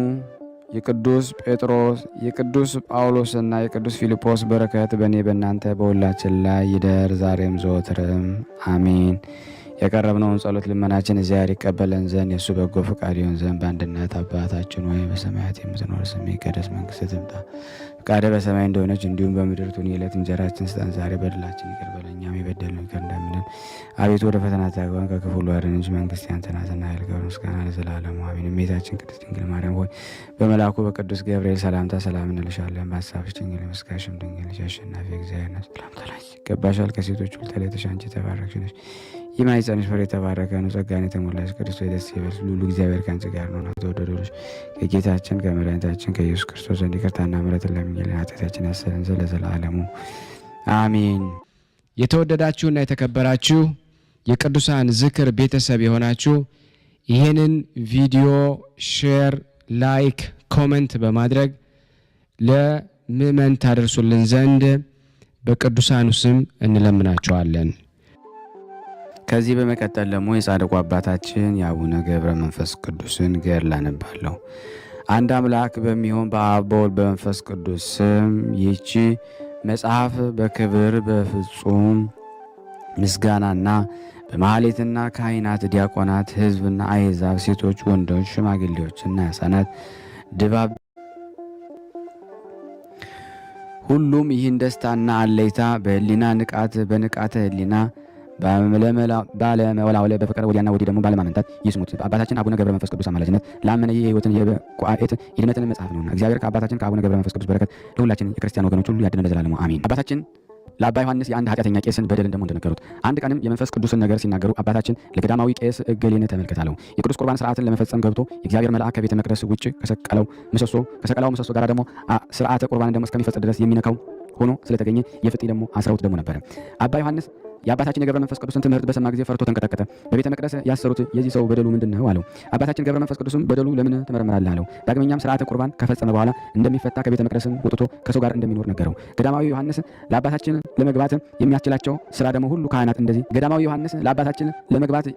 የቅዱስ ጴጥሮስ የቅዱስ ጳውሎስና የቅዱስ ፊልጶስ በረከት በእኔ በእናንተ በሁላችን ላይ ይደር ዛሬም ዘወትርም አሜን። የቀረብነውን ጸሎት ልመናችን እግዚአብሔር ይቀበለን ዘንድ የእሱ በጎ ፈቃድ ይሆን ዘንድ በአንድነት አባታችን ሆይ በሰማያት የምትኖር ስምህ ይቀደስ፣ መንግስትህ ትምጣ፣ ፈቃድህ በሰማይ እንደሆነች እንዲሁም በምድር ትሁን። የዕለት እንጀራችንን ስጠን ዛሬ፣ በደላችንን ይቅር በለን እኛም የበደሉንን ይቅር እንደምንል፣ አቤቱ ወደ ፈተና አታግባን ከክፉ ሁሉ አድነን እንጂ መንግስት ያንተ ናትና ኃይል፣ ክብር፣ ምስጋና ለዘላለሙ አሜን። እመቤታችን ቅድስት ድንግል ማርያም ሆይ በመልአኩ በቅዱስ ገብርኤል ሰላምታ ሰላም እንልሻለን። በሐሳብሽ ድንግል በሥጋሽም ድንግል ነሽ። አሸናፊ እግዚአብሔር ነሽ፣ ሰላምታ ላንቺ ይገባሻል። ከሴቶች ሁሉ ተለይተሽ አንቺ የተባረክሽ ነሽ፣ የማኅፀንሽ ፍሬ የተባረከ ነው። ጸጋን የተሞላሽ ቅድስት ሆይ ደስ ይበልሽ፣ ልዑል እግዚአብሔር ከአንቺ ጋር ነውና ከተወደደው ልጅሽ ከጌታችን ከመድኃኒታችን ከኢየሱስ ክርስቶስ ዘንድ ይቅርታና ምሕረትን ለምኝልን ኃጢአታችንን ያሰረን ዘንድ ለዘላለሙ አሜን። የተወደዳችሁና የተከበራችሁ የቅዱሳን ዝክር ቤተሰብ የሆናችሁ ይህንን ቪዲዮ ሼር፣ ላይክ፣ ኮመንት በማድረግ ለምእመን ታደርሱልን ዘንድ በቅዱሳኑ ስም እንለምናችኋለን። ከዚህ በመቀጠል ደግሞ የጻድቁ አባታችን የአቡነ ገብረ መንፈስ ቅዱስን ገድል አነባለሁ። አንድ አምላክ በሚሆን በአብ በወልድ በመንፈስ ቅዱስ ስም ይህቺ መጽሐፍ በክብር በፍጹም ምስጋናና በማኅሌትና ካህናት፣ ዲያቆናት፣ ሕዝብና አሕዛብ፣ ሴቶች፣ ወንዶች፣ ሽማግሌዎችና ሕፃናት ድባብ ሁሉም ይህን ደስታና አለይታ በሕሊና ንቃት በንቃተ ሕሊና ባለመወላወል በፍቅር ወዲያና ወዲህ ደግሞ ባለማመንታት ይስሙት። አባታችን አቡነ ገብረ መንፈስ ቅዱስ አማላጅነት ላመነ ይህ የሕይወትን የቁርአት የድነትን መጽሐፍ ነውና እግዚአብሔር ከአባታችን ከአቡነ ገብረ መንፈስ ቅዱስ በረከት ለሁላችን የክርስቲያን ወገኖች ሁሉ ያድነን ለዘላለሙ አሜን። አባታችን ለአባ ዮሐንስ የአንድ ኃጢአተኛ ቄስን በደልን ደግሞ እንደነገሩት አንድ ቀንም የመንፈስ ቅዱስን ነገር ሲናገሩ አባታችን ለገዳማዊ ቄስ እገሌን ተመልከት አለው። የቅዱስ ቁርባን ስርዓትን ለመፈጸም ገብቶ የእግዚአብሔር መልአክ ከቤተ መቅደስ ውጭ ከሰቀለው ምሰሶ ጋር ደግሞ ስርዓተ ቁርባን ደግሞ እስከሚፈጸም ድረስ የሚነካው ሆኖ ስለተገኘ የፍጤ ደግሞ አስረውት ደግሞ ነበረ። አባ ዮሐንስ የአባታችን የገብረ መንፈስ ቅዱስን ትምህርት በሰማ ጊዜ ፈርቶ ተንቀጠቀጠ። በቤተ መቅደስ ያሰሩት የዚህ ሰው በደሉ ምንድነው አለው። አባታችን ገብረ መንፈስ ቅዱስም በደሉ ለምን ትመረምራለህ አለው። ዳግመኛም ሥርዓተ ቁርባን ከፈጸመ በኋላ እንደሚፈታ ከቤተ መቅደስም ወጥቶ ከሰው ጋር እንደሚኖር ነገረው። ገዳማዊ ዮሐንስ ለአባታችን ለመግባት የሚያስችላቸው ስራ ደግሞ ሁሉ ካህናት እንደዚህ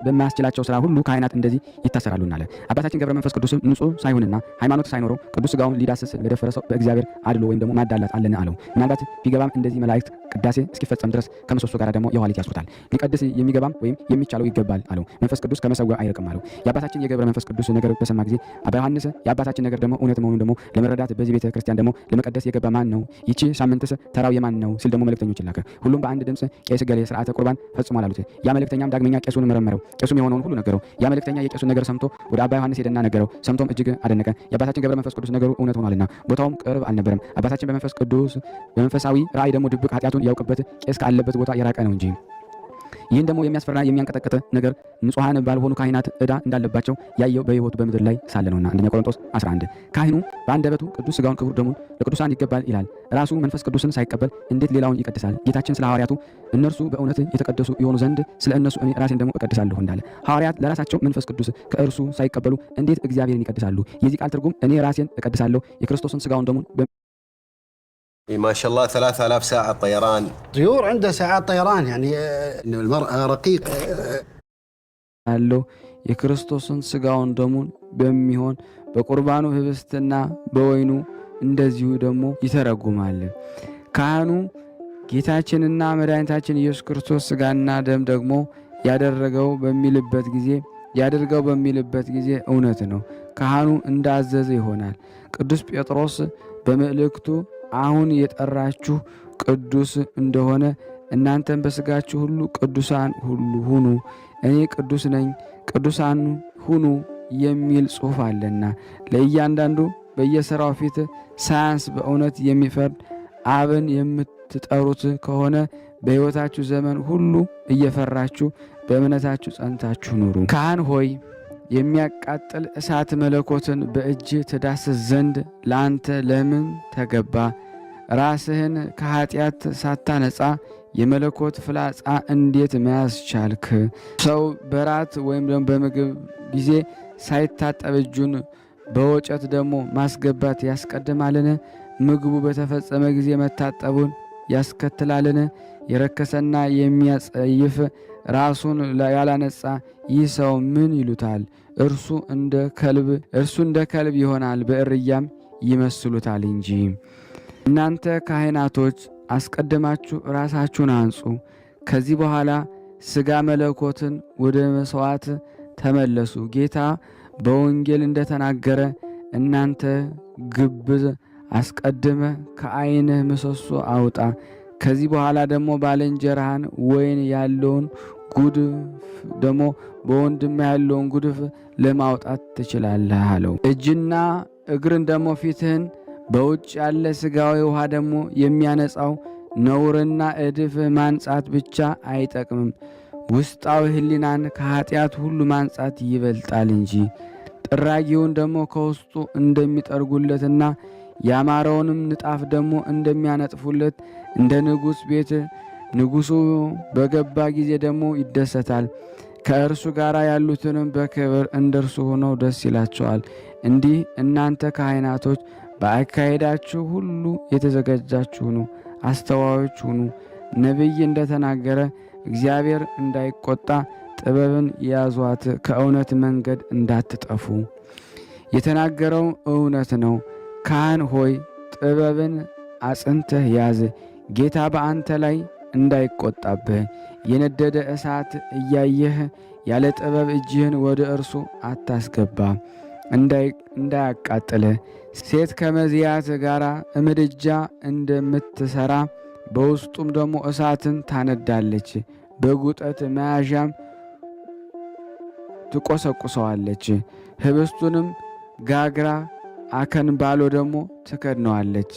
በማያስችላቸው ስራ ሁሉ ካህናት እንደዚህ ይታሰራሉና አለ። አባታችን ገብረ መንፈስ ቅዱስም ንጹሕ ሳይሆንና ሃይማኖት ሳይኖረው ቅዱስ ሥጋውን ሊዳስስ ለደፈረ ሰው በእግዚአብሔር አድሎ ወይም ደግሞ ማዳላት አለን አለው። ምናልባት ቢገባም እንደዚህ መላእክት ቅዳሴ እስኪፈጸም ድረስ ከምሰሶ ጋር ደግሞ የኋሊት ያስሩታል። ሊቀድስ የሚገባም ወይም የሚቻለው ይገባል አለው። መንፈስ ቅዱስ ከመሰዊያው አይርቅም አለው። የአባታችን የገብረ መንፈስ ቅዱስ ነገር በሰማ ጊዜ አባ ዮሐንስ የአባታችን ነገር ደግሞ እውነት መሆኑን ደግሞ ለመረዳት በዚህ ቤተ ክርስቲያን ደግሞ ለመቀደስ የገባ ማን ነው? ይቺ ሳምንትስ ተራው የማን ነው ሲል ደግሞ መልእክተኞችን ላከ። ሁሉም በአንድ ድምፅ ቄስ ገሌ ሥርዓተ ቁርባን ፈጽሟል አሉት። ያ መልእክተኛም ዳግመኛ ቄሱን መረመረው። ቄሱም የሆነውን ሁሉ ነገረው። ያ መልእክተኛ የቄሱን ነገር ሰምቶ ወደ አባ ዮሐንስ ሄደና ነገረው። ሰምቶም እጅግ አደነቀ። የአባታችን ገብረ መንፈስ ቅዱስ ነገሩ እውነት ሆኗልና ቦታውም ቅርብ አልነበረም። አባታችን በመንፈሳዊ ራእይ ደግሞ ድብቅ ኃጢአቱን ያውቅበት ቄስ ካለበት ቦታ የራቀ ነው እንጂ። ይህን ደግሞ የሚያስፈራ የሚያንቀጠቀጥ ነገር ንጹሐን ባልሆኑ ካህናት ዕዳ እንዳለባቸው ያየው በሕይወቱ በምድር ላይ ሳለ ነውና። አንደኛ ቆሮንቶስ 11 ካህኑ በአንደበቱ ቅዱስ ሥጋውን ክቡር ደሙን ለቅዱሳን ይገባል ይላል። ራሱ መንፈስ ቅዱስን ሳይቀበል እንዴት ሌላውን ይቀድሳል? ጌታችን ስለ ሐዋርያቱ እነርሱ በእውነት የተቀደሱ የሆኑ ዘንድ ስለ እነሱ እኔ ራሴን ደግሞ እቀድሳለሁ እንዳለ፣ ሐዋርያት ለራሳቸው መንፈስ ቅዱስ ከእርሱ ሳይቀበሉ እንዴት እግዚአብሔርን ይቀድሳሉ? የዚህ ቃል ትርጉም እኔ ራሴን እቀድሳለሁ የክርስቶስን ሥጋውን ደሙን ما شاء الله 3000 ساعة طيران. طيور عندها ساعات طيران يعني إنه المرأة رقيق. አለው የክርስቶስን ሥጋውን ደሙን በሚሆን በቁርባኑ ህብስትና በወይኑ እንደዚሁ ደግሞ ይተረጉማል። ካህኑ ጌታችንና መድኃኒታችን ኢየሱስ ክርስቶስ ሥጋና ደም ደግሞ ያደርገው በሚልበት ጊዜ እውነት ነው። ካህኑ እንዳዘዘ ይሆናል። ቅዱስ ጴጥሮስ በመልእክቱ አሁን የጠራችሁ ቅዱስ እንደሆነ እናንተም በሥጋችሁ ሁሉ ቅዱሳን ሁሉ ሁኑ፣ እኔ ቅዱስ ነኝ፣ ቅዱሳን ሁኑ የሚል ጽሑፍ አለና ለእያንዳንዱ በየሥራው ፊት ሳያንስ በእውነት የሚፈርድ አብን የምትጠሩት ከሆነ በሕይወታችሁ ዘመን ሁሉ እየፈራችሁ በእምነታችሁ ጸንታችሁ ኑሩ። ካህን ሆይ የሚያቃጥል እሳት መለኮትን በእጅ ትዳስስ ዘንድ ለአንተ ለምን ተገባ? ራስህን ከኃጢአት ሳታነጻ የመለኮት ፍላጻ እንዴት መያዝ ቻልክ? ሰው በራት ወይም ደግሞ በምግብ ጊዜ ሳይታጠብ እጁን በወጨት ደግሞ ማስገባት ያስቀድማልን? ምግቡ በተፈጸመ ጊዜ መታጠቡን ያስከትላልን? የረከሰና የሚያጸይፍ ራሱን ያላነጻ ይህ ሰው ምን ይሉታል? እርሱ እንደ ከልብ ይሆናል፣ በእርያም ይመስሉታል እንጂ። እናንተ ካህናቶች አስቀድማችሁ ራሳችሁን አንጹ፣ ከዚህ በኋላ ሥጋ መለኮትን ወደ መሥዋዕት ተመለሱ። ጌታ በወንጌል እንደተናገረ እናንተ ግብዝ አስቀድመ ከዓይንህ ምሰሶ አውጣ፣ ከዚህ በኋላ ደግሞ ባልንጀራህን ወይን ያለውን ጉድፍ ደግሞ በወንድም ያለውን ጉድፍ ለማውጣት ትችላለህ አለው። እጅና እግርን ደግሞ ፊትህን በውጭ ያለ ሥጋዊ ውሃ ደግሞ የሚያነጻው ነውርና እድፍ ማንጻት ብቻ አይጠቅምም፣ ውስጣዊ ሕሊናን ከኃጢአት ሁሉ ማንጻት ይበልጣል እንጂ። ጥራጊውን ደግሞ ከውስጡ እንደሚጠርጉለትና ያማረውንም ንጣፍ ደግሞ እንደሚያነጥፉለት እንደ ንጉሥ ቤት ንጉሡ በገባ ጊዜ ደግሞ ይደሰታል። ከእርሱ ጋር ያሉትንም በክብር እንደርሱ ሆነው ደስ ይላቸዋል። እንዲህ እናንተ ካህናቶች በአካሄዳችሁ ሁሉ የተዘጋጃችሁ ሁኑ፣ አስተዋዮች ሁኑ። ነቢይ እንደተናገረ እግዚአብሔር እንዳይቆጣ ጥበብን ያዟት፣ ከእውነት መንገድ እንዳትጠፉ። የተናገረው እውነት ነው። ካህን ሆይ ጥበብን አጽንተህ ያዝ፣ ጌታ በአንተ ላይ እንዳይቆጣብህ። የነደደ እሳት እያየህ ያለ ጥበብ እጅህን ወደ እርሱ አታስገባ፣ እንዳያቃጥልህ። ሴት ከመዝያት ጋር ምድጃ እንደምትሠራ በውስጡም ደግሞ እሳትን ታነዳለች፣ በጉጠት መያዣም ትቆሰቁሰዋለች። ህብስቱንም ጋግራ አከንባሎ ደግሞ ትከድነዋለች።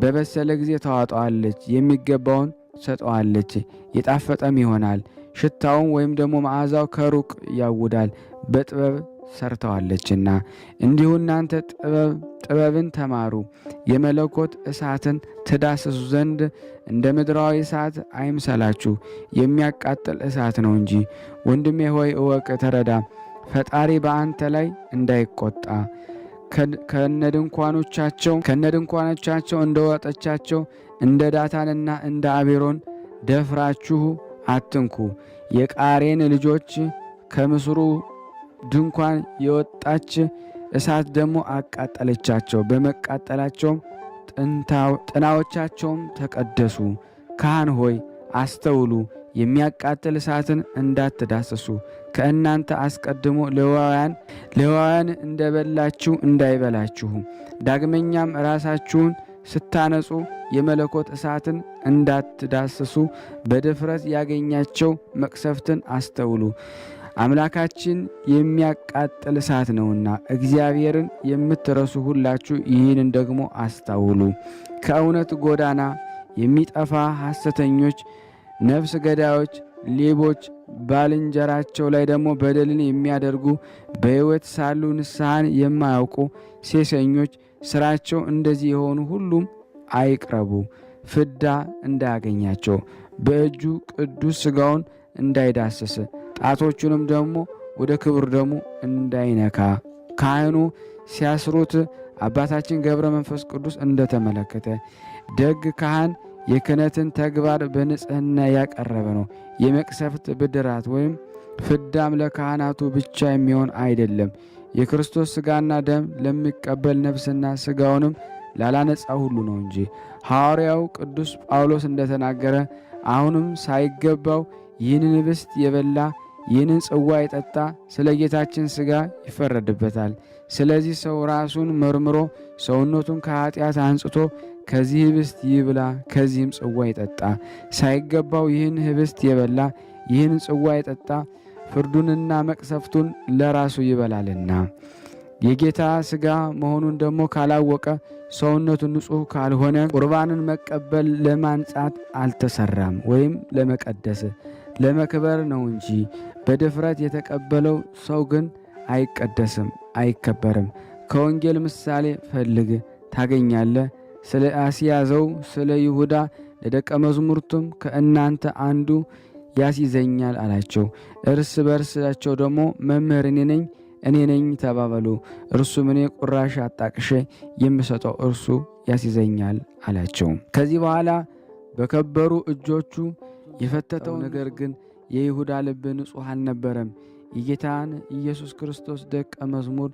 በበሰለ ጊዜ ታዋጠዋለች፣ የሚገባውን ሰጠዋለች፣ የጣፈጠም ይሆናል። ሽታውም ወይም ደግሞ መዓዛው ከሩቅ ያውዳል። በጥበብ ሰርተዋለችና እንዲሁ እናንተ ጥበብን ተማሩ፣ የመለኮት እሳትን ትዳስሱ ዘንድ እንደ ምድራዊ እሳት አይምሰላችሁ፣ የሚያቃጥል እሳት ነው እንጂ። ወንድሜ ሆይ እወቅ፣ ተረዳ፣ ፈጣሪ በአንተ ላይ እንዳይቆጣ ከነድንኳኖቻቸው እንደወጠቻቸው እንደ ዳታንና እንደ አቤሮን ደፍራችሁ አትንኩ። የቃሬን ልጆች ከምስሩ ድንኳን የወጣች እሳት ደግሞ አቃጠለቻቸው፣ በመቃጠላቸውም ጥናዎቻቸውም ተቀደሱ። ካህን ሆይ አስተውሉ፣ የሚያቃጥል እሳትን እንዳትዳስሱ፣ ከእናንተ አስቀድሞ ሌዋውያን እንደበላችሁ እንዳይበላችሁ። ዳግመኛም ራሳችሁን ስታነጹ የመለኮት እሳትን እንዳትዳስሱ በድፍረት ያገኛቸው መቅሰፍትን አስተውሉ። አምላካችን የሚያቃጥል እሳት ነውና እግዚአብሔርን የምትረሱ ሁላችሁ ይህንን ደግሞ አስታውሉ። ከእውነት ጎዳና የሚጠፋ ሐሰተኞች፣ ነፍስ ገዳዮች፣ ሌቦች፣ ባልንጀራቸው ላይ ደግሞ በደልን የሚያደርጉ፣ በሕይወት ሳሉ ንስሐን የማያውቁ ሴሰኞች፣ ሥራቸው እንደዚህ የሆኑ ሁሉም አይቅረቡ፣ ፍዳ እንዳያገኛቸው፣ በእጁ ቅዱስ ሥጋውን እንዳይዳስስ፣ ጣቶቹንም ደግሞ ወደ ክብር ደግሞ እንዳይነካ ካህኑ ሲያስሩት አባታችን ገብረ መንፈስ ቅዱስ እንደተመለከተ ደግ ካህን የክህነትን ተግባር በንጽሕና ያቀረበ ነው። የመቅሰፍት ብድራት ወይም ፍዳም ለካህናቱ ብቻ የሚሆን አይደለም፣ የክርስቶስ ሥጋና ደም ለሚቀበል ነፍስና ሥጋውንም ላላነጻ ሁሉ ነው እንጂ። ሐዋርያው ቅዱስ ጳውሎስ እንደተናገረ አሁንም ሳይገባው ይህንን ኅብስት የበላ ይህንን ጽዋ የጠጣ ስለ ጌታችን ሥጋ ይፈረድበታል። ስለዚህ ሰው ራሱን መርምሮ ሰውነቱን ከኃጢአት አንጽቶ ከዚህ ኅብስት ይብላ፣ ከዚህም ጽዋ ይጠጣ። ሳይገባው ይህን ኅብስት የበላ ይህን ጽዋ የጠጣ ፍርዱንና መቅሰፍቱን ለራሱ ይበላልና። የጌታ ሥጋ መሆኑን ደግሞ ካላወቀ ሰውነቱ ንጹሕ ካልሆነ ቁርባንን መቀበል ለማንጻት አልተሰራም ወይም ለመቀደስ ለመክበር ነው እንጂ። በድፍረት የተቀበለው ሰው ግን አይቀደስም፣ አይከበርም። ከወንጌል ምሳሌ ፈልግ ታገኛለህ። ስለ አስያዘው ስለ ይሁዳ ለደቀ መዛሙርቱም ከእናንተ አንዱ ያስይዘኛል አላቸው። እርስ በርሳቸው ደግሞ መምህር እኔ ነኝ ተባባሉ። እርሱም እኔ ቁራሽ አጣቅሼ የምሰጠው እርሱ ያስይዘኛል አላቸው። ከዚህ በኋላ በከበሩ እጆቹ የፈተተው ነገር ግን የይሁዳ ልብ ንጹሕ አልነበረም። የጌታን ኢየሱስ ክርስቶስ ደቀ መዝሙር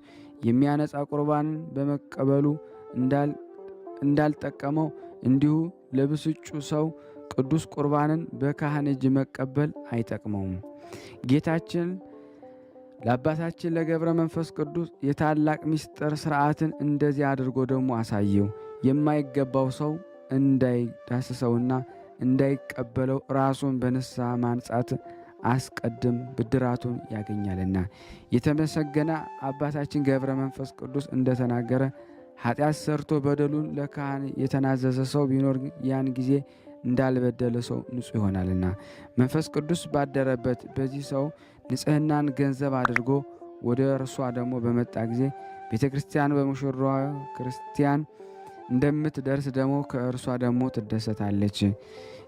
የሚያነጻ ቁርባንን በመቀበሉ እንዳልጠቀመው እንዲሁ ለብስጩ ሰው ቅዱስ ቁርባንን በካህን እጅ መቀበል አይጠቅመውም። ጌታችን ለአባታችን ለገብረ መንፈስ ቅዱስ የታላቅ ምስጢር ሥርዓትን እንደዚህ አድርጎ ደግሞ አሳየው። የማይገባው ሰው እንዳይዳስሰውና እንዳይቀበለው ራሱን በንስሐ ማንጻት አስቀድም ብድራቱን ያገኛልና። የተመሰገነ አባታችን ገብረ መንፈስ ቅዱስ እንደተናገረ ኃጢአት ሰርቶ በደሉን ለካህን የተናዘዘ ሰው ቢኖር ያን ጊዜ እንዳልበደለ ሰው ንጹሕ ይሆናልና። መንፈስ ቅዱስ ባደረበት በዚህ ሰው ንጽሕናን ገንዘብ አድርጎ ወደ እርሷ ደግሞ በመጣ ጊዜ ቤተ ክርስቲያን በሙሽራዋ ክርስቲያን እንደምትደርስ ደግሞ ከእርሷ ደግሞ ትደሰታለች።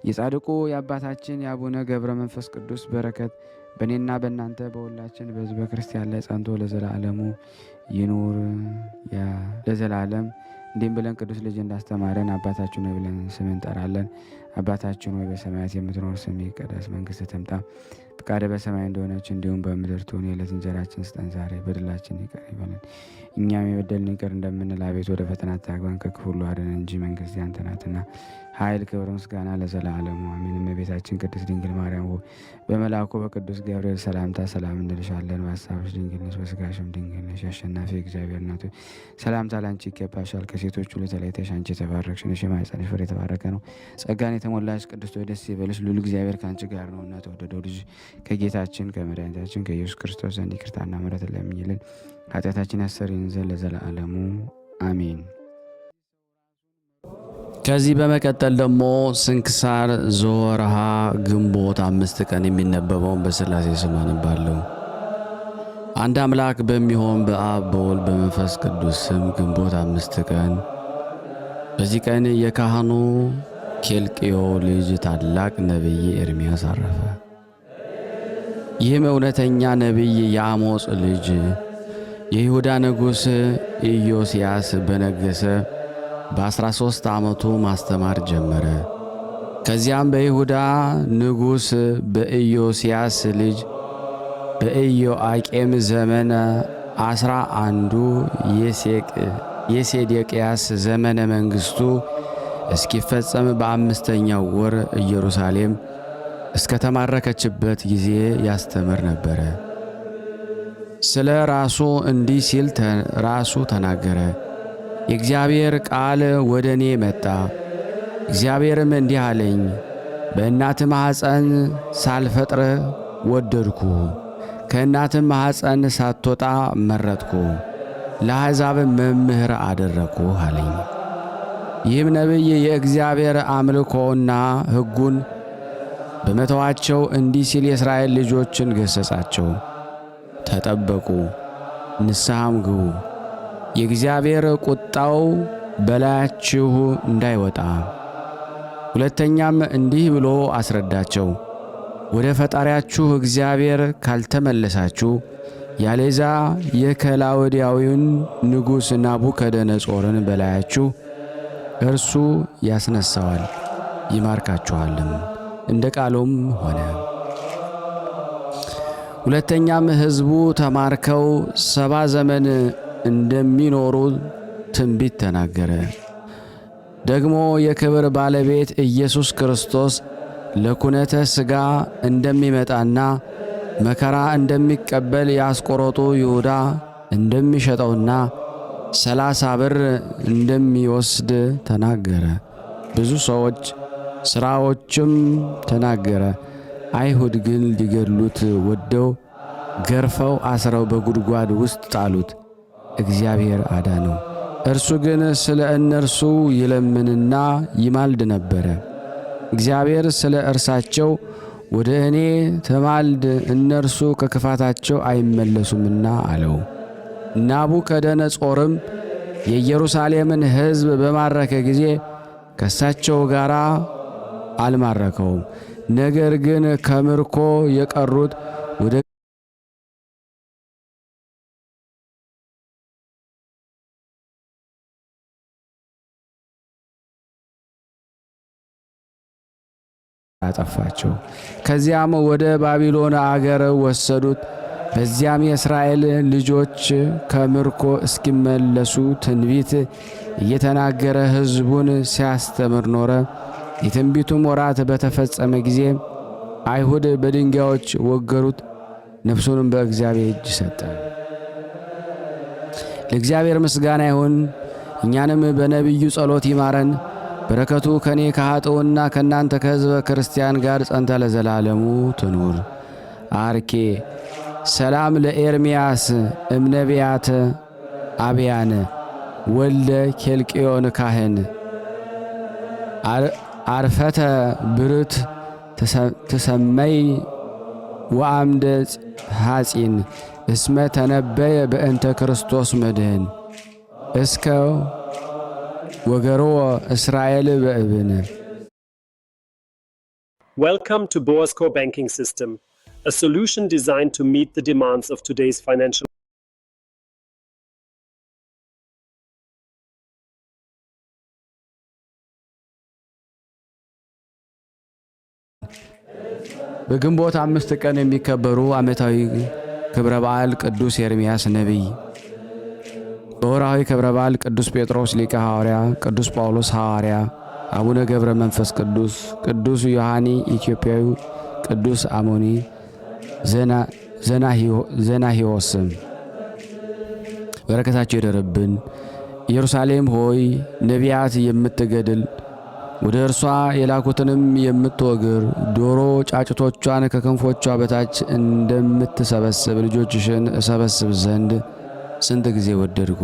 የጻድቁ የአባታችን የአቡነ ገብረ መንፈስ ቅዱስ በረከት በእኔና በእናንተ በሁላችን በሕዝበ ክርስቲያን ላይ ጸንቶ ለዘላለሙ ይኑር ለዘላለም። እንዲህም ብለን ቅዱስ ልጅ እንዳስተማረን አባታችን ሆይ ብለን ስምን እንጠራለን። አባታችን ሆይ በሰማያት የምትኖር ስምህ ይቀደስ፣ መንግሥትህ ትምጣ፣ ፈቃድህ በሰማይ እንደሆነች እንዲሁም በምድር ትሁን። የዕለት እንጀራችንን ስጠን ዛሬ፣ በደላችንን ይቅር ይበለን እኛም የበደሉንን ይቅር እንደምንል፣ አቤቱ ወደ ፈተና አታግባን ከክፉ ሁሉ አድነን እንጂ መንግሥት ያንተ ናትና፣ ኃይል፣ ክብር፣ ምስጋና ለዘላለሙ አሜን። እመቤታችን ቅድስት ድንግል ማርያም ሆይ በመልአኩ በቅዱስ ገብርኤል ሰላምታ ሰላም እንልሻለን። በሐሳብሽ ድንግል ነሽ፣ በሥጋሽም ድንግል ነሽ። አሸናፊ እግዚአብሔር እናት ሆይ ሰላምታ ላንቺ ይገባሻል። ከሴቶች ሁሉ ተለይተሽ አንቺ የተባረክሽ ነሽ፣ የማኅፀንሽ ፍሬ የተባረከ ነው። ጸጋን የተሞላሽ ቅድስት ሆይ ደስ ይበልሽ፣ ልዑል እግዚአብሔር ከአንቺ ጋር ነውና ተወደደው ልጅ ከጌታችን ከመድኃኒታችን ከኢየሱስ ክርስቶስ ዘንድ ይቅርታና ምሕረትን ለምኝልን ኃጢአታችን ያሰሪን ዘንድ ለዘላለሙ አሜን። ከዚህ በመቀጠል ደግሞ ስንክሳር ዘወርኀ ግንቦት 5 ቀን የሚነበበውን በሥላሴ ስም አነባለሁ። አንድ አምላክ በሚሆን በአብ በወልድ በመንፈስ ቅዱስ ስም ግንቦት 5 ቀን በዚህ ቀን የካህኑ ኬልቅዮ ልጅ ታላቅ ነቢይ ኤርምያስ አረፈ። ይህም እውነተኛ ነቢይ የአሞጽ ልጅ የይሁዳ ንጉሥ ኢዮስያስ በነገሰ በ13 ዓመቱ ማስተማር ጀመረ። ከዚያም በይሁዳ ንጉሥ በኢዮስያስ ልጅ በኢዮአቄም ዘመን 11ዱ የሴዴቅያስ ዘመነ መንግሥቱ እስኪፈጸም በ5ኛው ወር ኢየሩሳሌም እስከ ተማረከችበት ጊዜ ያስተምር ነበረ። ስለ ራሱ እንዲህ ሲል ራሱ ተናገረ። የእግዚአብሔር ቃል ወደ እኔ መጣ። እግዚአብሔርም እንዲህ አለኝ፣ በእናትህ ማኅፀን ሳልፈጥር ወደድኩ፣ ከእናትህ ማኅፀን ሳትወጣ መረጥኩ፣ ለአሕዛብ መምህር አደረግኩ አለኝ። ይህም ነቢይ የእግዚአብሔር አምልኮና ሕጉን በመተዋቸው እንዲህ ሲል የእስራኤል ልጆችን ገሠጻቸው። ተጠበቁ፣ ንስሐም ግቡ፣ የእግዚአብሔር ቁጣው በላያችሁ እንዳይወጣ። ሁለተኛም እንዲህ ብሎ አስረዳቸው፣ ወደ ፈጣሪያችሁ እግዚአብሔር ካልተመለሳችሁ ያለዛ የከላውዲያዊውን ንጉሥ ናቡከደነጾርን በላያችሁ እርሱ ያስነሳዋል፣ ይማርካችኋልም። እንደ ቃሉም ሆነ። ሁለተኛም ሕዝቡ ተማርከው 70 ዘመን እንደሚኖሩ ትንቢት ተናገረ። ደግሞ የክብር ባለቤት ኢየሱስ ክርስቶስ ለኩነተ ሥጋ እንደሚመጣና መከራ እንደሚቀበል የአስቆሮቱ ይሁዳ እንደሚሸጠውና 30 ብር እንደሚወስድ ተናገረ። ብዙ ሰዎች ሥራዎችም ተናገረ። አይሁድ ግን ሊገድሉት ወደው ገርፈው አስረው በጉድጓድ ውስጥ ጣሉት። እግዚአብሔር አዳነው። እርሱ ግን ስለ እነርሱ ይለምንና ይማልድ ነበረ። እግዚአብሔር ስለ እርሳቸው ወደ እኔ ተማልድ፣ እነርሱ ከክፋታቸው አይመለሱምና አለው። ናቡከደነጾርም የኢየሩሳሌምን ሕዝብ በማረከ ጊዜ ከእሳቸው ጋር አልማረከውም። ነገር ግን ከምርኮ የቀሩት ወደ አጠፋቸው። ከዚያም ወደ ባቢሎን አገር ወሰዱት። በዚያም የእስራኤል ልጆች ከምርኮ እስኪመለሱ ትንቢት እየተናገረ ሕዝቡን ሲያስተምር ኖረ። የትንቢቱም ወራት በተፈጸመ ጊዜ አይሁድ በድንጋዮች ወገሩት፣ ነፍሱንም በእግዚአብሔር እጅ ሰጠ። ለእግዚአብሔር ምስጋና ይሁን፣ እኛንም በነቢዩ ጸሎት ይማረን። በረከቱ ከኔ ከኃጥኡና ከእናንተ ከሕዝበ ክርስቲያን ጋር ጸንታ ለዘላለሙ ትኑር። አርኬ ሰላም ለኤርምያስ እምነቢያተ አብያን ወልደ ኬልቅዮን ካህን አርፈተ ብርት ትሰመይ ወአምደ ሐጺን እስመ ተነበየ በእንተ ክርስቶስ መድህን እስከ ወገሮ እስራኤል በእብን። Welcome to Boas Core Banking System, a solution designed to meet the demands of today's financial. በግንቦት 5 ቀን የሚከበሩ ዓመታዊ ክብረ በዓል ቅዱስ ኤርምያስ ነቢይ። በወርሃዊ ክብረ በዓል ቅዱስ ጴጥሮስ ሊቀ ሐዋርያ፣ ቅዱስ ጳውሎስ ሐዋርያ፣ አቡነ ገብረ መንፈስ ቅዱስ፣ ቅዱስ ዮሐኒ ኢትዮጵያዊ፣ ቅዱስ አሞኒ ዘናሂዎስ በረከታቸው ይደርብን። ኢየሩሳሌም ሆይ ነቢያት የምትገድል ወደ እርሷ የላኩትንም የምትወግር ዶሮ ጫጭቶቿን ከክንፎቿ በታች እንደምትሰበስብ ልጆችሽን እሰበስብ ዘንድ ስንት ጊዜ ወደድኩ፣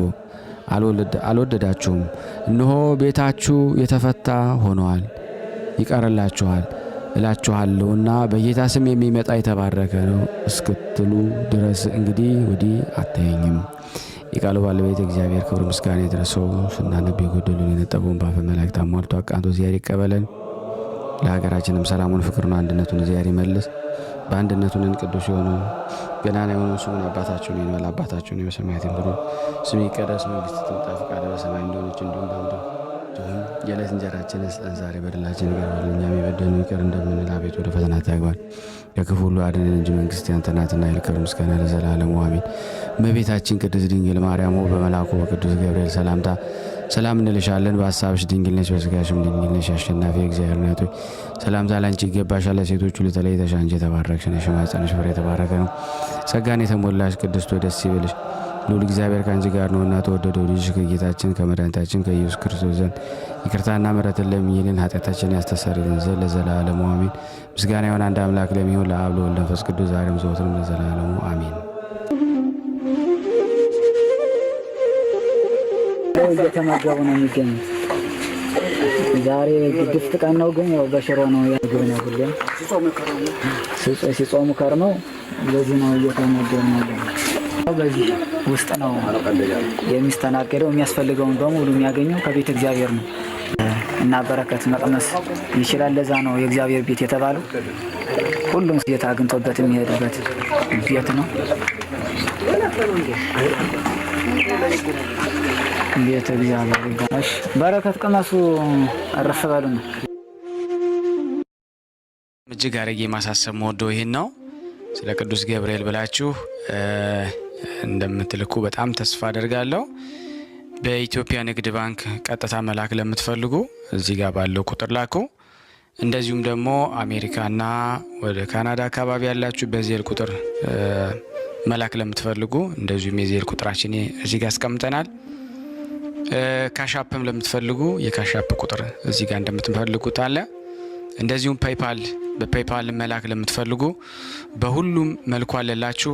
አልወደዳችሁም። እነሆ ቤታችሁ የተፈታ ሆኗል፣ ይቀርላችኋል። እላችኋለሁና በጌታ ስም የሚመጣ የተባረከ ነው እስክትሉ ድረስ እንግዲህ ወዲህ አታየኝም። የቃሉ ባለቤት እግዚአብሔር ክብር ምስጋና ይድረሰው። ስናነብ የጎደሉን የነጠበውን በአፈ መላእክት አሟልቶ አቃንቶ እግዚአብሔር ይቀበለን። ለሀገራችንም ሰላሙን፣ ፍቅሩን፣ አንድነቱን እግዚአብሔር ይመልስ። በአንድነቱን ቅዱስ የሆኑ ገናና የሆኑ ስሙን አባታችሁን ይንበል። አባታችሁን በሰማያት የምትኖር ስምህ ይቀደስ፣ መንግሥትህ ትምጣ፣ ፈቃድህ በሰማይ እንደሆነች እንዲሁም በምድር ትሁን። የዕለት እንጀራችንን ስጠን ዛሬ፣ በደላችንን ይቅር በለን እኛም የበደሉንን ይቅር እንደምንል፣ አቤቱ ወደ ፈተና አታግባን ከክፉ ሁሉ አድነን እንጂ መንግሥት ያንተ ናትና፣ ኃይል፣ ክብር፣ ምስጋና ለዘላለሙ አሜን። እመቤታችን ቅድስት ድንግል ማርያም በመልአኩ በቅዱስ ገብርኤል ሰላምታ ሰላም እንልሻለን። በሐሳብሽ ድንግል ነሽ፣ በሥጋሽም ድንግል ነሽ። አሸናፊ እግዚአብሔር እናት ሆይ ሰላምታ ላንቺ ይገባሻል። ሴቶች ሁሉ ተለይተሽ አንቺ የተባረክሽ ነሽ፣ የማኅፀንሽ ፍሬ የተባረከ ነው። ጸጋን የተሞላሽ ቅድስት ሆይ ደስ ይበልሽ፣ ልዑል እግዚአብሔር ከአንቺ ጋር ነውና፣ ተወደደው ልጅሽ ከጌታችን ከመድኃኒታችን ከኢየሱስ ክርስቶስ ዘንድ ይቅርታና ምሕረትን ለምኝልን ኃጢአታችንን ያስተሰርይልን ዘንድ ለዘላለሙ አሜን። ምስጋና ይሁን አንድ አምላክ ለሚሆን ለአብ ለወልድ ለመንፈስ ቅዱስ ዛሬም ዘወትርም ለዘላለሙ አሜን። እየተመገቡ ነው የሚገኙት። ዛሬ ግድፍት ቀን ነው፣ ግን ያው በሽሮ ነው ያግብ ነው። ሁሌም ሲጾሙ ከርመው በዚህ ነው እየተመገቡ ነው። በዚህ ውስጥ ነው የሚስተናገደው። የሚያስፈልገውን በሙሉ የሚያገኘው ከቤተ እግዚአብሔር ነው እና በረከት መቅመስ ይችላል። ለዛ ነው የእግዚአብሔር ቤት የተባለው። ሁሉም ጌታ አግኝቶበት የሚሄድበት ቤት ነው። ቤተ እግዚአብሔር ይባላል። በረከት ቅመሱ፣ አረፍ በሉ ነው። እጅግ አድርጌ ማሳሰብ መወደው ይሄን ነው። ስለ ቅዱስ ገብርኤል ብላችሁ እንደምትልኩ በጣም ተስፋ አደርጋለሁ። በኢትዮጵያ ንግድ ባንክ ቀጥታ መላክ ለምትፈልጉ እዚህ ጋር ባለው ቁጥር ላኩ። እንደዚሁም ደግሞ አሜሪካና ወደ ካናዳ አካባቢ ያላችሁ በዜል ቁጥር መላክ ለምትፈልጉ እንደዚሁም የዜል ቁጥራችን እዚህ ጋር አስቀምጠናል። ካሻፕም ለምትፈልጉ የካሻፕ ቁጥር እዚህ ጋር እንደምትፈልጉት አለ። እንደዚሁም ፔይፓል በፔይፓል መላክ ለምትፈልጉ በሁሉም መልኩ አለላችሁ።